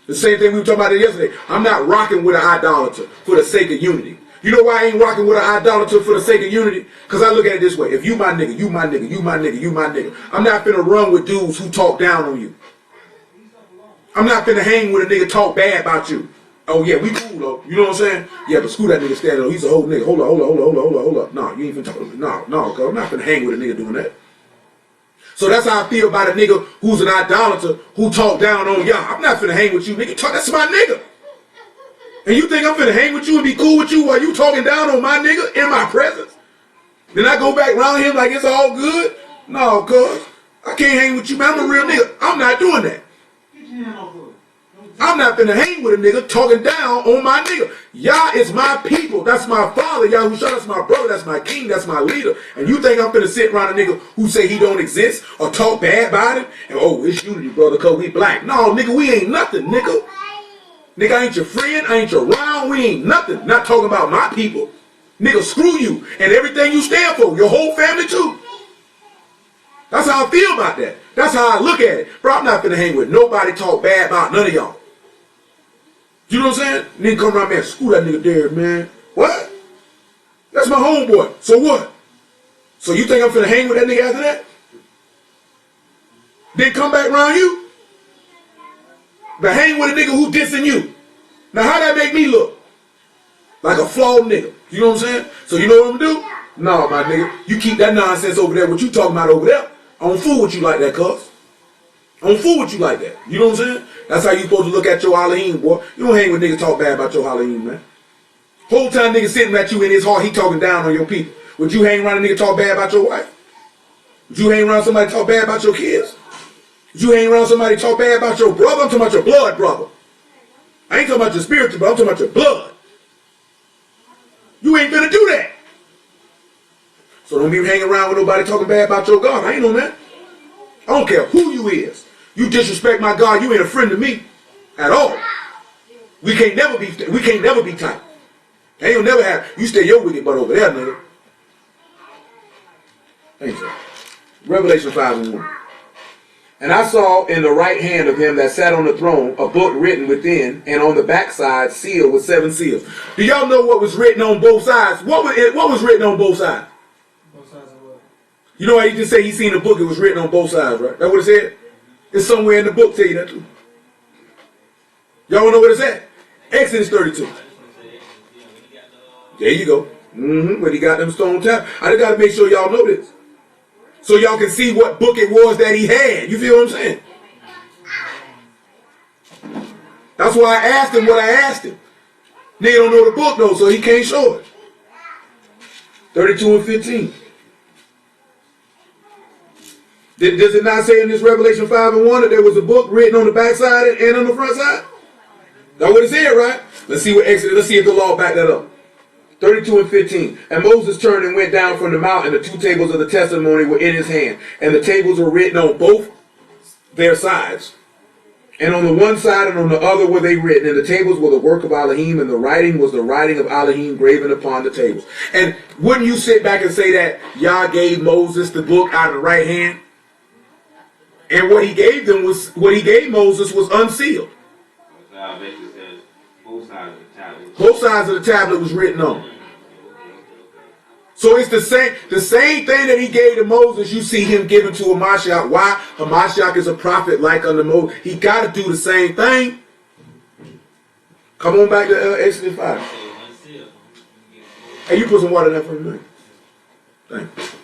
The same thing we were talking about yesterday. I'm not rocking with an idolater for the sake of unity. You know why I ain't rocking with an idolater for the sake of unity? Because I look at it this way. If you my nigga, you my nigga, you my nigga, you my nigga. I'm not finna run with dudes who talk down on you. I'm not finna hang with a nigga talk bad about you. Oh yeah, we cool though. You know what I'm saying? Yeah, but screw that nigga standing though. He's a whole nigga. Hold up. No, you ain't finna talk to me. No, cuz I'm not finna hang with a nigga doing that. So that's how I feel about a nigga who's an idolater who talk down on y'all. I'm not finna hang with you, nigga. That's my nigga. And you think I'm finna hang with you and be cool with you while you talking down on my nigga in my presence? Then I go back around him like it's all good? No, cuz. I can't hang with you, man. I'm a real nigga. I'm not doing that. I'm not finna hang with a nigga talking down on my nigga. Y'all is my people. That's my father. Y'all who shut that's my brother. That's my king. That's my leader. And you think I'm finna sit around a nigga who say he don't exist or talk bad about him? And oh, it's unity, brother, cause we black. No, nigga, we ain't nothing, nigga. Nigga, I ain't your friend. I ain't your round. We ain't nothing. Not talking about my people. Nigga, screw you and everything you stand for. Your whole family too. That's how I feel about that. That's how I look at it. Bro, I'm not finna hang with nobody talk bad about none of y'all. You know what I'm saying? Nigga come around, man, screw that nigga there, man. What? That's my homeboy. So what? So you think I'm finna hang with that nigga after that? Then come back around you? But hang with a nigga who dissing you. Now how that make me look? Like a flawed nigga. You know what I'm saying? So you know what I'm gonna do? No, my nigga. You keep that nonsense over there, what you talking about over there. I don't fool with you like that, cuz. I don't fool with you like that. You know what I'm saying? That's how you supposed to look at your Halloween, boy. You don't hang with niggas talk bad about your Halloween, man. Whole time nigga sitting at you in his heart, he talking down on your people. Would you hang around a nigga talk bad about your wife? Would you hang around somebody talk bad about your kids? Would you hang around somebody talk bad about your brother? I'm talking about your blood brother. I ain't talking about your spiritual brother. I'm talking about your blood. You ain't finna do that. So don't be hanging around with nobody talking bad about your God. I ain't on that. I don't care who you is. You disrespect my God, you ain't a friend to me at all. We can't never be tight. Ain't gonna never have. You stay your wicked butt over there, nigga. Thanks, sir. Revelation 5:1. And I saw in the right hand of him that sat on the throne a book written within, and on the backside sealed with 7 seals. Do y'all know what was written on both sides? What was written on both sides? Both sides of what? You know how he just said he seen a book, it was written on both sides, right? That's what it said? It's somewhere in the book, tell you that too. Y'all wanna know what it said? Exodus 32. There you go. But he got them stone tablets. I just gotta make sure y'all know this. So y'all can see what book it was that he had. You feel what I'm saying? That's why I asked him what I asked him. Nigga don't know the book though, so he can't show it. 32 and 15. Does it not say in this Revelation 5:1 that there was a book written on the back side and on the front side? That's what it said, right? Let's see what Exodus. Let's see if the law back that up. 32 and 15. And Moses turned and went down from the mountain. The 2 tables of the testimony were in his hand, and the tables were written on both their sides. And on the one side and on the other were they written. And the tables were the work of Elohim, and the writing was the writing of Elohim graven upon the tables. And wouldn't you sit back and say that Yah gave Moses the book out of the right hand? And what he gave Moses was unsealed. Basically says both sides of the tablet. Both sides of the tablet was written on. So it's the same thing that he gave to Moses, you see him giving to Hamashiach. Why? Hamashiach is a prophet like unto Moses. He got to do the same thing. Come on back to Exodus 5. Hey, you put some water in there for me. Thanks.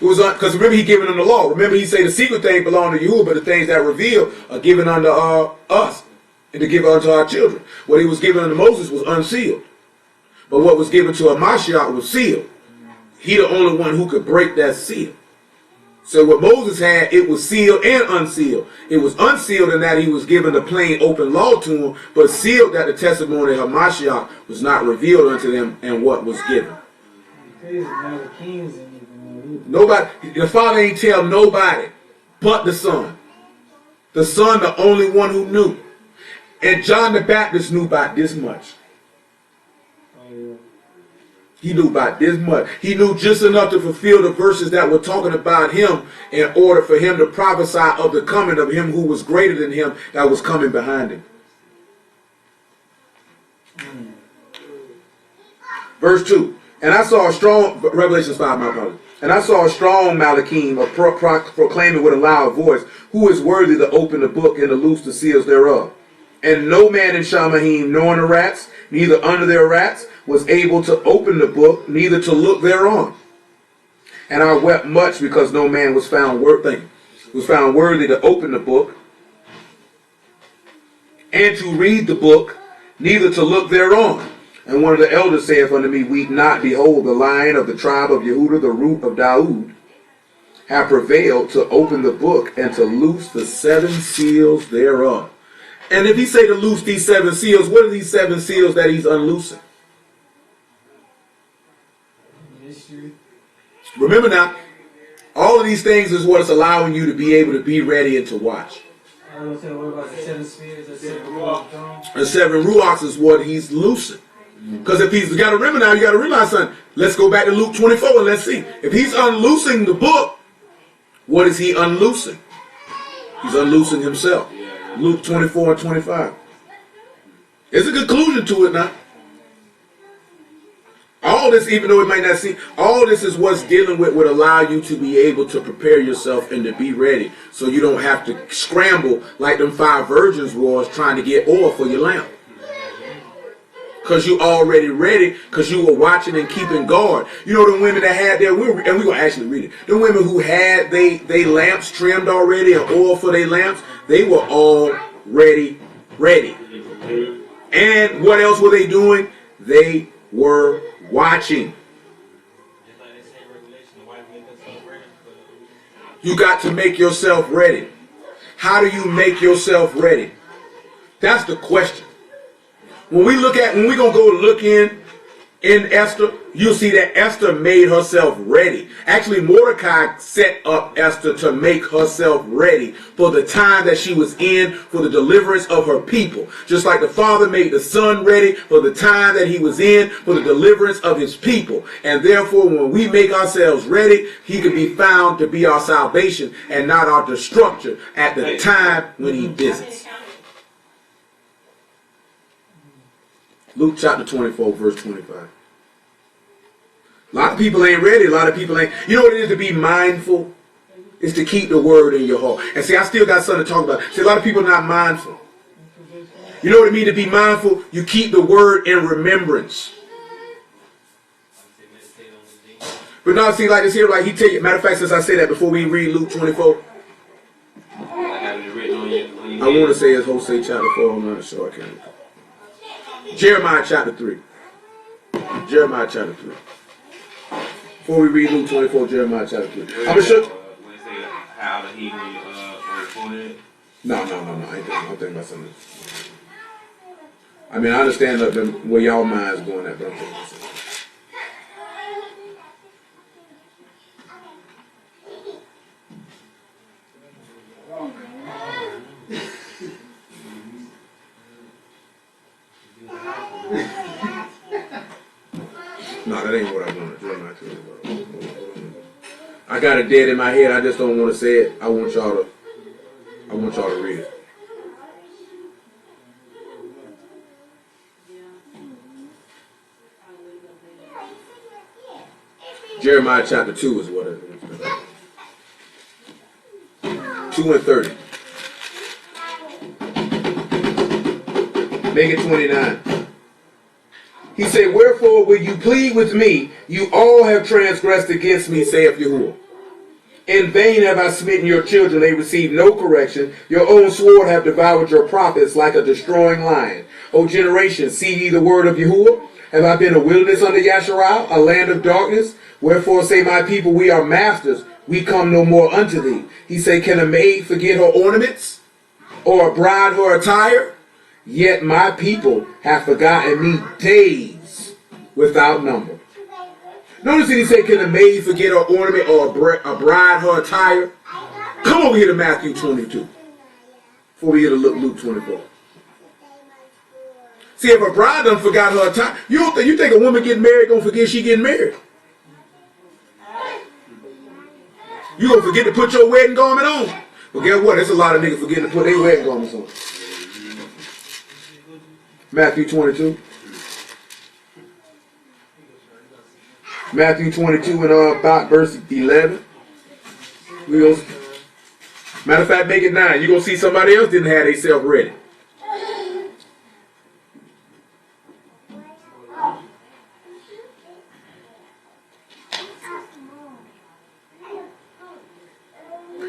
It was because remember he given them the law. Remember he said the secret things belong to you, but the things that reveal are given unto us and to give unto our children. What he was given unto Moses was unsealed. But what was given to Hamashiach was sealed. He the only one who could break that seal. So what Moses had, it was sealed and unsealed. It was unsealed in that he was given the plain open law to him, but sealed that the testimony of Hamashiach was not revealed unto them and what was given. Nobody, the Father ain't tell nobody but the Son. The Son, the only one who knew. And John the Baptist knew about this much. He knew about this much. He knew just enough to fulfill the verses that were talking about him in order for him to prophesy of the coming of him who was greater than him that was coming behind him. Verse 2. And I saw a strong, Revelation 5, my apologies. And I saw a strong Malachim proclaiming with a loud voice, who is worthy to open the book and to loose the seals thereof. And no man in Shamahim, nor in the rats, neither under their rats, was able to open the book, neither to look thereon. And I wept much because no man was found worthy to open the book, and to read the book, neither to look thereon. And one of the elders saith unto me, weep not, behold, the Lion of the tribe of Yehudah, the root of Daud, have prevailed to open the book and to loose the 7 seals thereof. And if he say to loose these 7 seals, what are these 7 seals that he's unloosing? Mystery. Remember now, all of these things is what is allowing you to be able to be ready and to watch. I was going to say, what about the 7 spheres? The 7 ruachs. The 7 ruachs is what he's loosing. Because if he's got to remember now, you got to realize something. Let's go back to Luke 24 and let's see. If he's unloosing the book, what is he unloosing? He's unloosing himself. Luke 24 and 25. There's a conclusion to it now. All this, even though it might not seem, all this is what's dealing with would allow you to be able to prepare yourself and to be ready. So you don't have to scramble like them 5 virgins was trying to get oil for your lamp. Because you already ready, because you were watching and keeping guard. You know the women that had their, and we're going to actually read it. The women who had they lamps trimmed already and oil for their lamps, they were already ready. And what else were they doing? They were watching. You got to make yourself ready. How do you make yourself ready? That's the question. When we're going to go look in in Esther, you'll see that Esther made herself ready. Actually, Mordecai set up Esther to make herself ready for the time that she was in, for the deliverance of her people. Just like the father made the son ready for the time that he was in, for the deliverance of his people. And therefore, when we make ourselves ready, he can be found to be our salvation and not our destruction at the time when he visits. Luke chapter 24, verse 25. A lot of people ain't ready. A lot of people ain't. You know what it is to be mindful? Is to keep the word in your heart. And see, I still got something to talk about. See, a lot of people are not mindful. You know what it means to be mindful? You keep the word in remembrance. But now, see, like this here, like he take it. Matter of fact, since I say that before we read Luke 24, I want to say it's Hosea chapter 4. I'm not sure I can. Jeremiah chapter 3. Jeremiah chapter 3. Before we read Luke 24, Jeremiah chapter 3. I'm going to show you. How the heathen reported? No. I ain't thinking about something. I mean, I understand where y'all minds going at, but I'm thinking about something. No, that ain't what I wanted. I got it dead in my head. I just don't want to say it. I want y'all to read it. Jeremiah chapter 2 is what it is. 2 and 30. Make it 29. He said, wherefore will you plead with me? You all have transgressed against me, saith Yahuwah. In vain have I smitten your children, they receive no correction. Your own sword have devoured your prophets like a destroying lion. O generation, see ye the word of Yahuwah? Have I been a wilderness under Yasharal, a land of darkness? Wherefore say my people, we are masters, we come no more unto thee. He said, can a maid forget her ornaments? Or a bride her attire? Yet my people have forgotten me days without number. Notice that he said, can a maid forget her ornament or a bride her attire? Come over here to Matthew 22 before we get to Luke 24. See, if a bride done forgot her attire, you think a woman getting married gonna forget she getting married? You gonna forget to put your wedding garment on? Well, guess what? There's a lot of niggas forgetting to put their wedding garments on. Matthew 22. Matthew 22 and about verse 11. Matter of fact, make it 9. You're going to see somebody else didn't have themselves ready.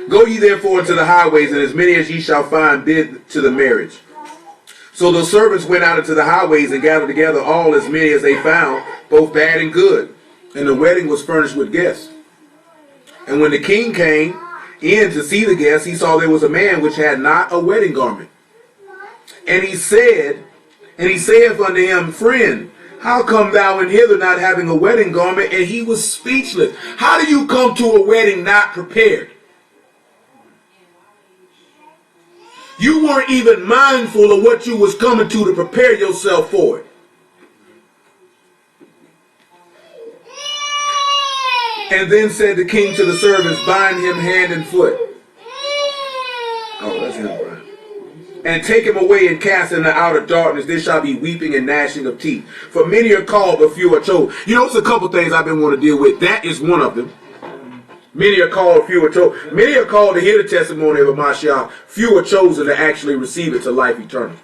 Go ye therefore into the highways, and as many as ye shall find, bid to the marriage. So the servants went out into the highways and gathered together all as many as they found, both bad and good. And the wedding was furnished with guests. And when the king came in to see the guests, he saw there was a man which had not a wedding garment. And he saith unto him, friend, how come thou in hither not having a wedding garment? And he was speechless. How do you come to a wedding not prepared? You weren't even mindful of what you was coming to prepare yourself for it. And then said the king to the servants, bind him hand and foot. Oh, that's him, Brian. And take him away and cast in the outer darkness. There shall be weeping and gnashing of teeth. For many are called, but few are chosen. You know, it's a couple things I've been wanting to deal with. That is one of them. Many are called, few are chosen. Many are called to hear the testimony of Mashiach. Few are chosen to actually receive it to life eternal.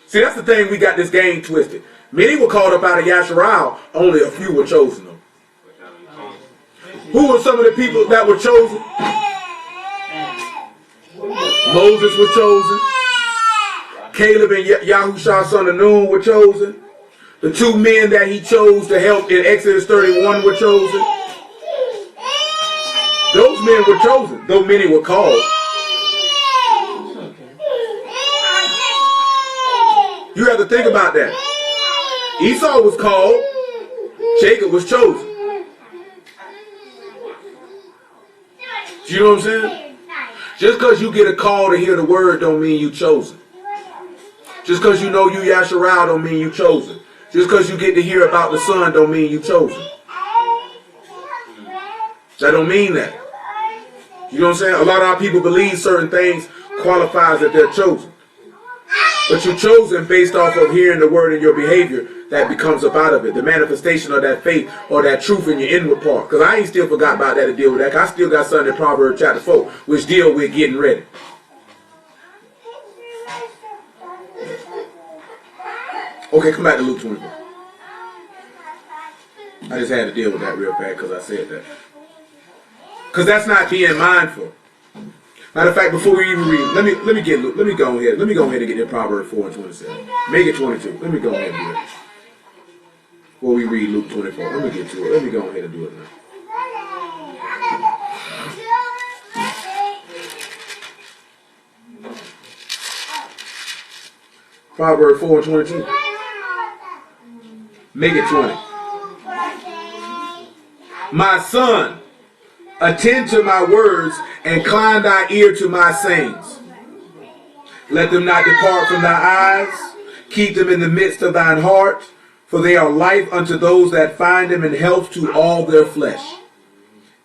See, that's the thing, we got this game twisted. Many were called up out of Yasharal, only a few were chosen. Who were some of the people that were chosen? Moses was chosen. Caleb and Yahushua son of Nun were chosen. The 2 men that he chose to help in Exodus 31 were chosen. Those men were chosen, though many were called. You have to think about that. Esau was called. Jacob was chosen. You know what I'm saying? Just because you get a call to hear the word don't mean you chosen. Just because you know you Yasharal don't mean you chosen. Just because you get to hear about the Son don't mean you chosen. That don't mean that. You know what I'm saying? A lot of our people believe certain things qualifies that they're chosen. But you're chosen based off of hearing the word and your behavior that becomes up out of it. The manifestation of that faith or that truth in your inward part. Because I ain't still forgot about that to deal with that. I still got something in Proverbs chapter 4 which deal with getting ready. Okay, come back to Luke 24. I just had to deal with that real fast because I said that. Because that's not being mindful. Matter of fact, before we even read, let me get Luke. Let me go ahead. Let me go ahead and get in Proverbs 4 and 27. Make it 22. Let me go ahead and do it. Before we read Luke 24. Let me get to it. Let me go ahead and do it now. Proverbs 4 and 22. Make it 20. My son, attend to my words, and incline thy ear to my sayings. Let them not depart from thy eyes. Keep them in the midst of thine heart, for they are life unto those that find them, and health to all their flesh.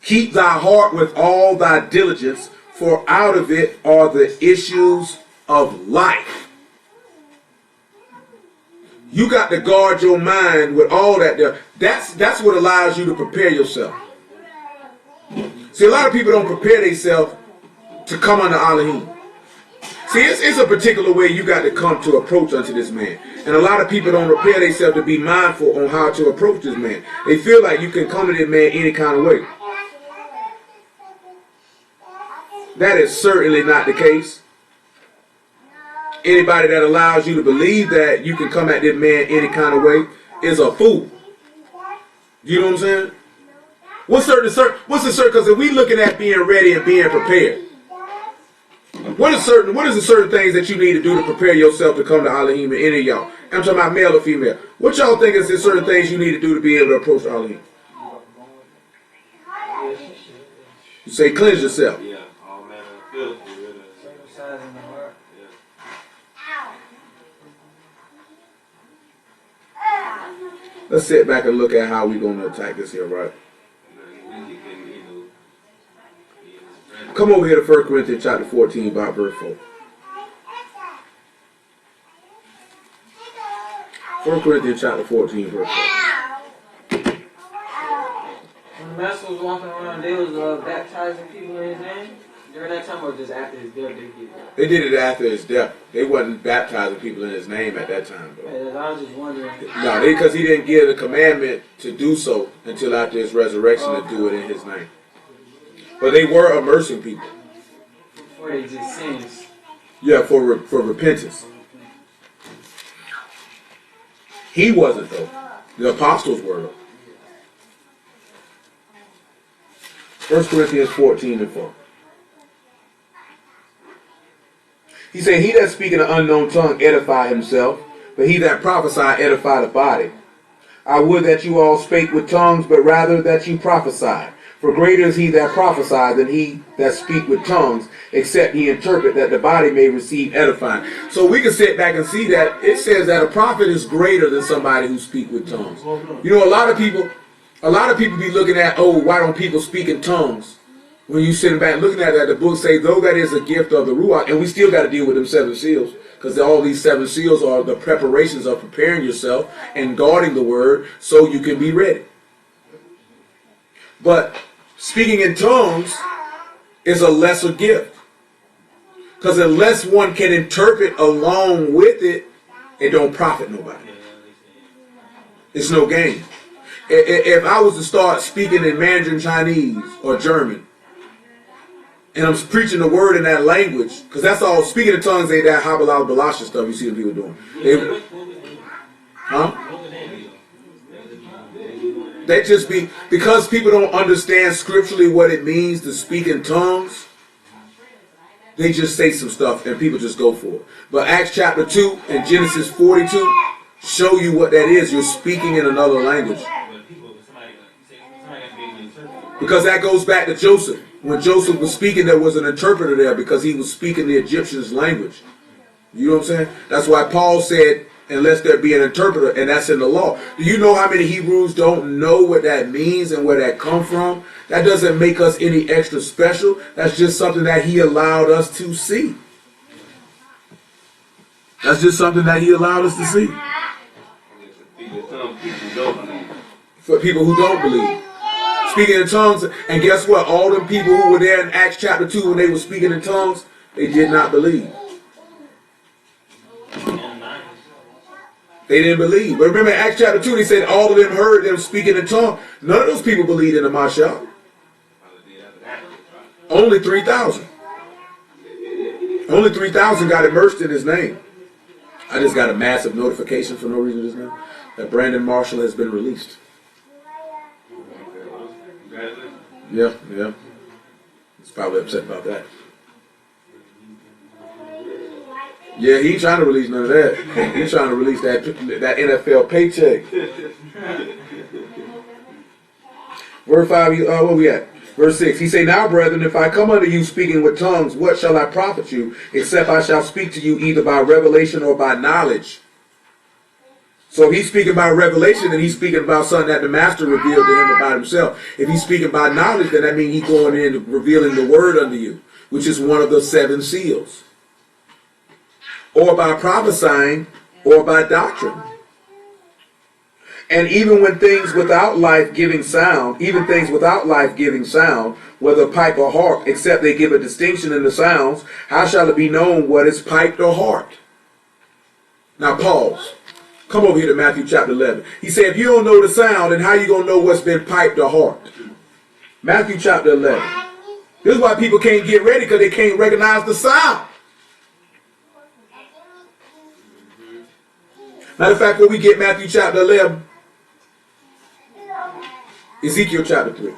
Keep thy heart with all thy diligence, for out of it are the issues of life. You got to guard your mind with all that there. That's what allows you to prepare yourself. See, a lot of people don't prepare themselves to come under Elohim. See, it's a particular way you got to come to approach unto this man. And a lot of people don't prepare themselves to be mindful on how to approach this man. They feel like you can come to this man any kind of way. That is certainly not the case. Anybody that allows you to believe that you can come at this man any kind of way is a fool. You know what I'm saying? What's the certain? Because if we looking at being ready and being prepared, what is the certain things that you need to do to prepare yourself to come to Elohim and any of y'all? I'm talking about male or female. What y'all think is the certain things you need to do to be able to approach Elohim? You say cleanse yourself. Yeah, all manner of filth. Circumcising the heart. Let's sit back and look at how we're going to attack this here, right? Come over here to 1 Corinthians chapter 14, about verse 4. 1 Corinthians chapter 14, verse 4. When the master was walking around, they was baptizing people in his name. During that time, or just after his death, they did that? They did it after his death. They wasn't baptizing people in his name at that time, though. And I was just wondering. No, because he didn't give the commandment to do so until after his resurrection to do it in his name. But they were immersing people. Or they just sins. Yeah, for repentance. He wasn't, though. The apostles were, though. 1 Corinthians 14 and 4. He said, he that speak in an unknown tongue edify himself, but he that prophesy edify the body. I would that you all spake with tongues, but rather that you prophesy. For greater is he that prophesies than he that speak with tongues, except he interpret, that the body may receive edifying. So we can sit back and see that it says that a prophet is greater than somebody who speak with tongues. You know, a lot of people be looking at, oh, why don't people speak in tongues? When you sitting back looking at that, the book says, though that is a gift of the Ruach, and we still got to deal with them 7 seals, because all these 7 seals are the preparations of preparing yourself and guarding the word so you can be ready. But speaking in tongues is a lesser gift, because unless one can interpret along with it, it don't profit nobody. It's no gain. If I was to start speaking in Mandarin Chinese or German, and I'm preaching the word in that language, because that's all, speaking in tongues ain't that Habalal Balasha stuff you see the people doing. They just be, because people don't understand scripturally what it means to speak in tongues, they just say some stuff and people just go for it. But Acts chapter 2 and Genesis 42, show you what that is. You're speaking in another language. But people, somebody got to be able to interpret. Because that goes back to Joseph. When Joseph was speaking, there was an interpreter there because he was speaking the Egyptians' language. You know what I'm saying? That's why Paul said, unless there be an interpreter, and that's in the law. Do you know how many Hebrews don't know what that means and where that come from? That doesn't make us any extra special. That's just something that he allowed us to see. That's just something that he allowed us to see. Some people don't believe. For people who don't believe. Speaking in tongues, and guess what? All them people who were there in Acts chapter 2 when they were speaking in tongues, they did not believe. They didn't believe. But remember in Acts chapter 2, they said all of them heard them speaking in tongues. None of those people believed in the Mashiach. Only 3,000. Only 3,000 got immersed in his name. I just got a massive notification for no reason just now that Brandon Marshall has been released. Yeah. He's probably upset about that. Yeah, he ain't trying to release none of that. He's trying to release that NFL paycheck. Verse 5, where we at? Verse 6, he say, now, brethren, if I come unto you speaking with tongues, what shall I profit you, except I shall speak to you either by revelation or by knowledge? So if he's speaking by revelation, then he's speaking about something that the master revealed to him about himself. If he's speaking by knowledge, then that means he's going in and revealing the word unto you, which is one of the 7 seals. Or by prophesying, or by doctrine. And even when things without life giving sound, whether pipe or harp, except they give a distinction in the sounds, how shall it be known what is piped or harped? Now pause. Come over here to Matthew chapter 11. He said, if you don't know the sound, then how you going to know what's been piped or harped? Matthew chapter 11. This is why people can't get ready, because they can't recognize the sound. Matter of fact, when we get Matthew chapter 11, Ezekiel chapter 3.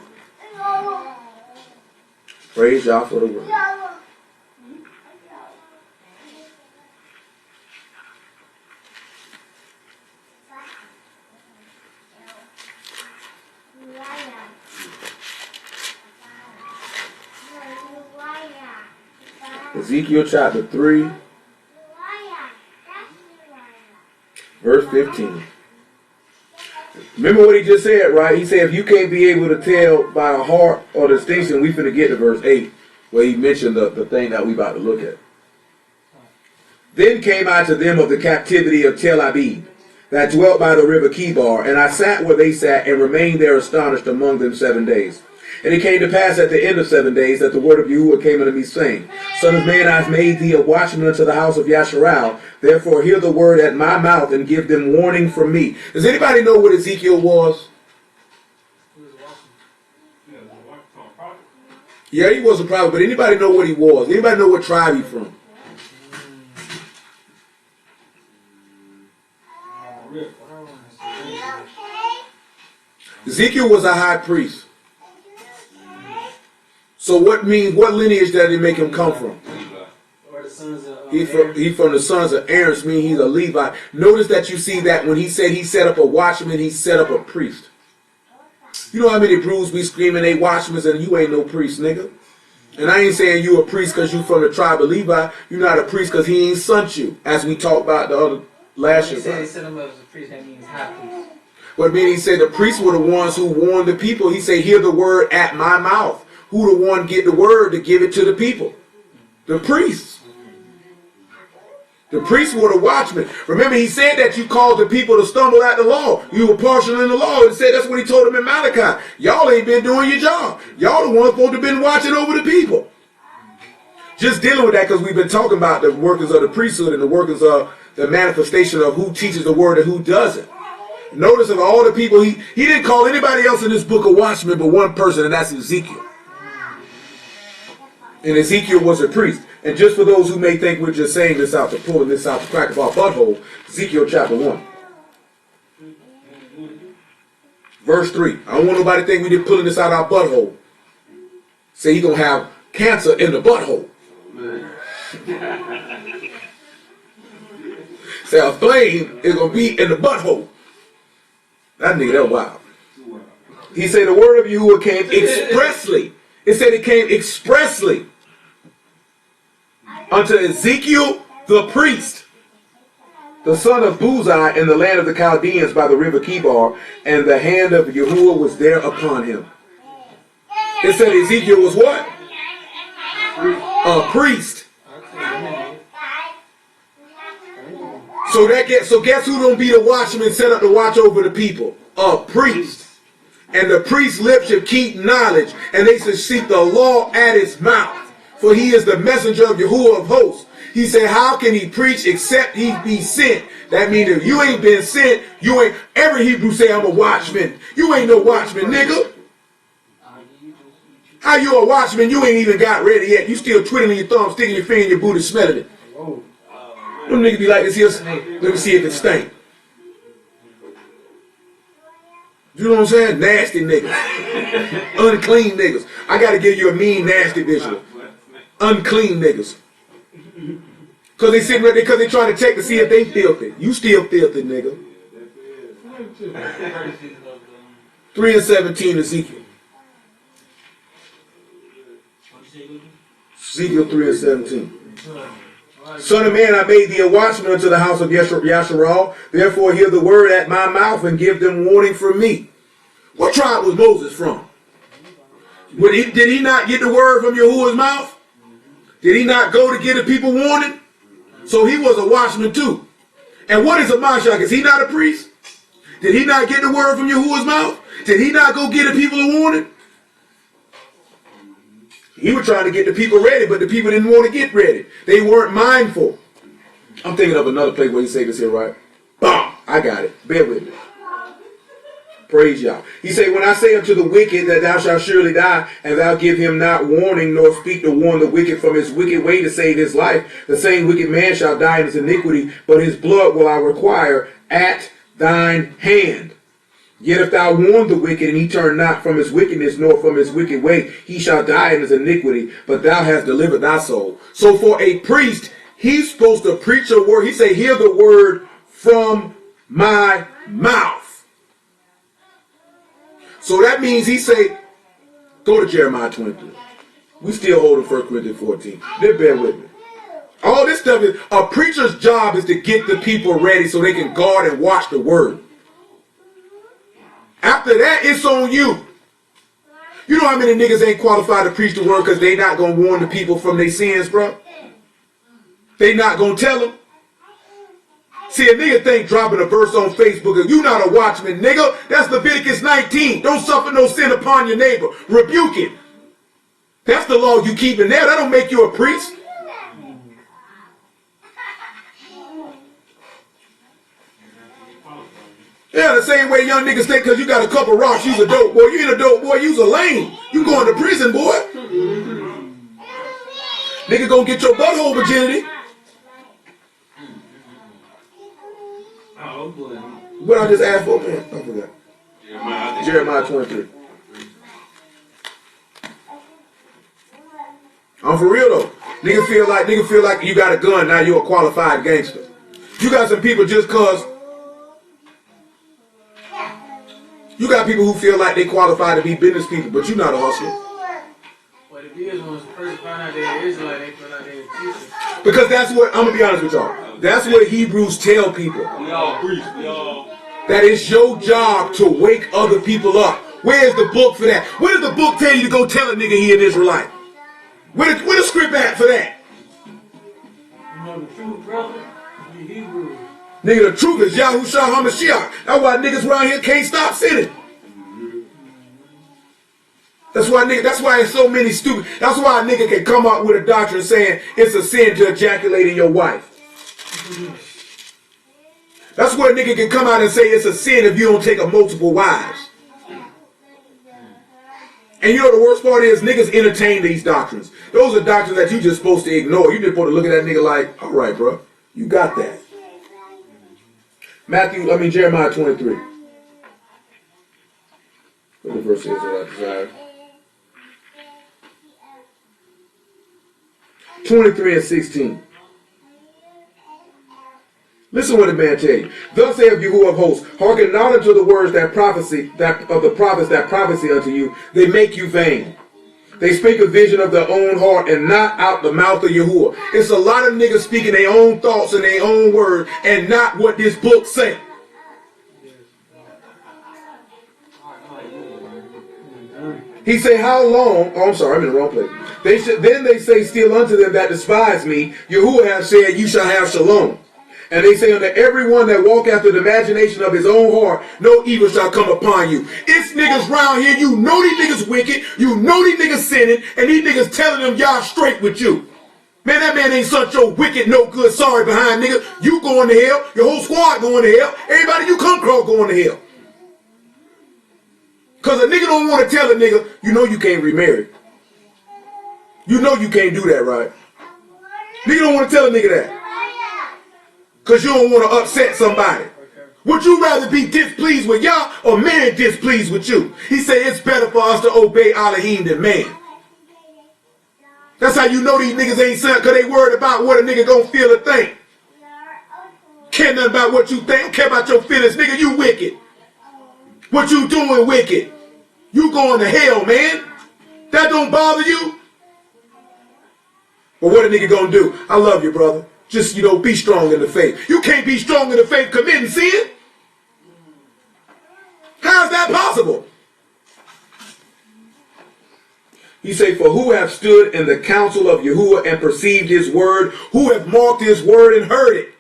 Praise y'all for the word. Ezekiel chapter 3, verse 15. Remember what he just said, right? He said, if you can't be able to tell by a heart or distinction, we finna get to verse 8, where he mentioned the thing that we about to look at. Then came I to them of the captivity of Tel Abib, that dwelt by the river Kibar, and I sat where they sat, and remained there astonished among them 7 days. And it came to pass at the end of 7 days that the word of Yahuwah came unto me, saying, Son of man, I have made thee a watchman unto the house of Yasharal. Therefore hear the word at my mouth, and give them warning from me. Does anybody know what Ezekiel was? Yeah, he was a prophet, but anybody know what he was? Anybody know what tribe he from? Ezekiel was a high priest. So what lineage did it make him come from? Or the sons of He from the sons of Aaron, meaning he's a Levite. Notice that you see that when he said he set up a watchman, he set up a priest. You know how many brews be screaming they watchmen and you ain't no priest, nigga? And I ain't saying you a priest because you from the tribe of Levi. You're not a priest because he ain't sent you, as we talked about the other last year. He said him as a priest, that means high priest. But meaning he said the priests were the ones who warned the people. He said, hear the word at my mouth. Who the one get the word to give it to the people? The priests. The priests were the watchmen. Remember, he said that you called the people to stumble at the law. You were partial in the law. And said that's what he told them in Malachi. Y'all ain't been doing your job. Y'all the ones supposed to have been watching over the people. Just dealing with that because we've been talking about the workers of the priesthood and the workers of the manifestation of who teaches the word and who doesn't. Notice of all the people, he didn't call anybody else in this book a watchman but one person, and that's Ezekiel. And Ezekiel was a priest. And just for those who may think we're just saying this out to pulling this out the crack of our butthole, Ezekiel chapter 1. Verse 3. I don't want nobody to think we just pulling this out our butthole. Say he gonna have cancer in the butthole. Say a flame is gonna be in the butthole. That nigga, that wild. He said the word of Yahuwah came expressly. It said it came expressly unto Ezekiel the priest, the son of Buzai, in the land of the Chaldeans by the river Kibar, and the hand of Yahuwah was there upon him. It said Ezekiel was what? A priest. So guess who don't be the watchman set up to watch over the people? A priest. And the priest's lips should keep knowledge, and they should seek the law at his mouth. For he is the messenger of Yahuwah of hosts. He said, how can he preach except he be sent? That means if you ain't been sent, you ain't. Every Hebrew say, I'm a watchman. You ain't no watchman, nigga. How you a watchman? You ain't even got ready yet. You still twiddling your thumb, sticking your finger in your booty, smelling it. Them niggas be like this here. Let me see if it stink. You know what I'm saying? Nasty niggas. Unclean niggas. I gotta give you a mean, nasty visual. Unclean niggas. Cause they sitting right there because they trying to check to see if they filthy. You still filthy, nigga. 3:17 Ezekiel. Ezekiel 3:17. Son of man, I made thee a watchman unto the house of Yasharal. Therefore hear the word at my mouth and give them warning from me. What tribe was Moses from? Did he not get the word from Yahuwah's mouth? Did he not go to give the people warning? So he was a watchman too. And what is a Mashiach? Is he not a priest? Did he not get the word from Yahuwah's mouth? Did he not go give the people a warning? He was trying to get the people ready, but the people didn't want to get ready. They weren't mindful. I'm thinking of another place where he say this here, right? Bam! I got it. Bear with me. Praise Yah. He said, when I say unto the wicked that thou shalt surely die, and thou give him not warning, nor speak to warn the wicked from his wicked way to save his life, the same wicked man shall die in his iniquity, but his blood will I require at thine hand. Yet if thou warn the wicked, and he turn not from his wickedness, nor from his wicked way, he shall die in his iniquity, but thou hast delivered thy soul. So for a priest, he's supposed to preach a word. He say, hear the word from my mouth. So that means he say, go to Jeremiah 23. We still holding 1 Corinthians 14. Then bear with me. All this stuff is, a preacher's job is to get the people ready so they can guard and watch the word. After that, it's on you. You know how many niggas ain't qualified to preach the word because they not going to warn the people from their sins, bro? They not going to tell them. See, a nigga think dropping a verse on Facebook, if you not a watchman, nigga, that's Leviticus 19. Don't suffer no sin upon your neighbor. Rebuke it. That's the law you keep in there. That don't make you a priest. Yeah, the same way young niggas think because you got a couple rocks, you's a dope boy. You ain't a dope boy, you's a lame. You going to prison, boy. Nigga gonna get your butthole virginity. Oh boy. What I just asked for, man? I forgot. Jeremiah 23. I'm for real though. Nigga feel like you got a gun, now you a qualified gangster. You got some people just cause you got people who feel like they qualify to be business people, but you're not a hustler. What it is when a person find out they're Israelite, they feel like they're a teacher. Because that's what, I'm going to be honest with y'all. That's what Hebrews tell people. We all priests. We all. That it's your job to wake other people up. Where's the book for that? Where does the book tell you to go tell a nigga he an Israelite? Where the script at for that? You know the truth, brother? The Hebrew. Nigga, the truth is Yahushua HaMashiach. That's why niggas around here can't stop sinning. That's why it's so many stupid. That's why a nigga can come up with a doctrine saying it's a sin to ejaculate in your wife. That's where a nigga can come out and say it's a sin if you don't take a multiple wives. And you know the worst part is niggas entertain these doctrines. Those are doctrines that you just supposed to ignore. You just supposed to look at that nigga like, all right, bro, you got that. Jeremiah 23. What the verse is that I desire? 23 and 16. Listen what the man tell you. Thus saith Yahuwah of hosts, hearken not unto the words that prophecy that of the prophets that prophesy unto you. They make you vain. They speak a vision of their own heart and not out the mouth of Yahuwah. It's a lot of niggas speaking their own thoughts and their own words and not what this book say. He say, how long? Oh, I'm sorry, I'm in the wrong place. Then they say still unto them that despise me, Yahuwah has said, you shall have shalom. And they say unto everyone that walk after the imagination of his own heart, no evil shall come upon you. It's niggas round here, you know these niggas wicked, you know these niggas sinning, and these niggas telling them y'all straight with you. Man, that man ain't such your wicked, no good, sorry behind nigga. You going to hell, your whole squad going to hell, everybody you come across going to hell. Because a nigga don't want to tell a nigga, you know you can't remarry. You know you can't do that, right? Nigga don't want to tell a nigga that. Because you don't want to upset somebody. Would you rather be displeased with y'all or man displeased with you? He said it's better for us to obey Elohim than man. That's how you know these niggas ain't son, because they worried about what a nigga gonna feel or think. Care nothing about what you think. Don't care about your feelings. Nigga, you wicked. What you doing wicked? You going to hell, man. That don't bother you? But what a nigga gonna do? I love you, brother. Just, you know, be strong in the faith. You can't be strong in the faith committing sin. How's that possible? He say, for who have stood in the counsel of Yahuwah and perceived his word, who have marked his word and heard it.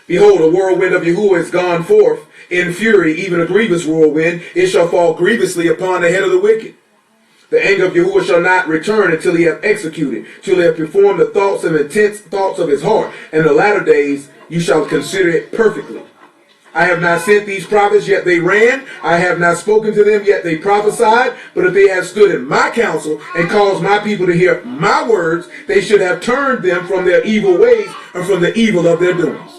Behold, a whirlwind of Yahuwah is gone forth in fury, even a grievous whirlwind. It shall fall grievously upon the head of the wicked. The anger of Yahuwah shall not return until he have executed, till he have performed the thoughts and intense thoughts of his heart. In the latter days you shall consider it perfectly. I have not sent these prophets, yet they ran. I have not spoken to them, yet they prophesied. But if they had stood in my counsel and caused my people to hear my words, they should have turned them from their evil ways and from the evil of their doings.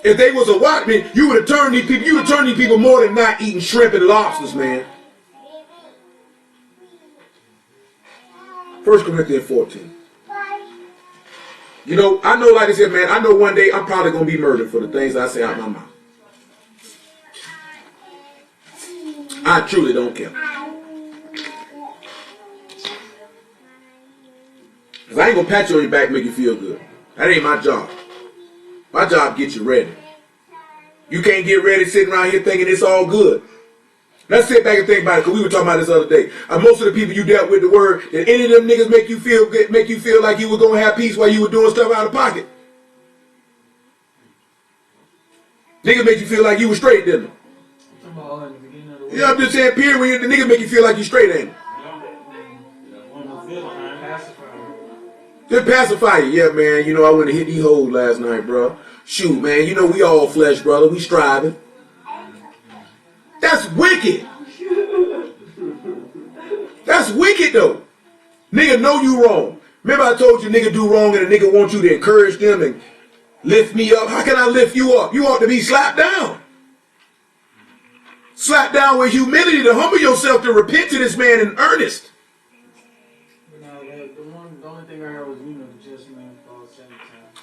If they was a watchman, you would have turned these people. You would turn these people more than not eating shrimp and lobsters, man. 1 Corinthians 14. You know, I know, like I said, man, I know one day I'm probably going to be murdered for the things I say out of my mouth. I truly don't care. Because I ain't going to pat you on your back and make you feel good. That ain't my job. My job get you ready. You can't get ready sitting around here thinking it's all good. Let's sit back and think about it, because we were talking about this other day. Most of the people you dealt with the word, did any of them niggas make you feel good, make you feel like you were going to have peace while you were doing stuff out of pocket? Niggas make you feel like you were straight, didn't they? Yeah, I'm just saying, period, the niggas make you feel like you straight, ain't it? Just pacify you. Yeah, man, you know, I went and hit these hoes last night, bro. Shoot, man, you know we all flesh, brother. We striving. That's wicked. That's wicked, though. Nigga know you wrong. Remember I told you nigga do wrong and a nigga want you to encourage them and lift me up. How can I lift you up? You ought to be slapped down. Slapped down with humility to humble yourself to repent to this man in earnest. The only thing I heard was, you know, just man fall 7 times.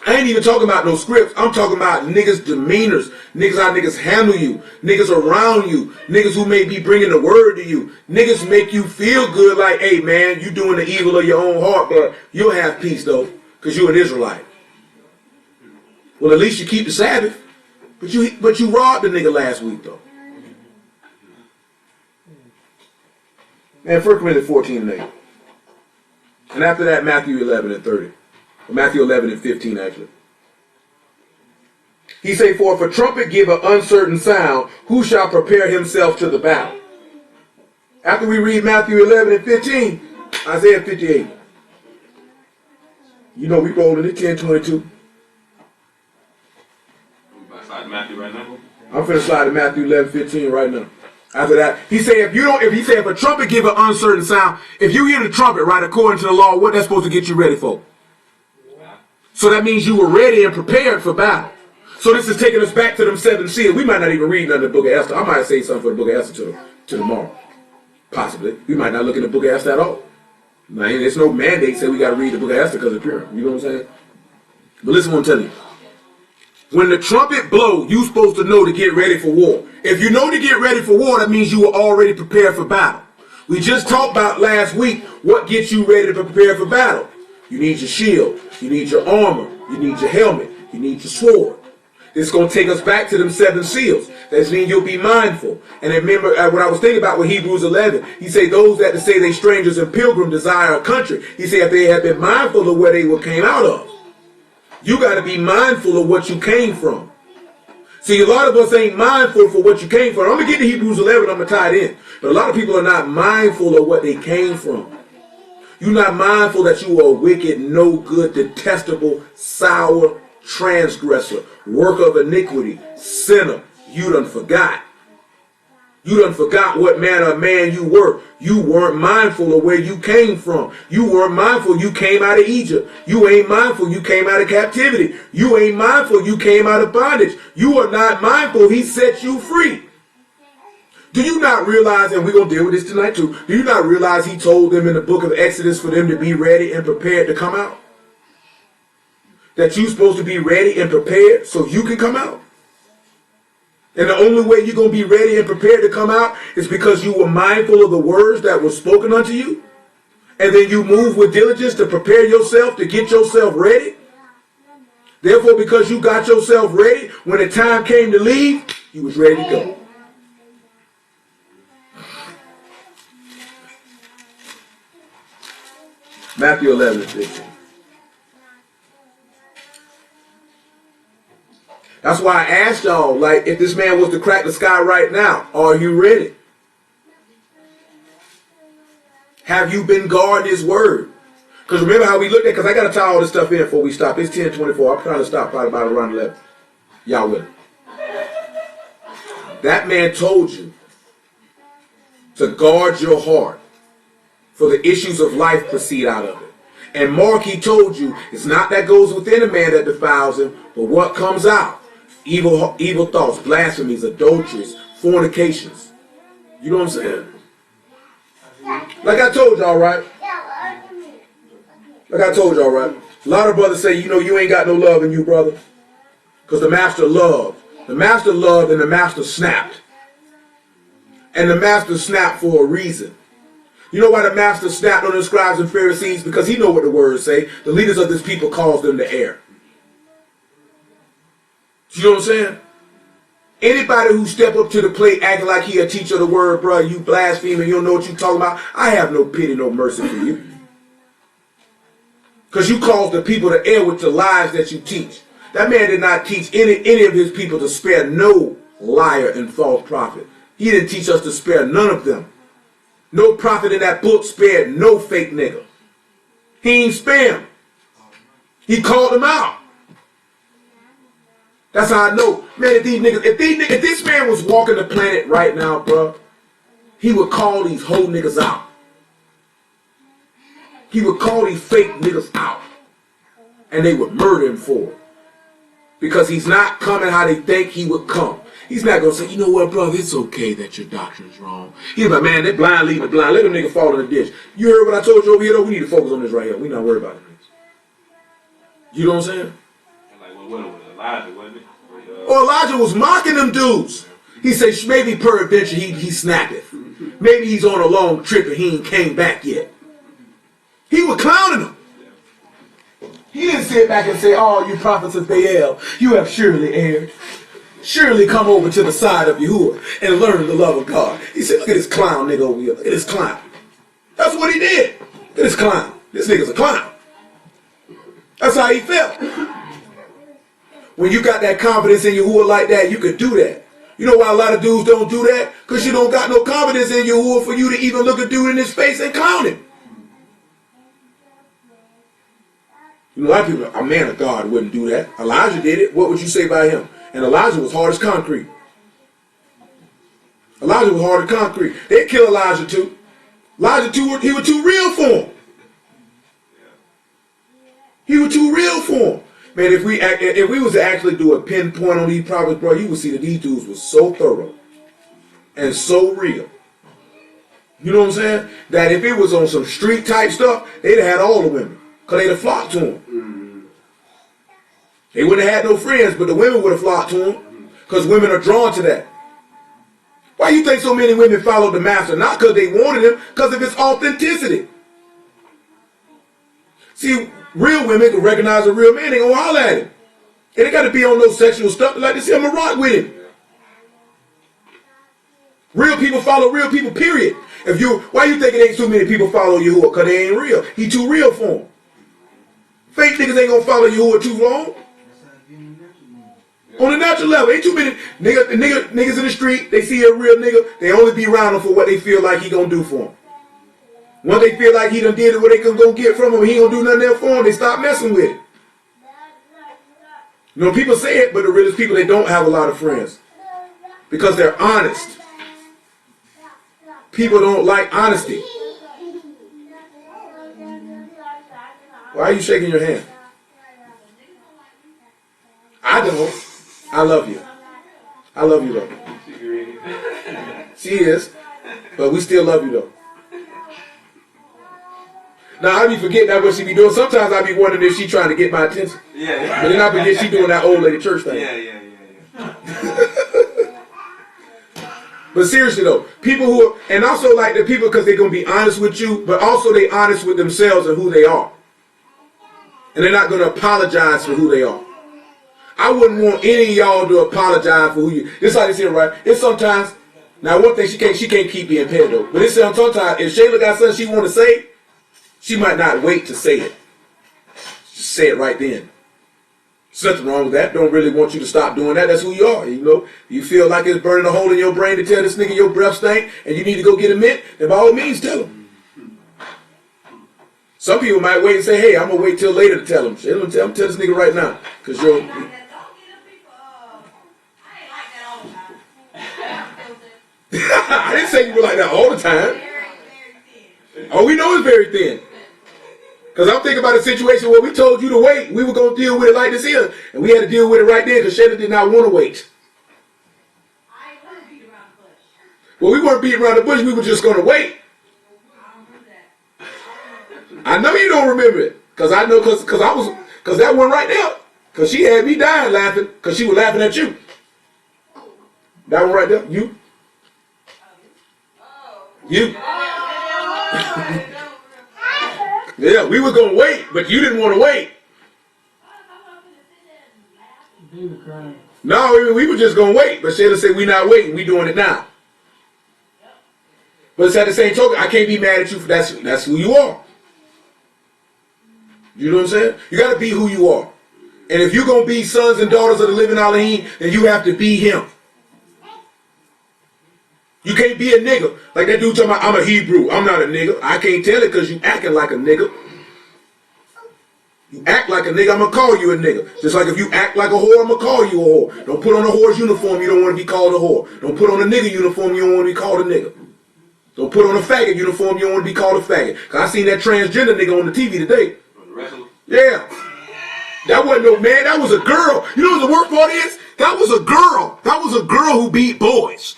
I ain't even talking about no scripts. I'm talking about niggas' demeanors. Niggas how niggas handle you. Niggas around you. Niggas who may be bringing the word to you. Niggas make you feel good like, hey man, you doing the evil of your own heart, but you'll have peace though, because you're an Israelite. Well, at least you keep the Sabbath. But you robbed the nigga last week though. Man, 1 Corinthians 14 and 8. And after that, Matthew 11 and 30. Or Matthew 11 and 15, actually. He say, for if a trumpet give an uncertain sound, who shall prepare himself to the battle? After we read Matthew 11 and 15, Isaiah 58. You know we rolling it 10:22. Slide to Matthew right now. I'm finna slide to Matthew 11:15 right now. After that, he say if a trumpet give an uncertain sound, if you hear the trumpet, right, according to the law, what that's supposed to get you ready for? So that means you were ready and prepared for battle. So this is taking us back to them 7 seals. We might not even read none of the book of Esther. I might say something for the book of Esther to tomorrow. Possibly. We might not look at the book of Esther at all. Man, there's no mandate say we got to read the book of Esther because of Purim. You know what I'm saying? But listen what I'm telling you. When the trumpet blow, you supposed to know to get ready for war. If you know to get ready for war, that means you were already prepared for battle. We just talked about last week what gets you ready to prepare for battle. You need your shield. You need your armor. You need your helmet. You need your sword. This is going to take us back to them 7 seals. That means you'll be mindful. And remember what I was thinking about with Hebrews 11. He say those that say they strangers and pilgrims desire a country. He say if they have been mindful of where they came out of. You got to be mindful of what you came from. See, a lot of us ain't mindful for what you came from. I'm going to get to Hebrews 11. I'm going to tie it in. But a lot of people are not mindful of what they came from. You're not mindful that you are a wicked, no good, detestable, sour transgressor, work of iniquity, sinner. You done forgot. You done forgot what manner of man you were. You weren't mindful of where you came from. You weren't mindful you came out of Egypt. You ain't mindful you came out of captivity. You ain't mindful you came out of bondage. You are not mindful he set you free. Do you not realize, and we're going to deal with this tonight too, do you not realize he told them in the book of Exodus for them to be ready and prepared to come out? That you're supposed to be ready and prepared so you can come out? And the only way you're going to be ready and prepared to come out is because you were mindful of the words that were spoken unto you. And then you move with diligence to prepare yourself, to get yourself ready. Therefore, because you got yourself ready, when the time came to leave, you was ready to go. Matthew 11:15. That's why I asked y'all, like, if this man was to crack the sky right now, are you ready? Have you been guarding his word? Because remember how we looked at, because I got to tie all this stuff in before we stop. It's 10:24. I'm trying to stop probably about around 11. Y'all with it? That man told you to guard your heart, for the issues of life proceed out of it. And Mark, he told you, it's not that goes within a man that defiles him, but what comes out. Evil thoughts, blasphemies, adulteries, fornications. You know what I'm saying? Like I told y'all, right? Like I told y'all, right? A lot of brothers say, you know, you ain't got no love in you, brother. Because the master loved. The master loved and the master snapped. And the master snapped for a reason. You know why the master snapped on the scribes and Pharisees? Because he know what the words say. The leaders of this people calls them to err. You know what I'm saying? Anybody who step up to the plate acting like he a teacher of the word, bro, you blaspheming, you don't know what you talking about. I have no pity, no mercy for you. Because you cause the people to err with the lies that you teach. That man did not teach any of his people to spare no liar and false prophet. He didn't teach us to spare none of them. No prophet in that book spared no fake nigga. He ain't spare him. He called them out. That's how I know. Man, if this man was walking the planet right now, bro, he would call these whole niggas out. He would call these fake niggas out. And they would murder him for it. Because he's not coming how they think he would come. He's not going to say, you know what, brother, it's okay that your doctrine's wrong. He's like, man, they blind leading the blind. Let them nigga fall in the ditch. You heard what I told you over here, though? We need to focus on this right here. We not worried about it. You know what I'm saying? Like, what was Elijah, wasn't it? Or Elijah was mocking them dudes. He said, maybe peradventure he snappeth. Maybe he's on a long trip and he ain't came back yet. He was clowning them. He didn't sit back and say, oh, you prophets of Baal, you have surely erred. Surely come over to the side of Yahuwah and learn the love of God. He said, look at this clown nigga over here. Look at this clown. That's what he did. Look at this clown. This nigga's a clown. That's how he felt. When you got that confidence in Yahuwah like that, you could do that. You know why a lot of dudes don't do that? Because you don't got no confidence in Yahuwah for you to even look a dude in his face and clown him. You know, a lot of people, a man of God wouldn't do that. Elijah did it. What would you say about him? And Elijah was hard as concrete. Elijah was hard as concrete. They'd kill Elijah too. Elijah too, he was too real for him. He was too real for him. Man, if we was to actually do a pinpoint on these prophets, bro, you would see that these dudes were so thorough and so real. You know what I'm saying? That if it was on some street type stuff, they'd have had all the women. Because they'd have flocked to him. They wouldn't have had no friends, but the women would have flocked to him. Because women are drawn to that. Why you think so many women followed the master? Not because they wanted him, because of his authenticity. See, real women can recognize a real man, they gonna holler at him. And they gotta be on no sexual stuff. They like to see him rock with him. Real people follow real people, period. Why you think it ain't too many people follow Yahuwah? Because they ain't real. He too real for them. Fake niggas ain't gonna follow Yahuwah too long. On the natural level, ain't too many niggas in the street, they see a real nigga, they only be around him for what they feel like he gonna do for them. Once they feel like he done did it, what they can go get from him, he don't do nothing else for them, they stop messing with it. You know, people say it, but the realest people, they don't have a lot of friends. Because they're honest. People don't like honesty. Why are you shaking your hand? I don't. I love you. I love you though. She is. But we still love you though. Now I be forgetting that what she be doing. Sometimes I be wondering if she trying to get my attention. Yeah. But then I forget she doing that old lady church thing. Yeah. But seriously though, people who are, and also like the people because they're going to be honest with you, but also they honest with themselves and who they are. And they're not going to apologize for who they are. I wouldn't want any of y'all to apologize for who you, it's like this here, right? It's sometimes, now one thing she can't keep being petty though, but it's sometimes if Shayla got something she want to say, she might not wait to say it. Just say it right then. There's nothing wrong with that. Don't really want you to stop doing that. That's who you are. You know, you feel like it's burning a hole in your brain to tell this nigga your breath stink and you need to go get a mint, then by all means tell him. Some people might wait and say, hey, I'm going to wait till later to tell him. Tell this nigga right now. Because you're... I didn't say you were like that all the time. Oh, we know it's very thin. Because I'm thinking about a situation where we told you to wait. We were going to deal with it like this here. And we had to deal with it right there because Shayla did not want to wait. Well, we weren't beating around the bush. We were just going to wait. I know you don't remember it. Because I know because that one right there. Because she had me dying laughing because she was laughing at you. That one right there. You. Yeah, we were going to wait, but you didn't want to wait. No, we were just going to wait. But Shayla said, we not waiting. We doing it now. But it's at the same token, I can't be mad at you. That's who you are. You know what I'm saying? You got to be who you are. And if you're going to be sons and daughters of the living Elohim, then you have to be him. You can't be a nigga. Like that dude talking about, I'm a Hebrew. I'm not a nigga. I can't tell it because you acting like a nigga. You act like a nigga, I'm going to call you a nigga. Just like if you act like a whore, I'm going to call you a whore. Don't put on a whore's uniform, you don't want to be called a whore. Don't put on a nigga uniform, you don't want to be called a nigga. Don't put on a faggot uniform, you don't want to be called a faggot. Because I seen that transgender nigga on the TV today. Yeah. That wasn't no man, that was a girl. You know what the worst part is? That was a girl. That was a girl who beat boys.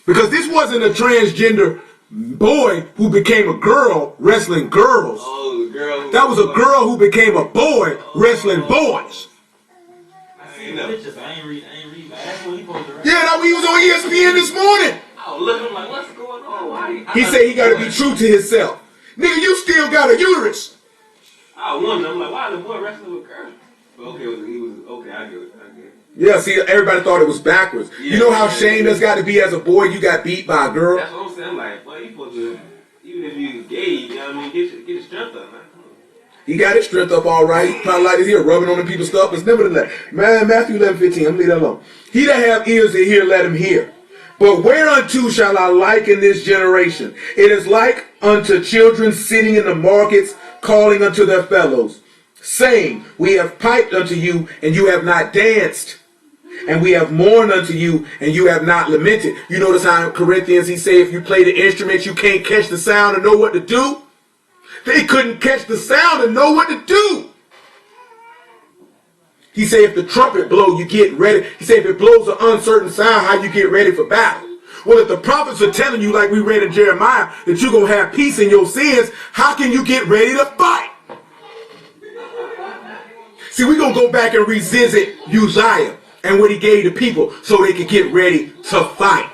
Because this wasn't a transgender boy who became a girl wrestling girls. Oh, the girl. That was a girl who became a boy wrestling boys. I seen the pictures. I ain't read. That's what he posted. Right? Yeah, that he was on ESPN this morning. I was looking, I'm like, what's going on? Why? He said he got to be true to himself. Nigga, you still got a uterus. I wonder. I'm like, why the boy wrestling with girls? Okay, he was okay. I get it. Yeah, see, everybody thought it was backwards. Yeah, you know how shame that's got to be as a boy, you got beat by a girl? That's what I'm saying. I'm like, boy, you supposed to, even if you gay, you know what I mean, get your strength up, man. He got his strength up all right. He probably like this here, rubbing on the people's stuff. But nevertheless, man, Matthew 11:15, I'm leave that alone. He that have ears to hear, let him hear. But whereunto shall I liken this generation? It is like unto children sitting in the markets, calling unto their fellows, saying, we have piped unto you, and you have not danced. And we have mourned unto you, and you have not lamented. You notice how in Corinthians he say if you play the instrument, you can't catch the sound and know what to do? They couldn't catch the sound and know what to do. He say if the trumpet blow, you get ready. He say if it blows an uncertain sound, how you get ready for battle. Well, if the prophets are telling you, like we read in Jeremiah, that you're going to have peace in your sins, how can you get ready to fight? See, we're going to go back and revisit Uzziah and what he gave the people so they could get ready to fight.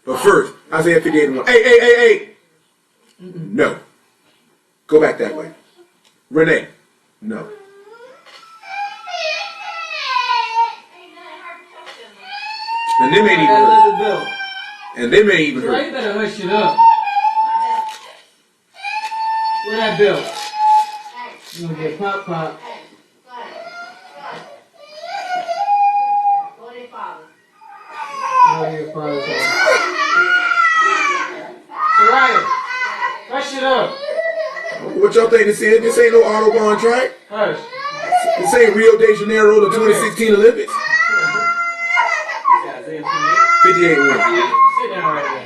But first, Isaiah 58:1. Hey. No. Go back that way. Renee. No. And them ain't even heard. And them ain't even Right, you heard. better hush it up. Where that belt? You gonna get pop. Go to your father. Go to your father's house. Soraya, hush it up. What y'all think this is? This ain't no Autobahn track. Hush. This ain't Rio de Janeiro, the 2016 Olympics. 58 wins. Sit down right there.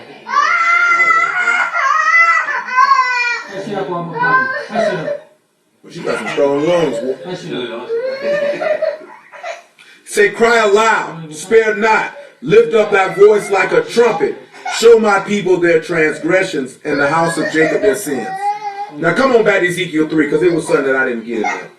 Hush it up on my papa. Hush it up. Well, she got some strong lungs, boy. Hush it up. Say, cry aloud, spare not, lift up thy voice like a trumpet. Show my people their transgressions and the house of Jacob their sins. Now come on back to Ezekiel 3, because it was something that I didn't get in there.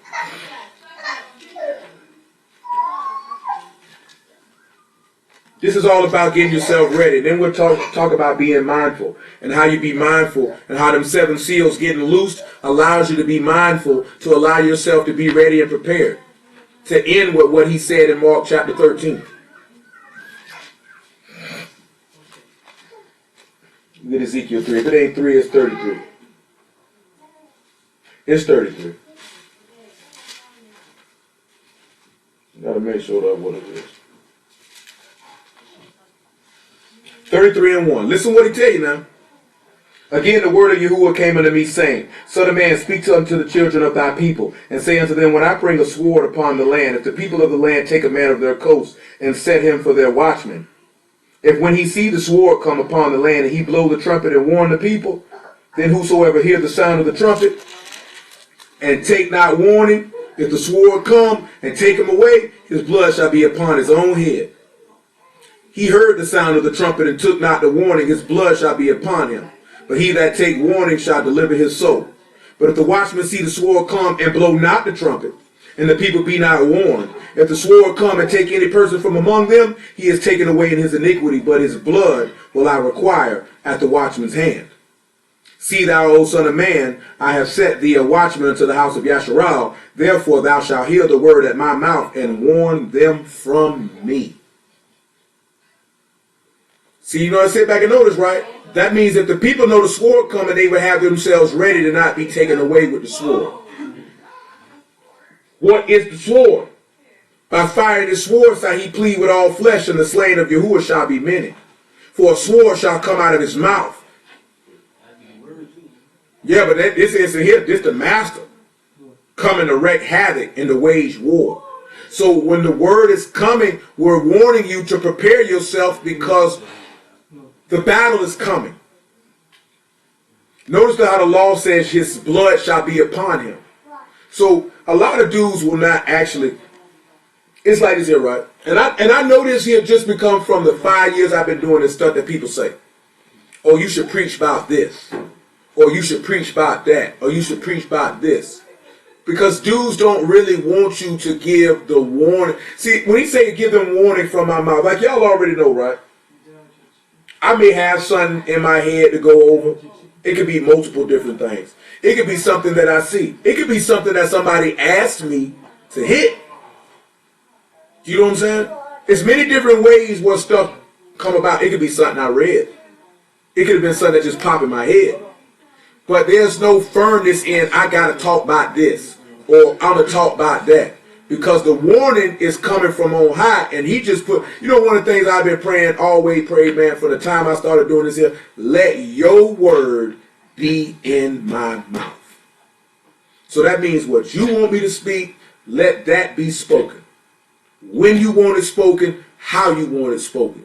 This is all about getting yourself ready. Then we'll talk about being mindful and how you be mindful and how them 7 seals getting loosed allows you to be mindful to allow yourself to be ready and prepared to end with what he said in Mark chapter 13. Look at Ezekiel 3. If it ain't 3, it's 33. It's 33. You gotta make sure that's what it is. 33:1. Listen what he tell you now. Again, the word of Yahuwah came unto me, saying, Son of man, speak unto the children of thy people, and say unto them, when I bring a sword upon the land, if the people of the land take a man of their coast, and set him for their watchman, if when he see the sword come upon the land, and he blow the trumpet and warn the people, then whosoever hear the sound of the trumpet, and take not warning, if the sword come and take him away, his blood shall be upon his own head. He heard the sound of the trumpet and took not the warning, his blood shall be upon him. But he that take warning shall deliver his soul. But if the watchman see the sword come and blow not the trumpet, and the people be not warned, if the sword come and take any person from among them, he is taken away in his iniquity, but his blood will I require at the watchman's hand. See thou, O son of man, I have set thee a watchman unto the house of Yasharal. Therefore thou shalt hear the word at my mouth and warn them from me. See, you know, I sit back and notice, right? That means if the people know the sword coming, they would have themselves ready to not be taken away with the sword. What is the sword? By firing the sword shall he plead with all flesh, and the slain of Yahuwah shall be many. For a sword shall come out of his mouth. Yeah, but this isn't here. This the master coming to wreak havoc and to wage war. So when the word is coming, we're warning you to prepare yourself because the battle is coming. Notice how the law says his blood shall be upon him. So a lot of dudes will not actually. It's like this here, right? And I know this here just become from the 5 years I've been doing this stuff that people say, oh, you should preach about this, or you should preach about that, or you should preach about this. Because dudes don't really want you to give the warning. See, when he say give them warning from my mouth, like y'all already know, right? I may have something in my head to go over. It could be multiple different things. It could be something that I see. It could be something that somebody asked me to hit. You know what I'm saying? There's many different ways where stuff come about. It could be something I read. It could have been something that just popped in my head. But there's no firmness in I got to talk about this or I'm going to talk about that. Because the warning is coming from on high. And he just put, you know, one of the things I've been praying, always prayed, man, from the time I started doing this here, let your word be in my mouth. So that means what you want me to speak, let that be spoken. When you want it spoken, how you want it spoken.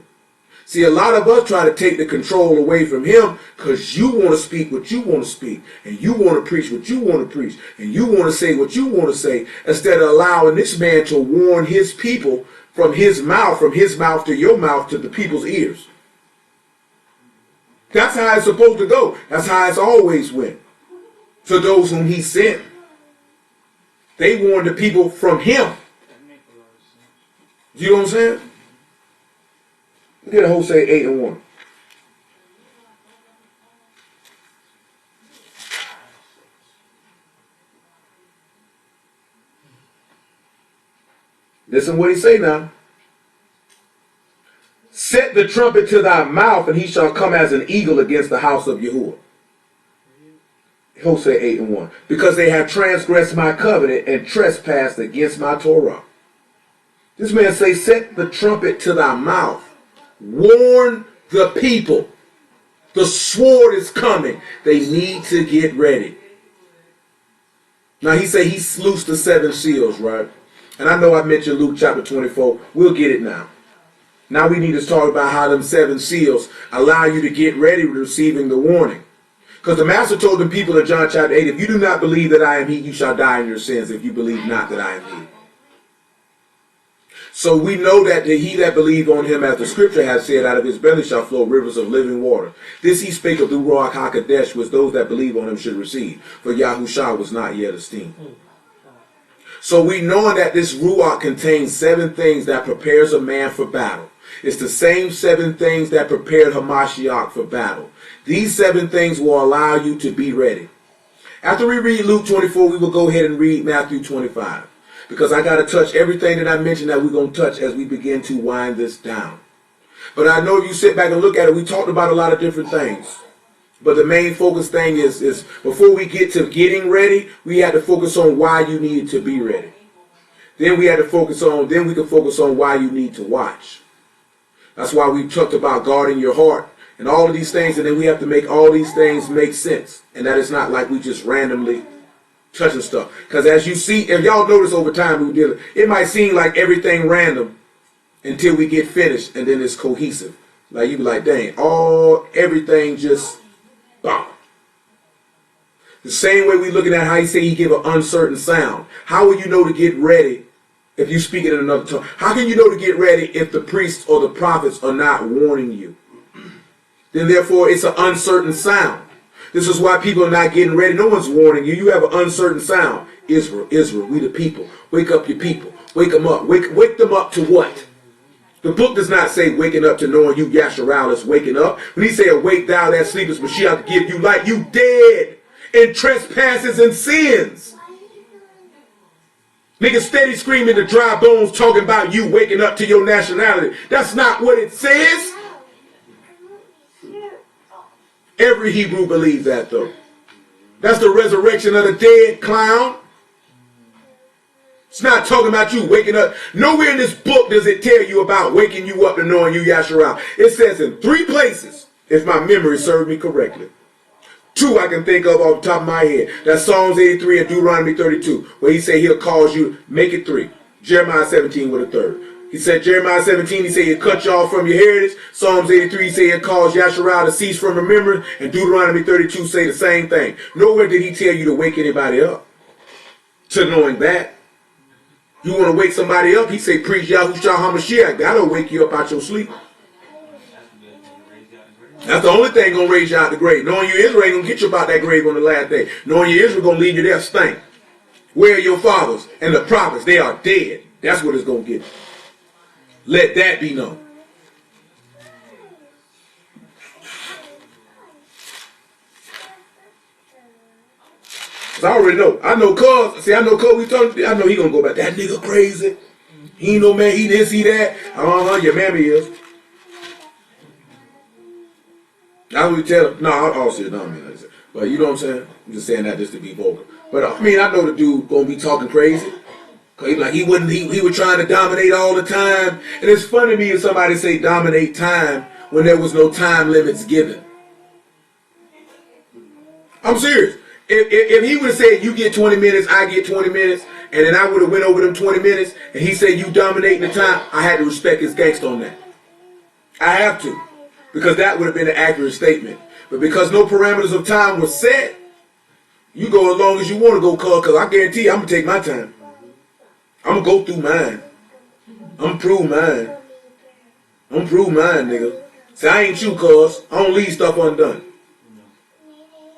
See, a lot of us try to take the control away from him because you want to speak what you want to speak, and you want to preach what you want to preach, and you want to say what you want to say, instead of allowing this man to warn his people from his mouth to your mouth to the people's ears. That's how it's supposed to go. That's how it's always went. To those whom he sent. They warned the people from him. You know what I'm saying? Look at Hosea 8:1. Listen what he say now. Set the trumpet to thy mouth, and he shall come as an eagle against the house of Yahuwah. Hosea 8:1. Because they have transgressed my covenant and trespassed against my Torah. This man say, set the trumpet to thy mouth. Warn the people. The sword is coming. They need to get ready. Now he say he loosed the 7 seals, right? And I know I mentioned Luke chapter 24. We'll get it now. Now we need to talk about how them 7 seals allow you to get ready with receiving the warning. Because the master told the people in John chapter 8, if you do not believe that I am he, you shall die in your sins if you believe not that I am he. So we know that he that believed on him, as the scripture has said, out of his belly shall flow rivers of living water. This he spake of the Ruach HaKodesh, which those that believe on him should receive. For Yahushua was not yet esteemed. So we know that this Ruach contains 7 things that prepares a man for battle. It's the same 7 things that prepared Hamashiach for battle. These 7 things will allow you to be ready. After we read Luke 24, we will go ahead and read Matthew 25. Because I got to touch everything that I mentioned that we're going to touch as we begin to wind this down. But I know if you sit back and look at it, we talked about a lot of different things. But the main focus thing is before we get to getting ready, we had to focus on why you needed to be ready. Then we can focus on why you need to watch. That's why we talked about guarding your heart and all of these things. And then we have to make all these things make sense. And that it's not like we just randomly touching stuff. Because as you see, if y'all notice over time, it might seem like everything random until we get finished. And then it's cohesive. Like you be like, dang, everything just bomb. The same way we looking at how he say he give an uncertain sound. How will you know to get ready if you speak it in another tongue? How can you know to get ready if the priests or the prophets are not warning you? Then therefore it's an uncertain sound. This is why people are not getting ready. No one's warning you. You have an uncertain sound. Israel, Israel, we the people. Wake up your people. Wake them up. Wake them up to what? The book does not say waking up to knowing you Yasharal is waking up. When he say awake thou that sleepest, Mashiach to give you light, you dead in trespasses and sins. Niggas steady screaming to dry bones talking about you waking up to your nationality. That's not what it says. Every Hebrew believes that though. That's the resurrection of the dead, clown. It's not talking about you waking up. Nowhere in this book does it tell you about waking you up to knowing you Yasharal. It says in 3 places, if my memory serves me correctly. 2 I can think of off the top of my head. That's Psalms 83 and Deuteronomy 32, where he said he'll cause you, make it 3. Jeremiah 17 with a 3rd. He said, Jeremiah 17, he said he'll cut you off from your heritage. Psalms 83, he said he'll cause Yasharal to cease from remembering. And Deuteronomy 32 say the same thing. Nowhere did he tell you to wake anybody up to knowing that. You want to wake somebody up, he say, preach Yahushua HaMashiach. That'll wake you up out your sleep. That's the only thing going to raise you out the grave. Knowing you Israel ain't going to get you about that grave on the last day. Knowing you Israel going to leave you there stank. Where are your fathers and the prophets? They are dead. That's what it's going to get you. Let that be known. Cause I already know. I know cuz. See, I know cuz we talking. I know he gonna go back. That nigga crazy. He ain't no man. He this, he that. Your mammy is. That's what we tell him. No, I'll say no, man. But you know what I'm saying? I'm just saying that just to be vocal. But I mean, I know the dude gonna be talking crazy. Like he was trying to dominate all the time. And it's funny to me if somebody say dominate time when there was no time limits given. I'm serious. If he would have said you get 20 minutes, I get 20 minutes, and then I would have went over them 20 minutes, and he said you dominating the time, I had to respect his gangster on that. I have to. Because that would have been an accurate statement. But because no parameters of time were set, you go as long as you want to go, because I guarantee you I'm going to take my time. I'm going to go through mine. I'm going to prove mine. I'm going to prove mine, nigga. Say, I ain't you, cuz. I don't leave stuff undone.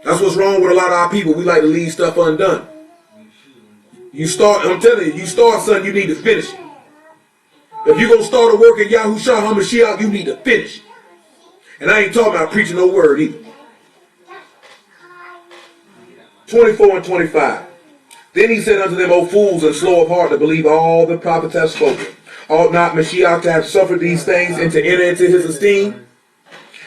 That's what's wrong with a lot of our people. We like to leave stuff undone. You start, I'm telling you, you start something, you need to finish it. If you're going to start a work in Yahushua HaMashiach, you need to finish it. And I ain't talking about preaching no word either. 24 and 25. Then he said unto them, O fools and slow of heart to believe all the prophets have spoken. Ought not Mashiach to have suffered these things and to enter into his esteem?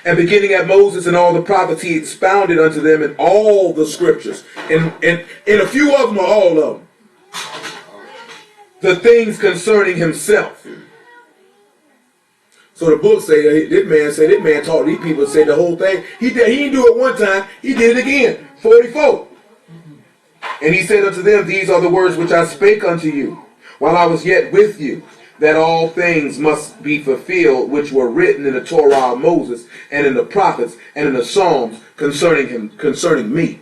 And beginning at Moses and all the prophets, he expounded unto them in all the scriptures. In a few of them or all of them. The things concerning himself. So the book say, this man taught these people, say the whole thing. He didn't do it one time, he did it again. 44. And he said unto them, these are the words which I spake unto you, while I was yet with you, that all things must be fulfilled which were written in the Torah of Moses, and in the prophets, and in the Psalms concerning me.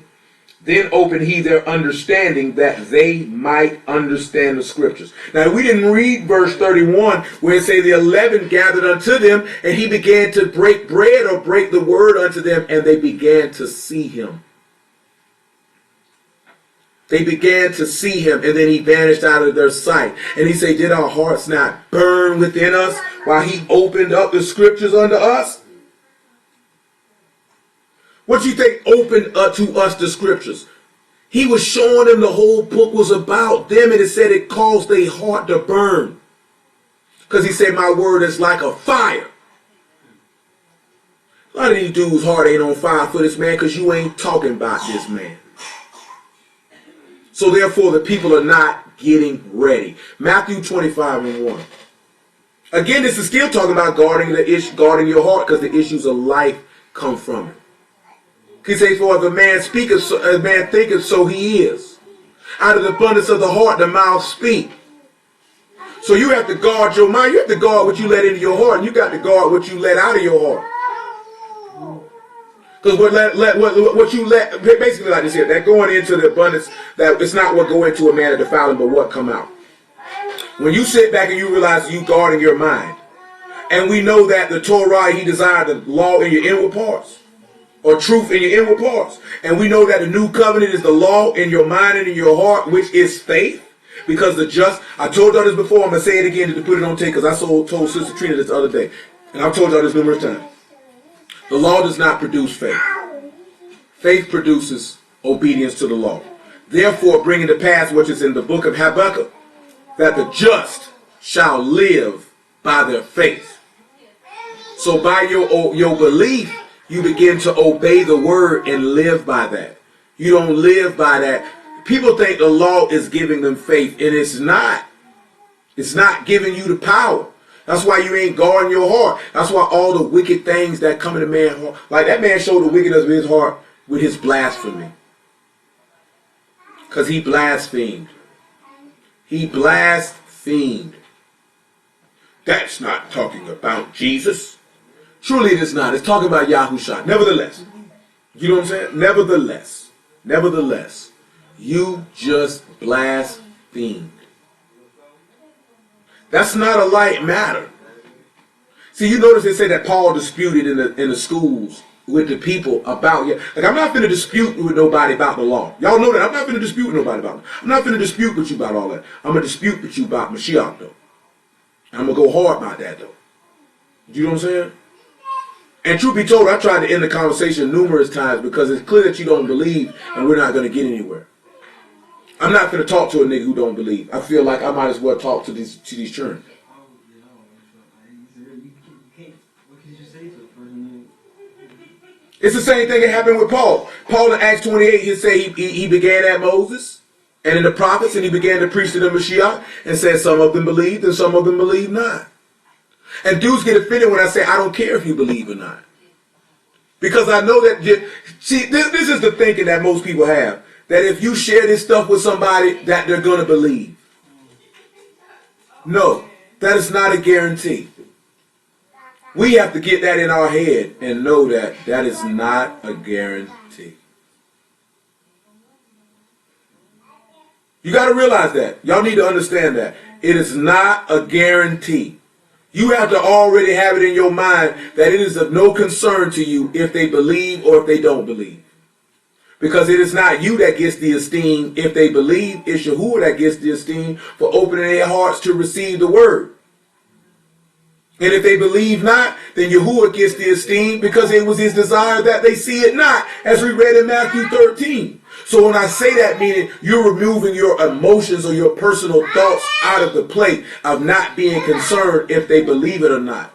Then opened he their understanding that they might understand the scriptures. Now we didn't read verse 31 where it say the 11 gathered unto them, and he began to break bread or break the word unto them, and they began to see him. They began to see him, and then he vanished out of their sight. And he said, did our hearts not burn within us while he opened up the scriptures unto us? What do you think opened up to us the scriptures? He was showing them the whole book was about them, and it said it caused their heart to burn. Because he said, my word is like a fire. A lot of these dudes' heart ain't on fire for this man because you ain't talking about this man. So therefore the people are not getting ready. Matthew 25 and 1. Again, this is still talking about guarding your heart, because the issues of life come from it. He says, for if a man speaketh, a man thinketh, so he is. Out of the abundance of the heart, the mouth speak. So you have to guard your mind. You have to guard what you let into your heart, and you got to guard what you let out of your heart. Because what you let, basically like this here, that going into the abundance, that it's not what go into a man of defiling, but what come out. When you sit back and you realize you guarding your mind, and we know that the Torah, he desired the law in your inward parts, or truth in your inward parts, and we know that the new covenant is the law in your mind and in your heart, which is faith. Because the just, I told y'all this before, I'm going to say it again to put it on tape, because I told Sister Trina this the other day, and I've told y'all this numerous times. The law does not produce faith. Faith produces obedience to the law. Therefore, bringing to pass which is in the book of Habakkuk, that the just shall live by their faith. So by your belief, you begin to obey the word and live by that. You don't live by that. People think the law is giving them faith, and it's not. It's not giving you the power. That's why you ain't guarding your heart. That's why all the wicked things that come in a man's heart, like that man showed the wickedness of his heart with his blasphemy. Because he blasphemed. He blasphemed. That's not talking about Jesus. Truly it is not. It's talking about Yahushua. Nevertheless. You know what I'm saying? Nevertheless. You just blasphemed. That's not a light matter. See, you notice they say that Paul disputed in the schools with the people about, like, I'm not going to dispute with nobody about the law. Y'all know that. I'm not going to dispute with nobody about it. I'm not going to dispute with you about all that. I'm going to dispute with you about Mashiach, though. And I'm going to go hard about that, though. You know what I'm saying? And truth be told, I tried to end the conversation numerous times because it's clear that you don't believe and we're not going to get anywhere. I'm not going to talk to a nigga who don't believe. I feel like I might as well talk to these children. It's the same thing that happened with Paul. Paul in Acts 28, he say he began at Moses and in the prophets, and he began to preach to the Mashiach, and said some of them believed and some of them believed not. And dudes get offended when I say I don't care if you believe or not. Because I know that, see, this is the thinking that most people have. That if you share this stuff with somebody, that they're going to believe. No, that is not a guarantee. We have to get that in our head and know that that is not a guarantee. You got to realize that. Y'all need to understand that. It is not a guarantee. You have to already have it in your mind that it is of no concern to you if they believe or if they don't believe. Because it is not you that gets the esteem if they believe. It's Yahuwah that gets the esteem for opening their hearts to receive the word. And if they believe not, then Yahuwah gets the esteem because it was his desire that they see it not, as we read in Matthew 13. So when I say that, meaning you're removing your emotions or your personal thoughts out of the plate of not being concerned if they believe it or not.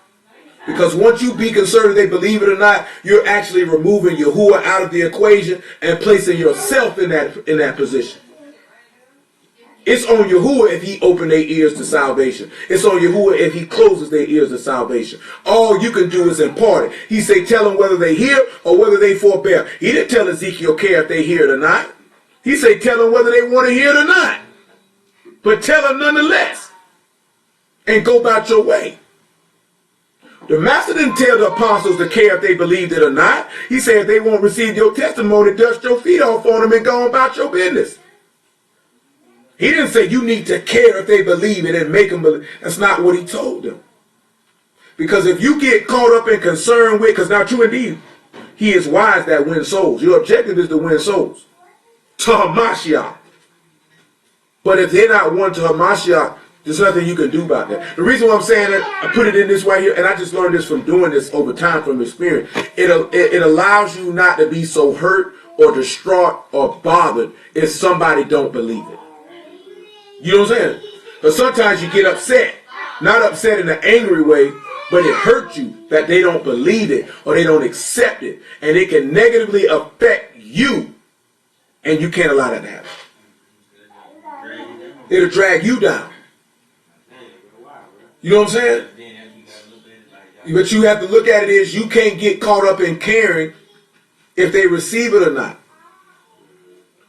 Because once you be concerned if they believe it or not, you're actually removing Yahuwah out of the equation and placing yourself in that position. It's on Yahuwah if he open their ears to salvation. It's on Yahuwah if he closes their ears to salvation. All you can do is impart it. He say tell them whether they hear or whether they forbear. He didn't tell Ezekiel care if they hear it or not. He say tell them whether they want to hear it or not. But tell them nonetheless. And go about your way. The master didn't tell the apostles to care if they believed it or not. He said if they won't receive your testimony, dust your feet off on them and go about your business. He didn't say you need to care if they believe it and make them believe. That's not what he told them. Because if you get caught up in concern with, because now true indeed, he is wise that wins souls. Your objective is to win souls. To Hamashiach. But if they're not one to Hamashiach, there's nothing you can do about that. The reason why I'm saying that, I put it in this way here, and I just learned this from doing this over time from experience. It allows you not to be so hurt or distraught or bothered if somebody don't believe it. You know what I'm saying? But sometimes you get upset. Not upset in an angry way, but it hurts you that they don't believe it or they don't accept it. And it can negatively affect you. And you can't allow that to happen. It'll drag you down. You know what I'm saying? But you have to look at it as you can't get caught up in caring if they receive it or not.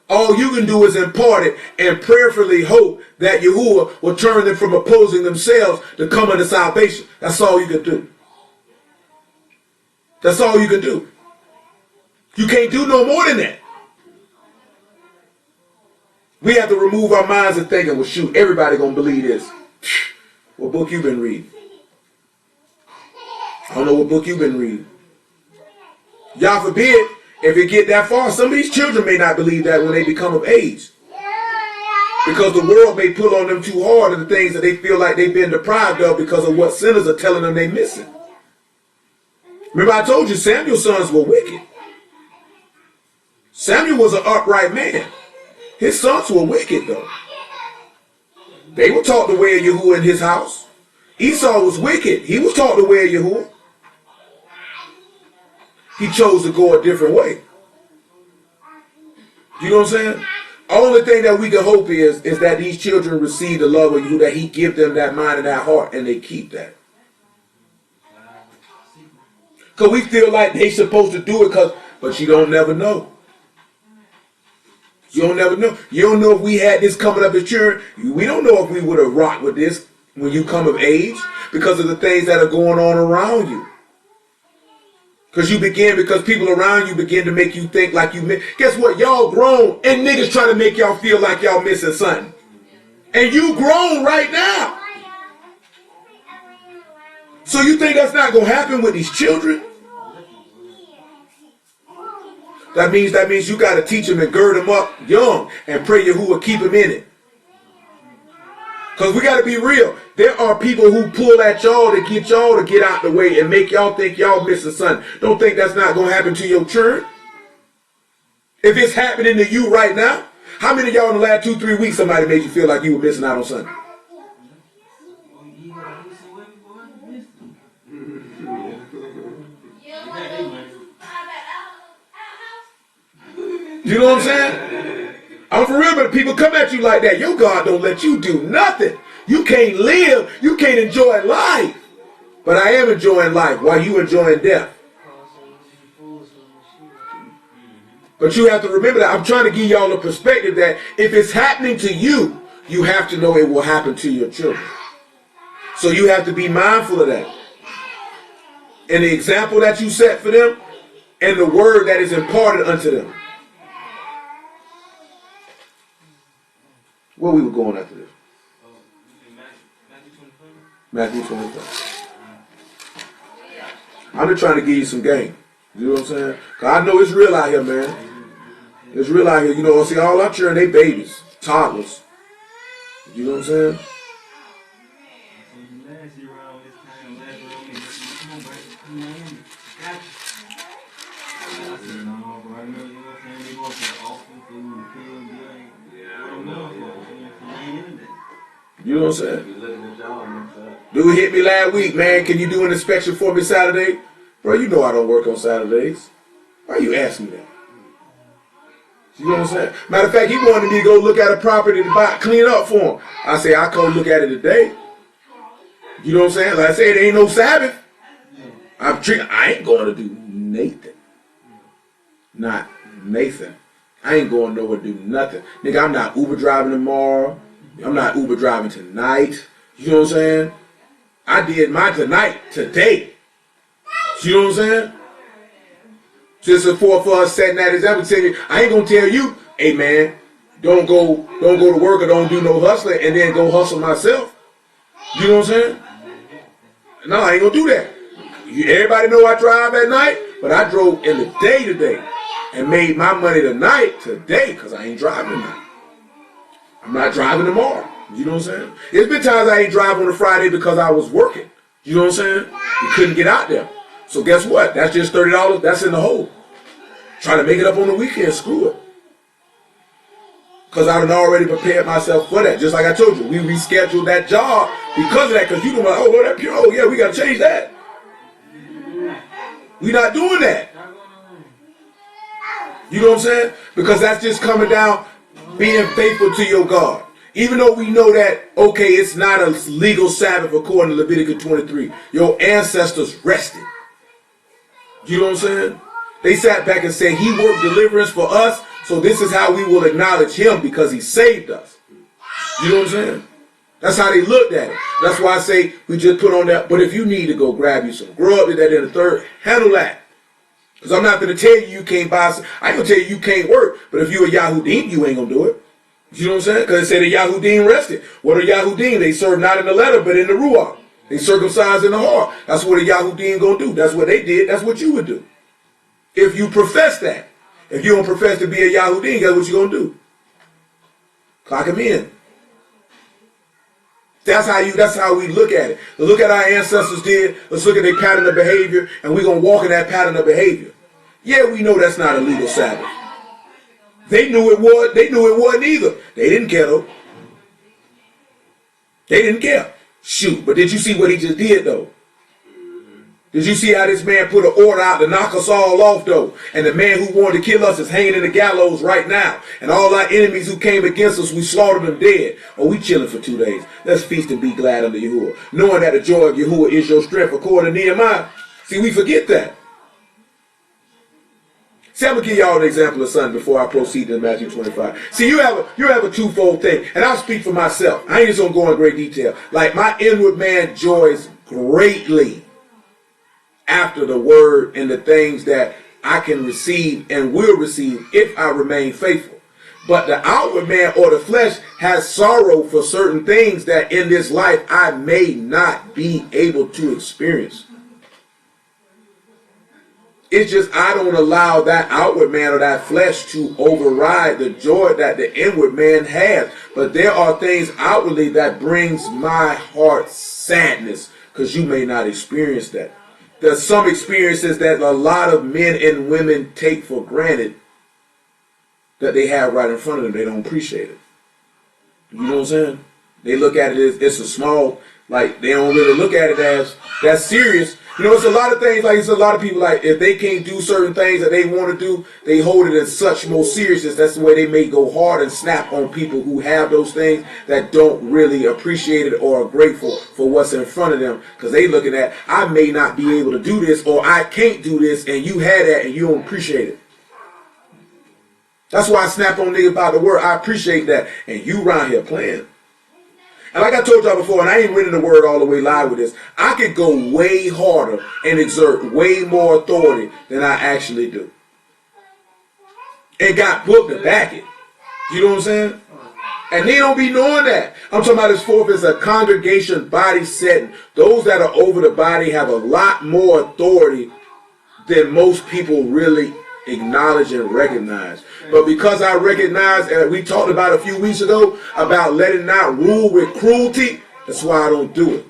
All you can do is impart it and prayerfully hope that Yahuwah will turn them from opposing themselves to come unto salvation. That's all you can do. That's all you can do. You can't do no more than that. We have to remove our minds and thinking, well, shoot, everybody gonna believe this. What book you been reading? I don't know what book you been reading. Y'all forbid, if it get that far, some of these children may not believe that when they become of age. Because the world may pull on them too hard and the things that they feel like they've been deprived of because of what sinners are telling them they're missing. Remember I told you Samuel's sons were wicked. Samuel was an upright man. His sons were wicked though. They were taught the way of Yahuwah in his house. Esau was wicked. He was taught the way of Yahuwah. He chose to go a different way. You know what I'm saying? Only thing that we can hope is that these children receive the love of you, that he give them that mind and that heart, and they keep that. Because we feel like they supposed to do it, but you don't never know. You don't never know. You don't know if we had this coming up as children. We don't know if we would have rocked with this when you come of age because of the things that are going on around you. Because people around you begin to make you think like you miss. Guess what? Y'all grown and niggas try to make y'all feel like y'all missing something. And you grown right now. So you think that's not going to happen with these children? That means you got to teach them and gird them up young and pray Yahuwah keep them in it. Because we got to be real. There are people who pull at y'all to get out the way and make y'all think y'all missing something. Don't think that's not going to happen to your children. If it's happening to you right now, how many of y'all in the last 2-3 weeks somebody made you feel like you were missing out on something? You know what I'm saying? I'm for real, but people come at you like that. Your God don't let you do nothing. You can't live. You can't enjoy life. But I am enjoying life while you enjoying death. But you have to remember that. I'm trying to give y'all a perspective that if it's happening to you, you have to know it will happen to your children. So you have to be mindful of that. And the example that you set for them and the word that is imparted unto them. Where we were going after this? Matthew 25. I'm just trying to give you some game. You know what I'm saying? Cause I know it's real out here, man. It's real out here. You know, see, all our children, they babies, toddlers. You know what I'm saying? You know what I'm saying? Dude hit me last week, man. Can you do an inspection for me Saturday? Bro, you know I don't work on Saturdays. Why you asking me that? You know what I'm saying? Matter of fact, he wanted me to go look at a property to buy, clean up for him. I say, I'll come look at it today. You know what I'm saying? Like I said, it ain't no Sabbath. I ain't going to do Nathan. Not Nathan. I ain't going nowhere to do nothing. Nigga, I'm not Uber driving tomorrow. I'm not Uber driving tonight. You know what I'm saying? I did mine tonight, today. You know what I'm saying? Just for us setting that example, I ain't gonna tell you, hey man, don't go to work or don't do no hustling and then go hustle myself. You know what I'm saying? No, I ain't gonna do that. Everybody know I drive at night, but I drove in the day today and made my money tonight today because I ain't driving tonight. I'm not driving tomorrow. You know what I'm saying? There's been times I ain't drive on a Friday because I was working. You know what I'm saying? You couldn't get out there. So guess what? That's just $30. That's in the hole. Trying to make it up on the weekend. Screw it. Because I done already prepared myself for that. Just like I told you, we rescheduled that job because of that. Because you know, like, oh, that pure. Oh, yeah, we got to change that. We not doing that. You know what I'm saying? Because that's just coming down being faithful to your God. Even though we know that, okay, it's not a legal Sabbath according to Leviticus 23. Your ancestors rested. You know what I'm saying? They sat back and said, he worked deliverance for us, so this is how we will acknowledge him because he saved us. You know what I'm saying? That's how they looked at it. That's why I say we just put on that. But if you need to go grab you some grub, that in the third, handle that. Because I'm not going to tell you you can't buy some. I ain't going to tell you you can't work. But if you're a Yahudim, you ain't going to do it. You know what I'm saying? Because it said the Yahudim rested. What are Yahudim? They serve not in the letter, but in the Ruach. They circumcised in the heart. That's what a Yahudim going to do. That's what they did. That's what you would do. If you profess that. If you don't profess to be a Yahudim, guess what you're going to do? Clock him in. That's how we look at it. Let's look at our ancestors did. Let's look at their pattern of behavior, and we're going to walk in that pattern of behavior. Yeah, we know that's not a legal Sabbath. They knew it was. They knew it wasn't either. They didn't care though. They didn't care. Shoot, but did you see what he just did though? Did you see how this man put an order out to knock us all off though? And the man who wanted to kill us is hanging in the gallows right now. And all our enemies who came against us, we slaughtered them dead. Oh, we chilling for 2 days. Let's feast and be glad unto Yahuwah. Knowing that the joy of Yahuwah is your strength according to Nehemiah. See, we forget that. See, I'm going to give y'all an example of something before I proceed to Matthew 25. See, you have a twofold thing. And I'll speak for myself. I ain't just going to go in great detail. Like, my inward man joys greatly after the word and the things that I can receive and will receive if I remain faithful. But the outward man or the flesh has sorrow for certain things that in this life I may not be able to experience. It's just I don't allow that outward man or that flesh to override the joy that the inward man has. But there are things outwardly that brings my heart sadness because you may not experience that. There's some experiences that a lot of men and women take for granted that they have right in front of them. They don't appreciate it. You know what I'm saying? They look at it as it's a small, like they don't really look at it as that's serious. You know, it's a lot of things, like it's a lot of people, like if they can't do certain things that they want to do, they hold it in such more seriousness. That's the way they may go hard and snap on people who have those things that don't really appreciate it or are grateful for what's in front of them. Because they looking at, I may not be able to do this or I can't do this and you had that and you don't appreciate it. That's why I snap on niggas about the word. I appreciate that. And you around here playing. And like I told y'all before, and I ain't reading the word all the way live with this, I could go way harder and exert way more authority than I actually do. And got book to back it. You know what I'm saying? And they don't be knowing that. I'm talking about this fourth is a congregation body setting. Those that are over the body have a lot more authority than most people really acknowledge and recognize. But because I recognize, and we talked about a few weeks ago, about letting not rule with cruelty, that's why I don't do it.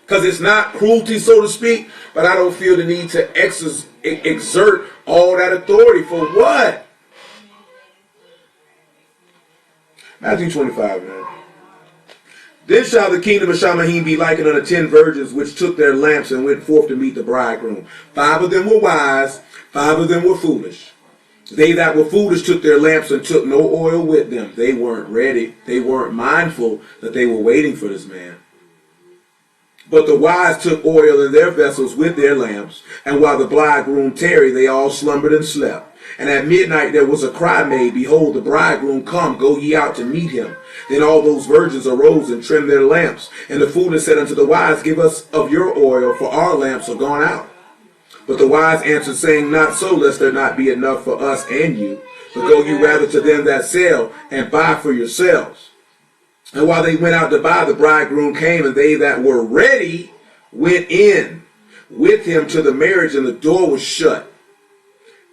Because it's not cruelty, so to speak, but I don't feel the need to exert all that authority. For what? Matthew 25, man. Then shall the kingdom of Shamahim be likened unto 10 virgins which took their lamps and went forth to meet the bridegroom. 5 of them were wise, 5 of them were foolish. They that were foolish took their lamps and took no oil with them. They weren't ready. They weren't mindful that they were waiting for this man. But the wise took oil in their vessels with their lamps, and while the bridegroom tarried, they all slumbered and slept. And at midnight there was a cry made, Behold, the bridegroom come, go ye out to meet him. Then all those virgins arose and trimmed their lamps. And the foolish said unto the wise, Give us of your oil, for our lamps are gone out. But the wise answered, saying, Not so, lest there not be enough for us and you. But go you rather to them that sell, and buy for yourselves. And while they went out to buy, the bridegroom came, and they that were ready went in with him to the marriage, and the door was shut.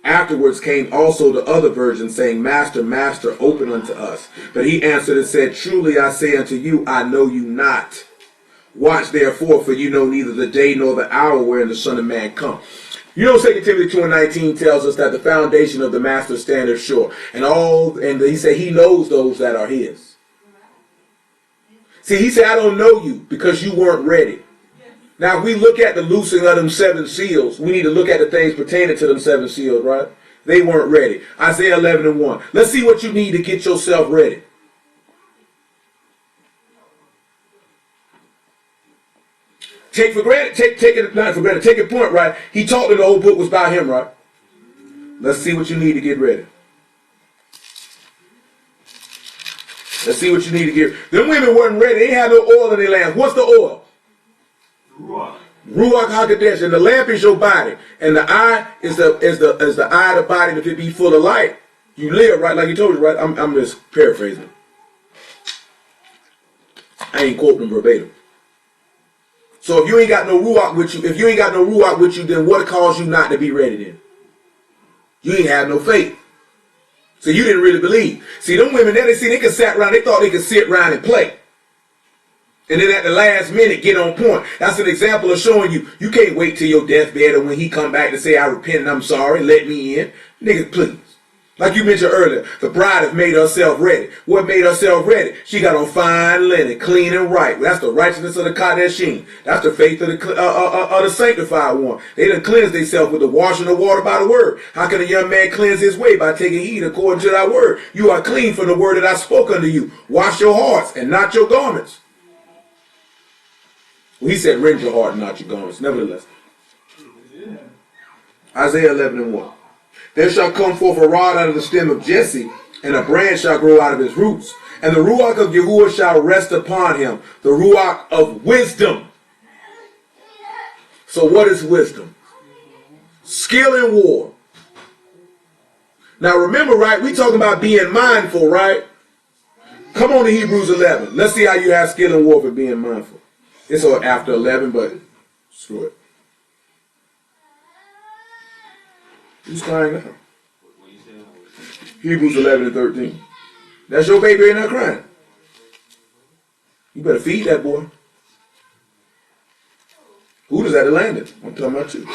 Afterwards came also the other virgins, saying, Master, Master, open unto us. But he answered and said, Truly I say unto you, I know you not. Watch therefore, for you know neither the day nor the hour wherein the Son of Man come. You know, 2 Timothy 2:19 tells us that the foundation of the master standeth sure. And he said he knows those that are his. See, he said, I don't know you because you weren't ready. Now, if we look at the loosing of them 7 seals, we need to look at the things pertaining to them 7 seals, right? They weren't ready. Isaiah 11:1. Let's see what you need to get yourself ready. Take for granted, take it not for granted, take it point, right? He taught that the whole book was about him, right? Let's see what you need to get ready. Let's see what you need to get. Them women weren't ready. They had no oil in their lamps. What's the oil? Ruach. Ruach HaKodesh. And the lamp is your body. And the eye is the eye of the body. And if it be full of light, you live, right? Like he told you, right? I'm just paraphrasing. I ain't quoting them verbatim. So if you ain't got no Ruach with you, then what caused you not to be ready then? You ain't had no faith. So you didn't really believe. See, them women there, they could sat around, they thought they could sit around and play. And then at the last minute, get on point. That's an example of showing you, you can't wait till your deathbed or when he come back to say, I repent and I'm sorry, let me in. Nigga, please. Like you mentioned earlier, the bride has made herself ready. What made herself ready? She got on fine linen, clean and right. That's the righteousness of the Kadeshim. That's the faith of the sanctified one. They done cleansed themselves with the washing of water by the word. How can a young man cleanse his way? By taking heed according to thy word. You are clean from the word that I spoke unto you. Wash your hearts and not your garments. Well, he said, rend your heart and not your garments. Nevertheless. Isaiah 11:1. There shall come forth a rod out of the stem of Jesse, and a branch shall grow out of his roots. And the Ruach of Yahuwah shall rest upon him, the Ruach of wisdom. So what is wisdom? Skill in war. Now remember, right, we talking about being mindful, right? Come on to Hebrews 11. Let's see how you have skill in war for being mindful. It's after 11, but screw it. Who's crying now? Hebrews 11:13. That's your baby in there crying. You better feed that boy. Who does that landed? I'm talking about you.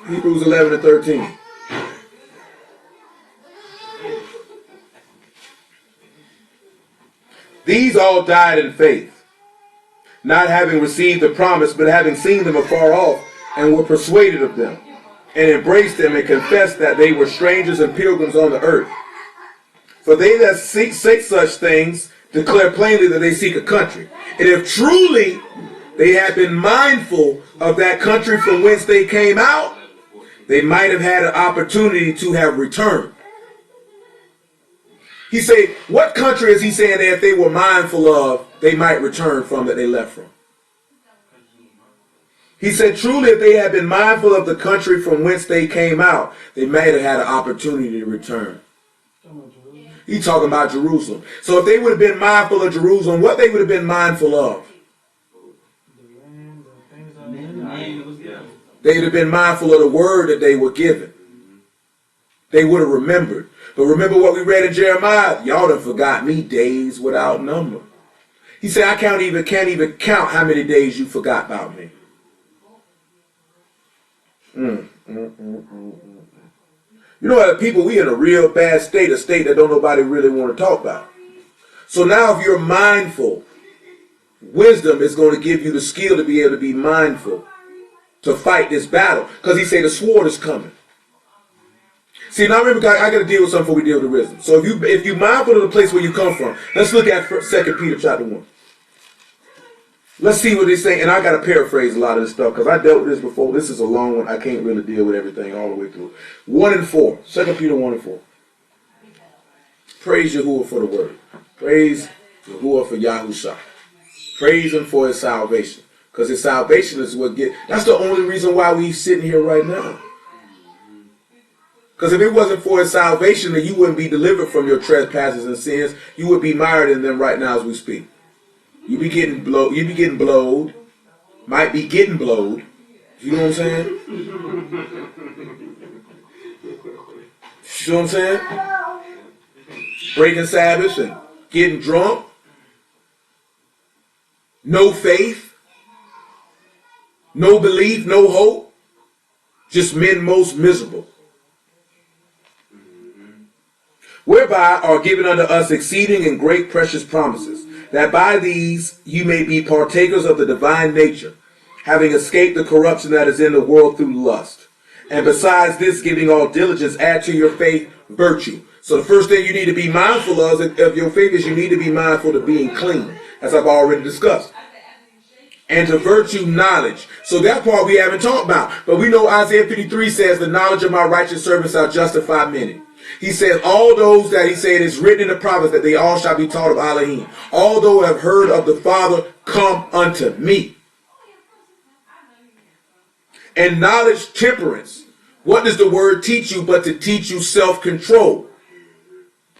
Hebrews 11:13. These all died in faith, not having received the promise, but having seen them afar off, and were persuaded of them, and embraced them, and confessed that they were strangers and pilgrims on the earth. For they that seek such things declare plainly that they seek a country. And if truly they had been mindful of that country from whence they came out, they might have had an opportunity to have returned. He said, what country is he saying that if they were mindful of, they might return from, that they left from? He said, truly, if they had been mindful of the country from whence they came out, they may have had an opportunity to return. He talking about Jerusalem. So if they would have been mindful of Jerusalem, what they would have been mindful of? They would have been mindful of the word that they were given. They would have remembered. But remember what we read in Jeremiah? Y'all done forgot me days without number. He said, I can't even count how many days you forgot about me. You know, as people, we in a real bad state, a state that don't nobody really want to talk about. So now if you're mindful, wisdom is going to give you the skill to be able to be mindful, to fight this battle. Because he said the sword is coming. See, now remember, I got to deal with something before we deal with the wisdom. So if you're mindful of the place where you come from, let's look at 2 Peter chapter 1. Let's see what they say. And I got to paraphrase a lot of this stuff because I dealt with this before. This is a long one. I can't really deal with everything all the way through. 1 and 4. 2 Peter 1 and 4. Praise Yahuwah for the word. Praise Yahuwah for Yahusha. Praise him for his salvation. Because his salvation is what that's the only reason why we sitting here right now. Because if it wasn't for his salvation, then you wouldn't be delivered from your trespasses and sins. You would be mired in them right now as we speak. You be getting blowed. You be getting blowed. Might be getting blowed. You know what I'm saying? You know what I'm saying? Breaking Sabbaths and getting drunk. No faith. No belief. No hope. Just men most miserable. Whereby are given unto us exceeding and great precious promises, that by these you may be partakers of the divine nature, having escaped the corruption that is in the world through lust. And besides this, giving all diligence, add to your faith virtue. So the first thing you need to be mindful of your faith is you need to be mindful of being clean, as I've already discussed. And to virtue, knowledge. So that part we haven't talked about. But we know Isaiah 53 says, the knowledge of my righteous servants shall justify many. He says, all those that he said is written in the prophets that they all shall be taught of Elohim. All those have heard of the Father, come unto me. And knowledge, temperance. What does the word teach you but to teach you self-control?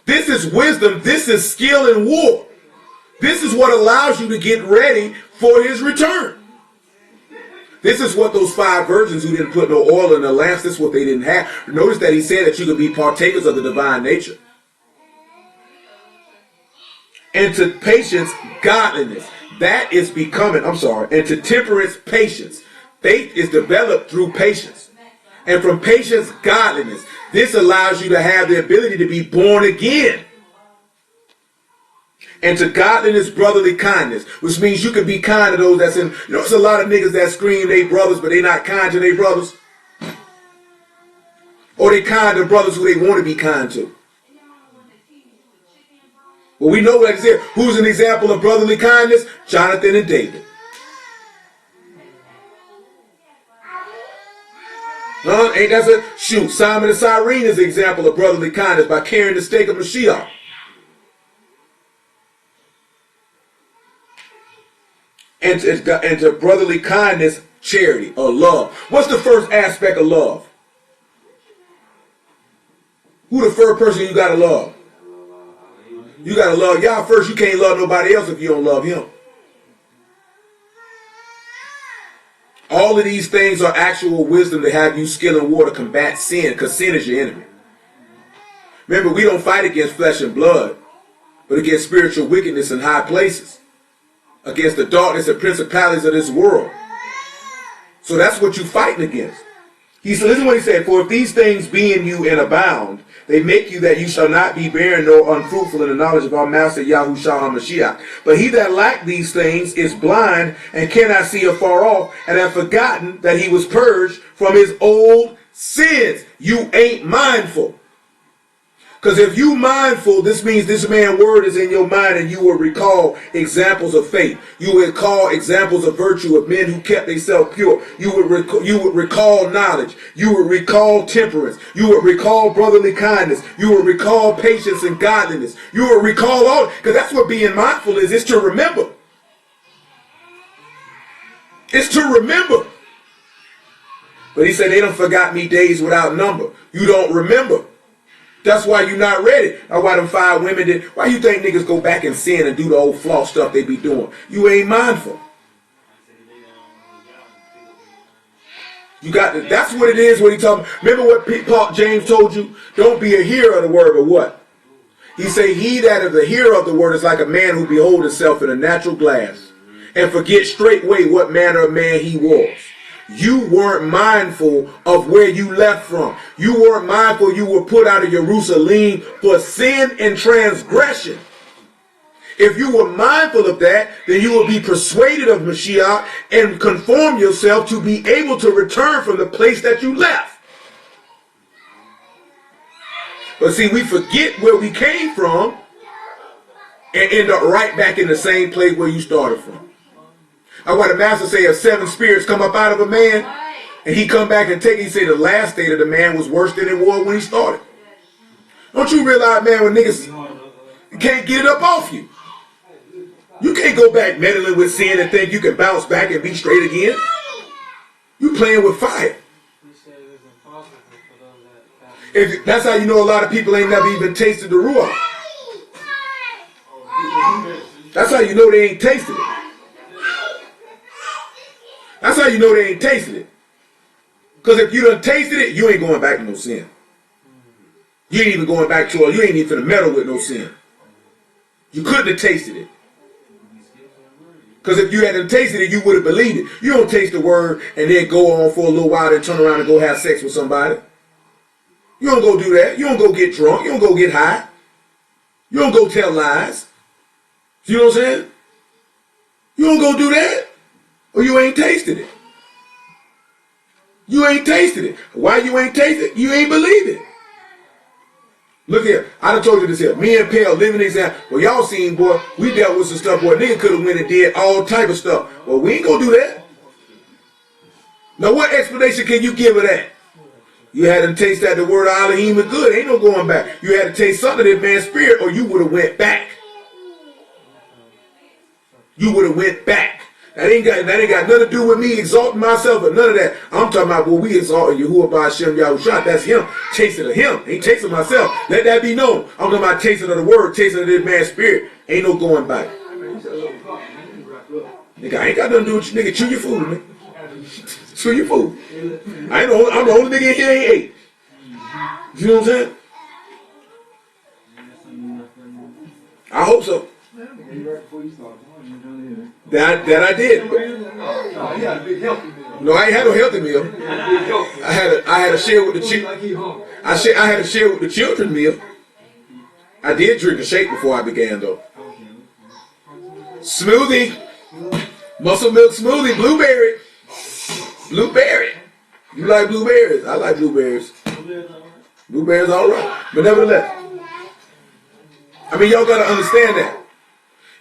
This is wisdom. This is skill in war. This is what allows you to get ready for his return. This is what those 5 virgins who didn't put no oil in their lamps, this is what they didn't have. Notice that he said that you could be partakers of the divine nature. And to patience, godliness. That is becoming, and to temperance, patience. Faith is developed through patience. And from patience, godliness. This allows you to have the ability to be born again. And to godliness, brotherly kindness, which means you can be kind to those that's in. You know, there's a lot of niggas that scream they brothers, but they not kind to their brothers. Or they kind to brothers who they want to be kind to. Well, we know what it is. Who's an example of brotherly kindness? Jonathan and David. Ain't that a shoot? Simon the Cyrene is an example of brotherly kindness by carrying the stake of Mashiach. And to brotherly kindness, charity, or love. What's the first aspect of love? Who the first person you gotta love? You gotta love y'all first. You can't love nobody else if you don't love him. All of these things are actual wisdom to have you skill in war to combat sin, because sin is your enemy. Remember, we don't fight against flesh and blood, but against spiritual wickedness in high places. Against the darkness and principalities of this world. So that's what you're fighting against. He said, listen to what he said. For if these things be in you and abound, they make you that you shall not be barren nor unfruitful in the knowledge of our Master Yahushua HaMashiach. But he that lack these things is blind and cannot see afar off, and have forgotten that he was purged from his old sins. You ain't mindful. Because if you mindful, this means this man's word is in your mind, and you will recall examples of faith. You will recall examples of virtue of men who kept themselves pure. You would recall knowledge. You would recall temperance. You would recall brotherly kindness. You would recall patience and godliness. You would recall all, because that's what being mindful is. It's to remember. It's to remember. But he said they done forgot me days without number. You don't remember. That's why you're not ready. That's why them 5 women did. Why you think niggas go back and sin and do the old flaw stuff they be doing? You ain't mindful. You got to, that's what it is when he talking. Remember what Paul James told you? Don't be a hearer of the word, but what? He say, he that is a hearer of the word is like a man who behold himself in a natural glass and forget straightway what manner of man he was. You weren't mindful of where you left from. You weren't mindful you were put out of Jerusalem for sin and transgression. If you were mindful of that, then you will be persuaded of Mashiach and conform yourself to be able to return from the place that you left. But see, we forget where we came from and end up right back in the same place where you started from. I want the master say if 7 spirits come up out of a man and he come back and take it, he say the last state of the man was worse than it was when he started. Don't you realize, man, when niggas can't get it up off you? You can't go back meddling with sin and think you can bounce back and be straight again. You playing with fire. If that's how you know a lot of people ain't never even tasted the Ruach. That's how you know they ain't tasted it. That's how you know they ain't tasted it. Because if you done tasted it, you ain't going back to no sin. You ain't even going back to it. You ain't even finna meddle with no sin. You couldn't have tasted it. Because if you hadn't tasted it, you would have believed it. You don't taste the word and then go on for a little while and turn around and go have sex with somebody. You don't go do that. You don't go get drunk. You don't go get high. You don't go tell lies. You know what I'm saying? You don't go do that. Or you ain't tasted it. You ain't tasted it. Why you ain't tasted it? You ain't believe it. Look here. I done told you this here. Me and Pale living example. Well, y'all seen, boy, we dealt with some stuff, boy. Nigga could have went and did all type of stuff. Well, we ain't gonna do that. Now, what explanation can you give of that? You had to taste that the word of Elohim is good. Ain't no going back. You had to taste something of that man's spirit or you would have went back. You would have went back. That ain't got nothing to do with me exalting myself or none of that. I'm talking about, well, we exalting Yahuwah by Hashem Yahushua. That's him. Tasting of him. Ain't tasting myself. Let that be known. I'm talking about tasting of the word, tasting of this man's spirit. Ain't no going back. Nigga, I ain't got nothing to do with you. Nigga, chew your food, man. Chew your food. I'm the only nigga in here ain't ate. You know what I'm saying? I hope so. That I did. No, I ain't had no healthy meal. I had a share with the children. I had to share with the children meal. I did drink a shake before I began though. Smoothie, muscle milk smoothie, blueberry. Blueberry. You like blueberries? I like blueberries. Blueberries all right, but nevertheless, I mean y'all gotta understand that.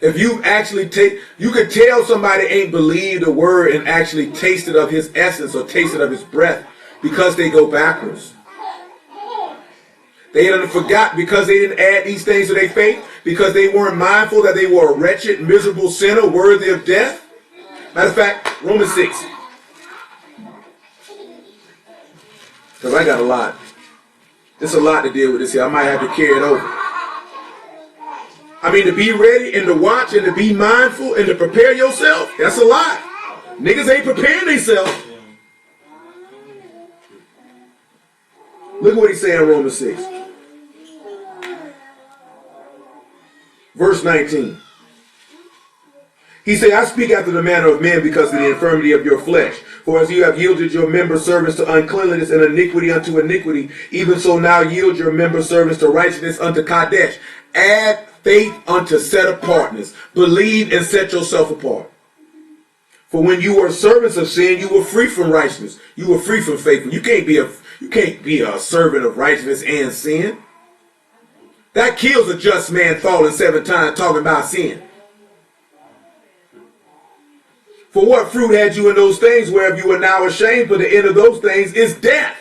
If you actually you could tell somebody ain't believed the word and actually tasted of his essence or tasted of his breath because they go backwards. They done forgot because they didn't add these things to their faith, because they weren't mindful that they were a wretched, miserable sinner worthy of death. Matter of fact, Romans 6. Because I got a lot. There's a lot to deal with this here. I might have to carry it over. I mean, to be ready and to watch and to be mindful and to prepare yourself, that's a lot. Niggas ain't preparing themselves. Look at what he's saying in Romans 6. Verse 19. He said, I speak after the manner of men because of the infirmity of your flesh. For as you have yielded your member servants to uncleanliness and iniquity unto iniquity, even so now yield your member servants to righteousness unto Kadesh. Add faith unto set apartness. Believe and set yourself apart. For when you were servants of sin, you were free from righteousness. You were free from faith. You can't be a servant of righteousness and sin. That kills a just man falling 7 times talking about sin. For what fruit had you in those things whereof you are now ashamed? For the end of those things is death.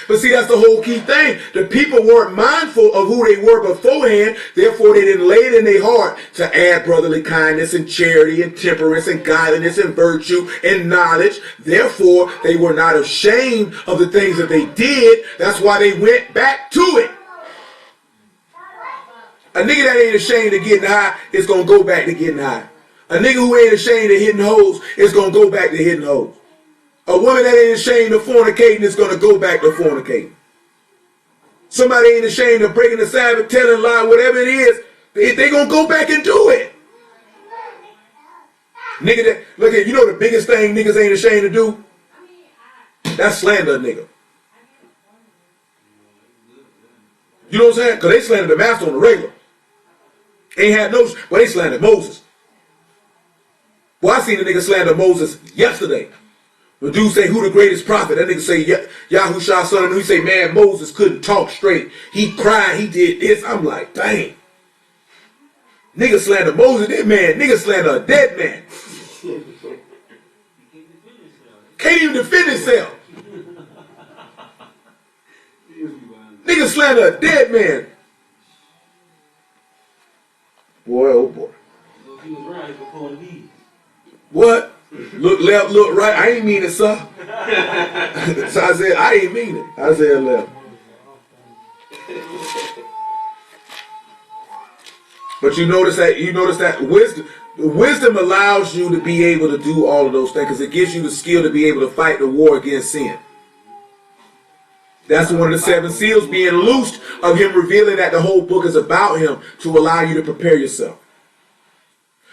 But see, that's the whole key thing. The people weren't mindful of who they were beforehand. Therefore, they didn't lay it in their heart to add brotherly kindness and charity and temperance and godliness and virtue and knowledge. Therefore, they were not ashamed of the things that they did. That's why they went back to it. A nigga that ain't ashamed of getting high is going to go back to getting high. A nigga who ain't ashamed of hitting hoes is going to go back to hitting hoes. A woman that ain't ashamed of fornicating is going to go back to fornicating. Somebody ain't ashamed of breaking the Sabbath, telling lie, whatever it is, they going to go back and do it. Nigga that, look at, you know the biggest thing niggas ain't ashamed to do? That's slander a nigga. You know what I'm saying? Because they slandered the master on the regular. Ain't had no, but they slandered Moses. Boy, I seen a nigga slander Moses yesterday. The dude say, who the greatest prophet? That nigga say, Yahushua son of Nun. He say, man, Moses couldn't talk straight. He cried, he did this. I'm like, dang. Nigga slander Moses, this man. Nigga slander a dead man. Can't even defend himself. Nigga slander a dead man. Boy, oh boy. If he was right, he was pulling these. What? Look left, look right. I ain't mean it, sir. So I said, I ain't mean it. I said left. But you notice that wisdom allows you to be able to do all of those things because it gives you the skill to be able to fight the war against sin. That's one of the 7 seals being loosed of him revealing that the whole book is about him to allow you to prepare yourself.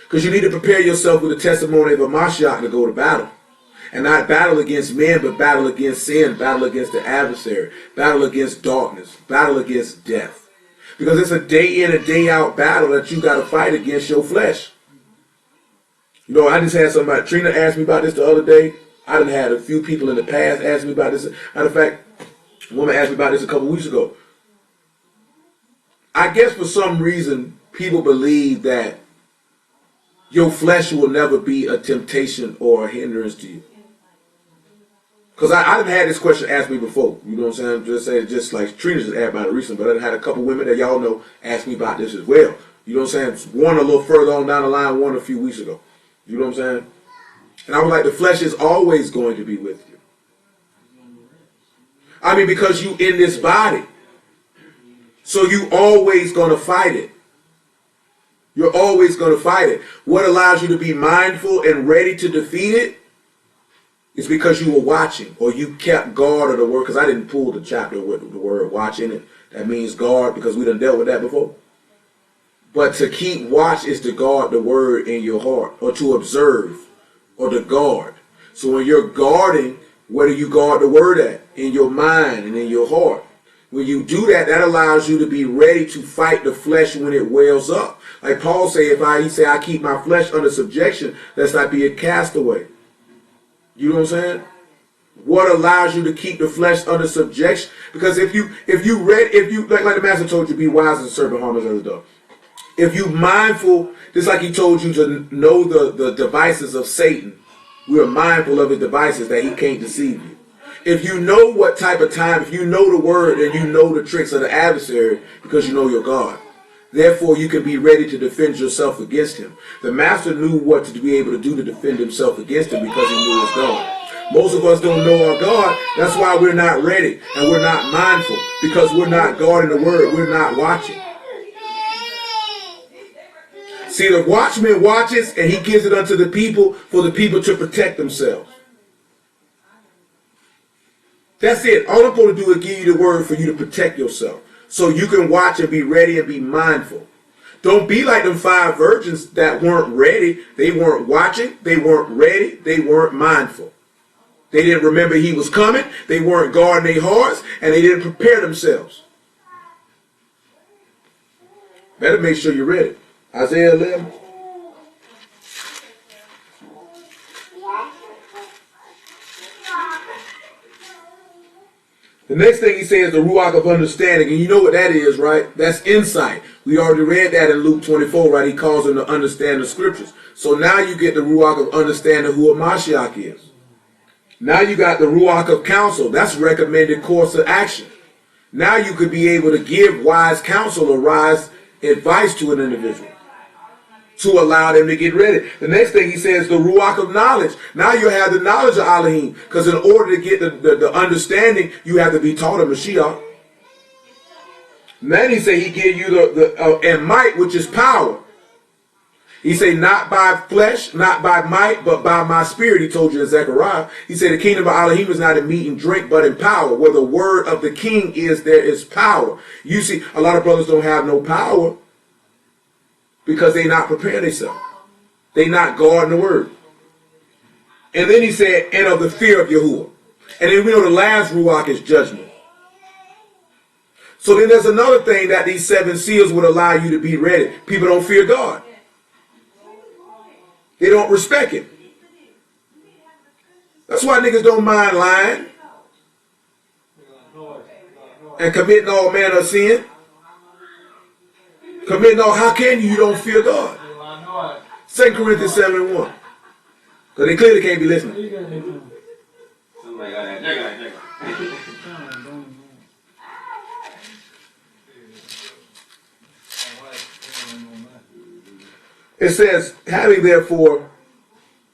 Because you need to prepare yourself with the testimony of a Mashiach to go to battle. And not battle against men, but battle against sin, battle against the adversary, battle against darkness, battle against death. Because it's a day in and day out battle that you got to fight against your flesh. You know, I just had somebody, Trina asked me about this the other day. I done had a few people in the past ask me about this. Matter of fact, a woman asked me about this a couple weeks ago. I guess for some reason, people believe that your flesh will never be a temptation or a hindrance to you. Because I've had this question asked me before. You know what I'm saying? Just like Trina just asked about it recently, but I had a couple women that y'all know ask me about this as well. You know what I'm saying? One a little further on down the line, one a few weeks ago. You know what I'm saying? And I was like, the flesh is always going to be with you. I mean, because you in this body. So you always going to fight it. You're always going to fight it. What allows you to be mindful and ready to defeat it is because you were watching or you kept guard of the word. Because I didn't pull the chapter with the word watch in it. That means guard because we done dealt with that before. But to keep watch is to guard the word in your heart or to observe or to guard. So when you're guarding, where do you guard the word at? In your mind and in your heart. When you do that, that allows you to be ready to fight the flesh when it wells up. Like Paul say, he say, I keep my flesh under subjection, lest I be a castaway. You know what I'm saying? What allows you to keep the flesh under subjection? Because if you like the master told you, be wise as a serpent, harmless as a dove. If you mindful, just like he told you to know the devices of Satan, we are mindful of his devices that he can't deceive you. If you know what type of time, if you know the word and you know the tricks of the adversary because you know your God, therefore you can be ready to defend yourself against him. The master knew what to be able to do to defend himself against him because he knew his God. Most of us don't know our God. That's why we're not ready and we're not mindful because we're not guarding the word. We're not watching. See, the watchman watches and he gives it unto the people for the people to protect themselves. That's it. All I'm supposed to do is give you the word for you to protect yourself. So you can watch and be ready and be mindful. Don't be like them 5 virgins that weren't ready. They weren't watching. They weren't ready. They weren't mindful. They didn't remember he was coming. They weren't guarding their hearts. And they didn't prepare themselves. Better make sure you're ready. Isaiah 11. The next thing he says, the Ruach of understanding. And you know what that is, right? That's insight. We already read that in Luke 24, right? He calls them to understand the scriptures. So now you get the Ruach of understanding who a Mashiach is. Now you got the Ruach of counsel. That's recommended course of action. Now you could be able to give wise counsel or wise advice to an individual to allow them to get ready. The next thing he says, the Ruach of knowledge. Now you have the knowledge of Elohim, because in order to get the understanding, you have to be taught of Mashiach. And then he say he give you and might, which is power. He say, not by flesh, not by might, but by my spirit, he told you in Zechariah. He said the kingdom of Elohim is not in meat and drink, but in power. Where the word of the king is, there is power. You see, a lot of brothers don't have no power because they not prepare themselves. They not guarding the word. And then he said, and of the fear of Yahuwah. And then we know the last Ruach is judgment. So then there's another thing that these 7 seals would allow you to be ready. People don't fear God. They don't respect him. That's why niggas don't mind lying and committing all manner of sin. Committing all, how can you don't fear God? 2 Corinthians 7:1. Because they clearly can't be listening. Somebody got that. Check it. It says, having therefore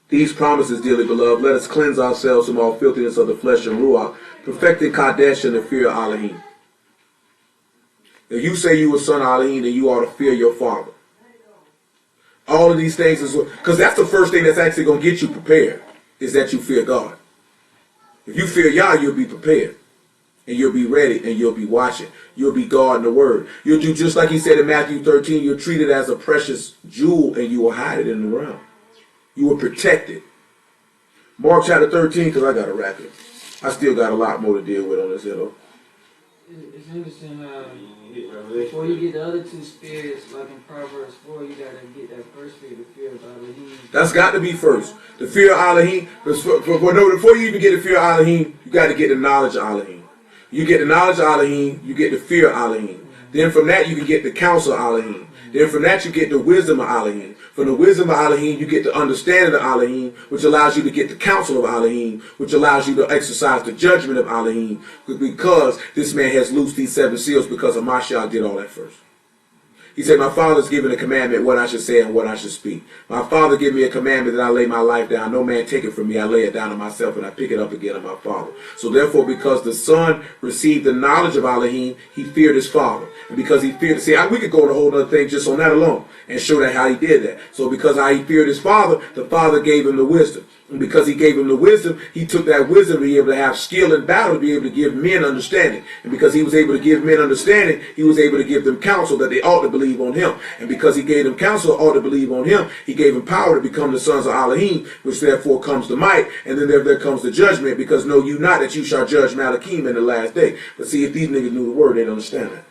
these promises, dearly beloved, let us cleanse ourselves from all filthiness of the flesh and ruach, perfecting Kadesh in the fear of Elohim. If you say you a son of Elohim, then you ought to fear your father. All of these things is because that's the first thing that's actually going to get you prepared, is that you fear God. If you fear Yah, you'll be prepared. And you'll be ready, and you'll be watching. You'll be guarding the word. You'll do just like he said in Matthew 13. You'll treat it as a precious jewel, and you will hide it in the ground. You will protect it. Mark chapter 13, because I got to wrap it. I still got a lot more to deal with on this here, though. It's interesting how before you get the other 2 spirits, like in Proverbs 4, you gotta get that first spirit, the fear of Elohim. That's got to be first. The fear of Elohim. Before you even get the fear of Elohim, you got to get the knowledge of Elohim. You get the knowledge of Elohim, you get the fear of Elohim. Then from that you can get the counsel of Elohim. Then from that you get the wisdom of Elohim. From the wisdom of Elohim you get the understanding of Elohim, which allows you to get the counsel of Elohim, which allows you to exercise the judgment of Elohim, because this man has loosed these 7 seals because of Mashiach did all that first. He said, my father's given a commandment what I should say and what I should speak. My father gave me a commandment that I lay my life down. No man take it from me. I lay it down to myself and I pick it up again of my father. So therefore, because the son received the knowledge of Elohim, he feared his father. And because he feared, see, we could go on a whole other thing just on that alone and show that how he did that. So because how he feared his father, the father gave him the wisdom. And because he gave him the wisdom, he took that wisdom to be able to have skill in battle, to be able to give men understanding. And because he was able to give men understanding, he was able to give them counsel that they ought to believe on him. And because he gave them counsel ought to believe on him, he gave them power to become the sons of Elohim, which therefore comes the might. And then there comes the judgment, because know you not that you shall judge Malachim in the last day. But see, if these niggas knew the word, they'd understand that.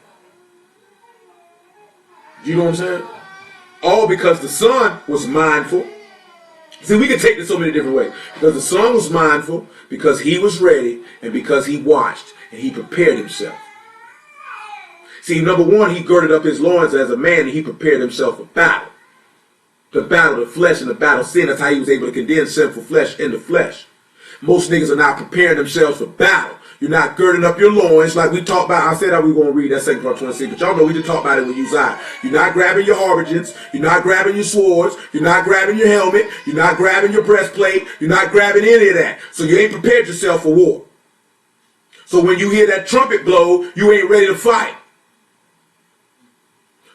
You know what I'm saying? All because the son was mindful. See, we can take this so many different ways. Because the son was mindful, because he was ready, and because he watched, and he prepared himself. See, number one, he girded up his loins as a man, and he prepared himself for battle. To battle the flesh and to battle sin. That's how he was able to condemn sinful flesh in the flesh. Most niggas are not preparing themselves for battle. You're not girding up your loins like we talked about. I said that we were going to read that 2 Corinthians 26, but y'all know we just talked about it with Uzziah. You're not grabbing your harbingers. You're not grabbing your swords. You're not grabbing your helmet. You're not grabbing your breastplate. You're not grabbing any of that. So you ain't prepared yourself for war. So when you hear that trumpet blow, you ain't ready to fight.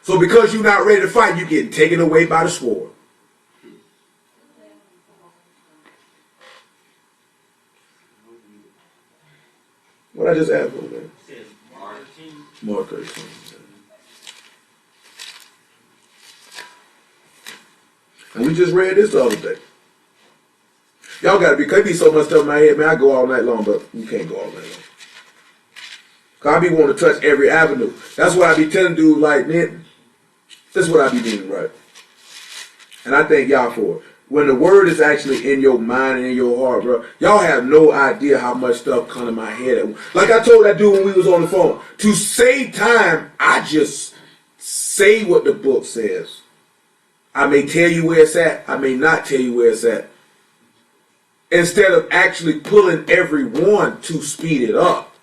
So because you're not ready to fight, you're getting taken away by the sword. What I just asked for, man? Mark 13. And we just read this the other day. Y'all gotta be, could be so much stuff in my head, man. I go all night long, but you can't go all night long. Cause I be wanting to touch every avenue. That's what I be telling dudes like, man, this is what I be doing, right? And I thank y'all for it. When the word is actually in your mind and in your heart, bro, y'all have no idea how much stuff come in my head. Like I told that dude when we was on the phone, to save time, I just say what the book says. I may tell you where it's at. I may not tell you where it's at. instead of actually pulling everyone to speed it up.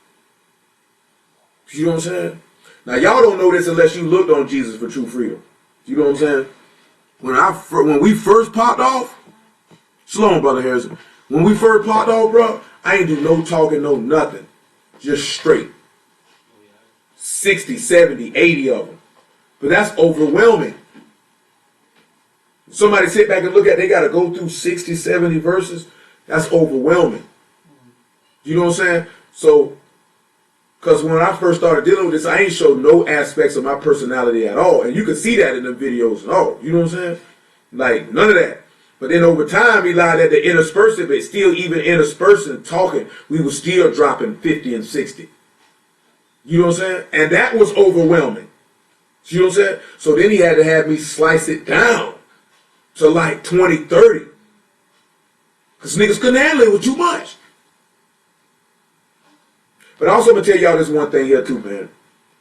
You know what I'm saying? Now, y'all don't know this unless you looked on Jesus for True Freedom. You know what I'm saying? When we first popped off, Shalom, Brother Harrison. When we first popped off, bro, I ain't do no talking, no nothing. Just straight. 60, 70, 80 of them. But that's overwhelming. Somebody sit back and look at, they got to go through 60, 70 verses. That's overwhelming. You know what I'm saying? So, because when I first started dealing with this, I ain't showed no aspects of my personality at all. And you can see that in the videos and all. You know what I'm saying? Like, none of that. But then over time, Eli, that the interspersing, but still even interspersing, talking, we were still dropping 50 and 60. You know what I'm saying? And that was overwhelming. You know what I'm saying? So then he had to have me slice it down to like 20, 30. Because niggas couldn't handle it with too much. But I also going to tell y'all this one thing here too, man.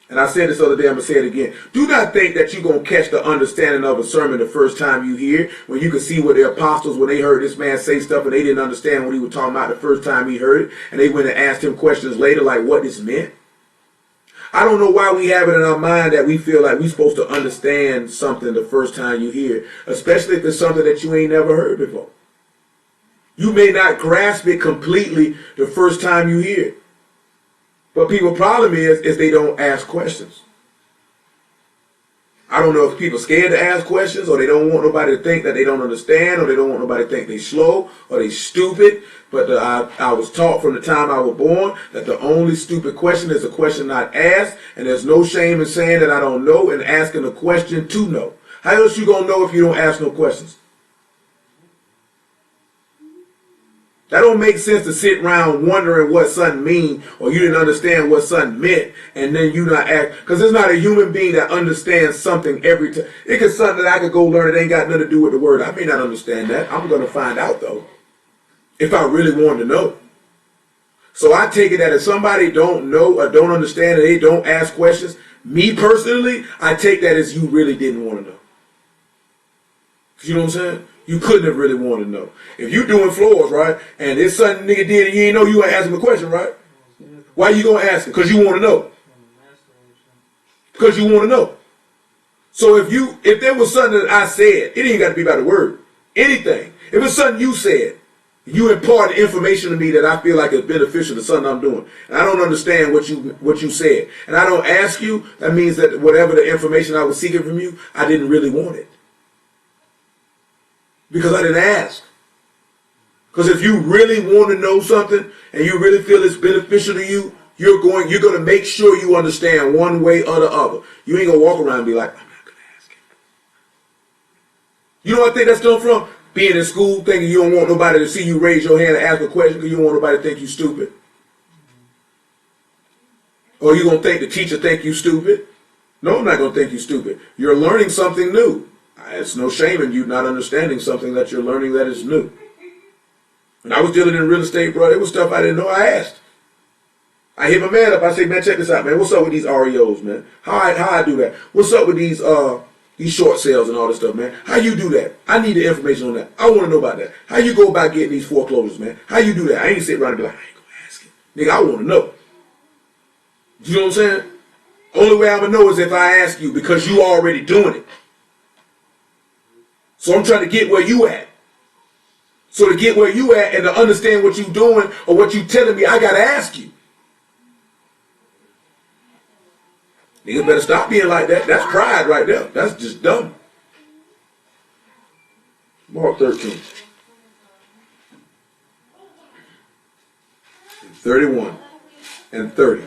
And I said this other day, I'm going to say it again. Do not think that you're going to catch the understanding of a sermon the first time you hear, when you can see what the apostles, when they heard this man say stuff and they didn't understand what he was talking about the first time he heard it, and they went and asked him questions later like what this meant. I don't know why we have it in our mind that we feel like we're supposed to understand something the first time you hear it, especially if it's something that you ain't never heard before. You may not grasp it completely the first time you hear it. But people's problem is they don't ask questions. I don't know if people are scared to ask questions, or they don't want nobody to think that they don't understand, or they don't want nobody to think they slow or they stupid. But I was taught from the time I was born that the only stupid question is a question not asked, and there's no shame in saying that I don't know and asking a question to know. How else you gonna know if you don't ask no questions? That don't make sense to sit around wondering what something mean, or you didn't understand what something meant, and then you not act. Because there's not a human being that understands something every time. It could something that I could go learn. It ain't got nothing to do with the word. I may not understand that. I'm going to find out, though, if I really want to know. So I take it that if somebody don't know or don't understand and they don't ask questions, me personally, I take that as you really didn't want to know. You know what I'm saying? You couldn't have really wanted to know. If you doing floors, right, and there's something nigga did and you ain't know, you ain't ask him a question, right? Why you gonna ask him? Because you want to know. Because you want to know. So if there was something that I said, it ain't got to be about the word. Anything. If it's something you said, you impart information to me that I feel like is beneficial to something I'm doing, and I don't understand what you said, and I don't ask you, that means that whatever the information I was seeking from you, I didn't really want it. Because I didn't ask. Because if you really want to know something and you really feel it's beneficial to you, you're going to make sure you understand one way or the other. You ain't going to walk around and be like, I'm not going to ask him. You know what I think that's come from? Being in school thinking you don't want nobody to see you raise your hand and ask a question because you don't want nobody to think you stupid. Or you going to think the teacher think you stupid. No, I'm not going to think you stupid. You're learning something new. It's no shame in you not understanding something that you're learning that is new. When I was dealing in real estate, bro, there was stuff I didn't know. I asked. I hit my man up. I say, man, check this out, man. What's up with these REOs, man? How I do that? What's up with these short sales and all this stuff, man? How you do that? I need the information on that. I want to know about that. How you go about getting these foreclosures, man? How you do that? I ain't sit around and be like, I ain't gonna ask him. Nigga, I want to know. You know what I'm saying? Only way I'm gonna know is if I ask you, because you already doing it. So I'm trying to get where you at. So to get where you at and to understand what you doing or what you telling me, I got to ask you. Niggas better stop being like that. That's pride right there. That's just dumb. Mark 13. 31 and 30.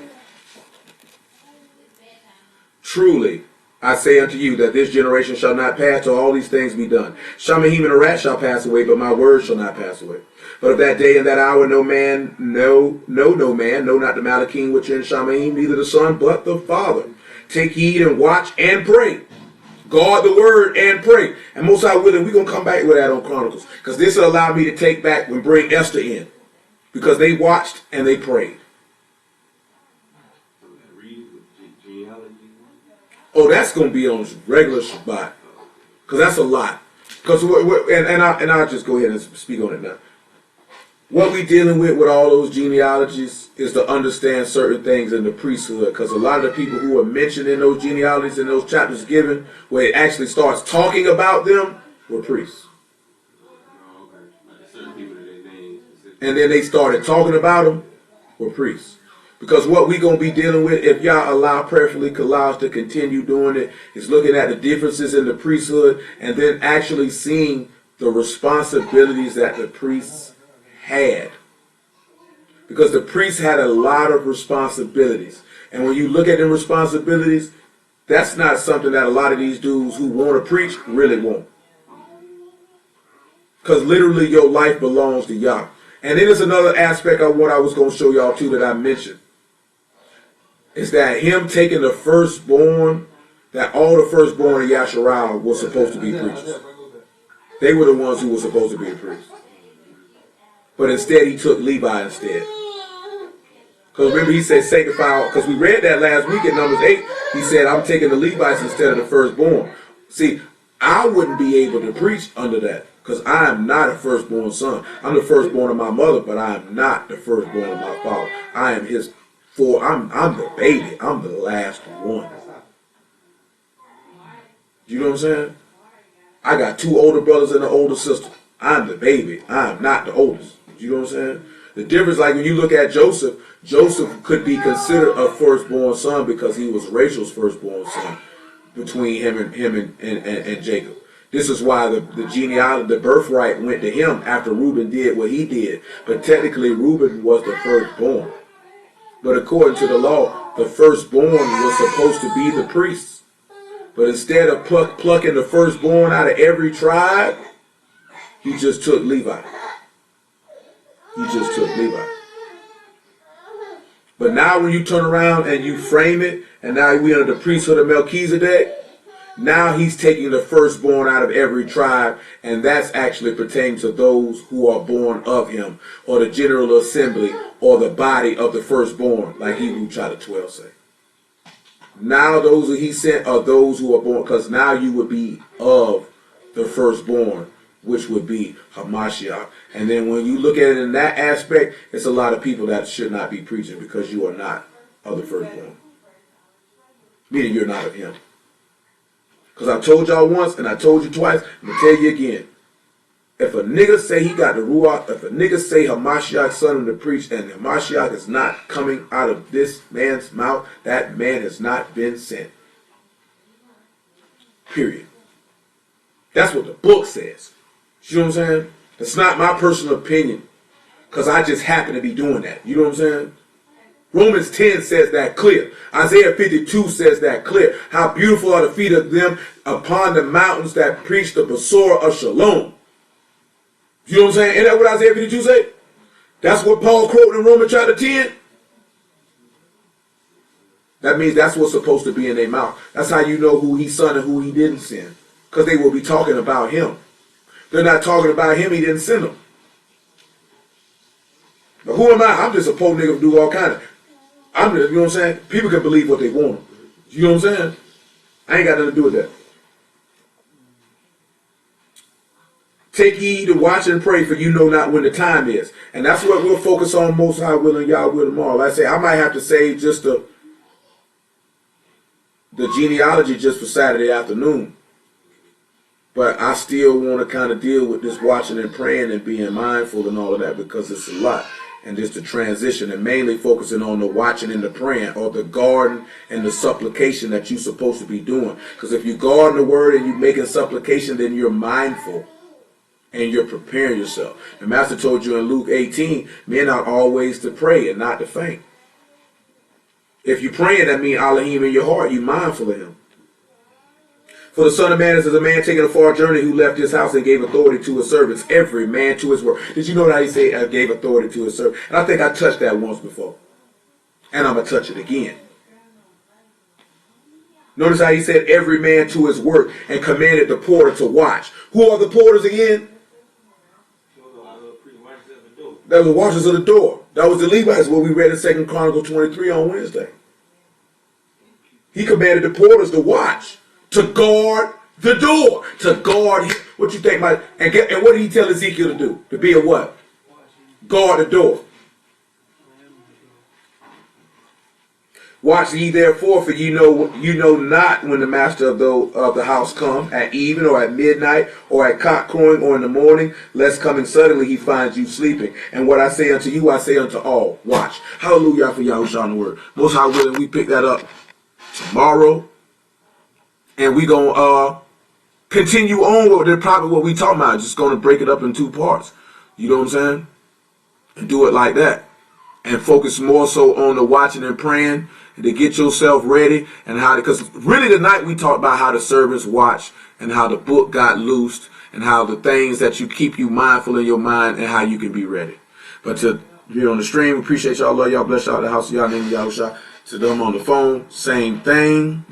Truly, I say unto you that this generation shall not pass till all these things be done. Shamahim and a rat shall pass away, but my word shall not pass away. But of that day and that hour no man, no not the Malachim which are in Shamahim, neither the Son, but the Father. Take heed and watch and pray. Guard the word and pray. And most high willing, we're going to come back with that on Chronicles. Because this will allow me to take back and bring Esther in. Because they watched and they prayed. Oh, that's going to be on regular Shabbat. Because that's a lot. Because and I'll just go ahead and speak on it now. what we dealing with all those genealogies is to understand certain things in the priesthood, because a lot of the people who are mentioned in those genealogies in those chapters given, where it actually starts talking about them, were priests. Oh, okay. Like certain people that they name specifically. And then they started talking about them, were priests. Because what we going to be dealing with, if y'all allow prayerfully Kalash to continue doing it, is looking at the differences in the priesthood and then actually seeing the responsibilities that the priests had. Because the priests had a lot of responsibilities. And when you look at them responsibilities, that's not something that a lot of these dudes who want to preach really want. Because literally your life belongs to y'all. And then there's another aspect of what I was going to show y'all too that I mentioned. Is that him taking the firstborn, that all the firstborn of Yasharal was supposed to be preachers. They were the ones who were supposed to be the priests. But instead he took Levi instead. Because remember he said sanctify, because we read that last week in Numbers 8, he said I'm taking the Levites instead of the firstborn. See, I wouldn't be able to preach under that. Because I am not a firstborn son. I'm the firstborn of my mother, but I am not the firstborn of my father. I am his I'm the baby. I'm the last one. You know what I'm saying? I got 2 older brothers and an older sister. I'm the baby. I am not the oldest. You know what I'm saying? The difference, like when you look at Joseph, Joseph could be considered a firstborn son because he was Rachel's firstborn son between him and Jacob. This is why the genealogy, the birthright went to him after Reuben did what he did. But technically, Reuben was the firstborn. But according to the law, the firstborn was supposed to be the priests. But instead of plucking the firstborn out of every tribe, he just took Levi. He just took Levi. But now when you turn around and you frame it, and now we under the priesthood of Melchizedek, now he's taking the firstborn out of every tribe, and that's actually pertaining to those who are born of him, or the general assembly, or the body of the firstborn, like Hebrews chapter 12 say. Now those who he sent are those who are born, because now you would be of the firstborn, which would be Hamashiach. And then when you look at it in that aspect, it's a lot of people that should not be preaching because you are not of the firstborn. Meaning you're not of him. Because I told y'all once, and I told you twice, I'm going to tell you again. If a nigga say he got the Ruach, if a nigga say Hamashiach sent him to preach, and Hamashiach is not coming out of this man's mouth, that man has not been sent. Period. That's what the book says. You know what I'm saying? It's not my personal opinion. Because I just happen to be doing that. You know what I'm saying? Romans 10 says that clear. Isaiah 52 says that clear. How beautiful are the feet of them upon the mountains that preach the Besorah of Shalom. You know what I'm saying? Ain't that what Isaiah 52 say? That's what Paul quoted in Romans chapter 10. That means that's what's supposed to be in their mouth. That's how you know who he sent and who he didn't send. Because they will be talking about him. They're not talking about him, he didn't send them. But who am I? I'm just a poor nigga who do all kind of... you know what I'm saying? People can believe what they want. You know what I'm saying? I ain't got nothing to do with that. Take heed to watch and pray, for you know not when the time is. And that's what we'll focus on most high will and y'all will tomorrow. Like I say, I might have to save just the genealogy just for Saturday afternoon. But I still want to kind of deal with this watching and praying and being mindful and all of that, because it's a lot. And just the transition, and mainly focusing on the watching and the praying, or the guarding and the supplication that you're supposed to be doing. Because if you guard the word and you're making supplication, then you're mindful and you're preparing yourself. The Master told you in Luke 18, men ought always to pray and not to faint. If you're praying, that means Elohim in your heart, you're mindful of him. For the Son of Man is as a man taking a far journey, who left his house and gave authority to his servants, every man to his work. Did you know that he said gave authority to his servants? And I think I touched that once before. And I'm going to touch it again. Notice how he said every man to his work, and commanded the porter to watch. Who are the porters again? That was the watchers of the door. That was the Levites, what we read in 2 Chronicles 23 on Wednesday. He commanded the porters to watch. To guard the door. To guard him. What you think, Mike? And what did he tell Ezekiel to do? To be a what? Guard the door. Watch ye therefore, for you know not when the master of the house come, at even or at midnight or at cock crowing or in the morning, lest coming suddenly he finds you sleeping. And what I say unto you, I say unto all. Watch. Hallelujah for Yahushua in the word. Most High willing, we pick that up tomorrow, and we gonna continue on with probably what we talking about. Just gonna break it up in 2 parts. You know what I'm saying? And do it like that, and focus more so on the watching and praying, and to get yourself ready, and how, because really tonight we talked about how the servants watch, and how the book got loosed, and how the things that you keep you mindful in your mind, and how you can be ready. But to be on the stream, appreciate y'all, love y'all, bless y'all, the house of y'all, name Yahushua. To them on the phone, same thing.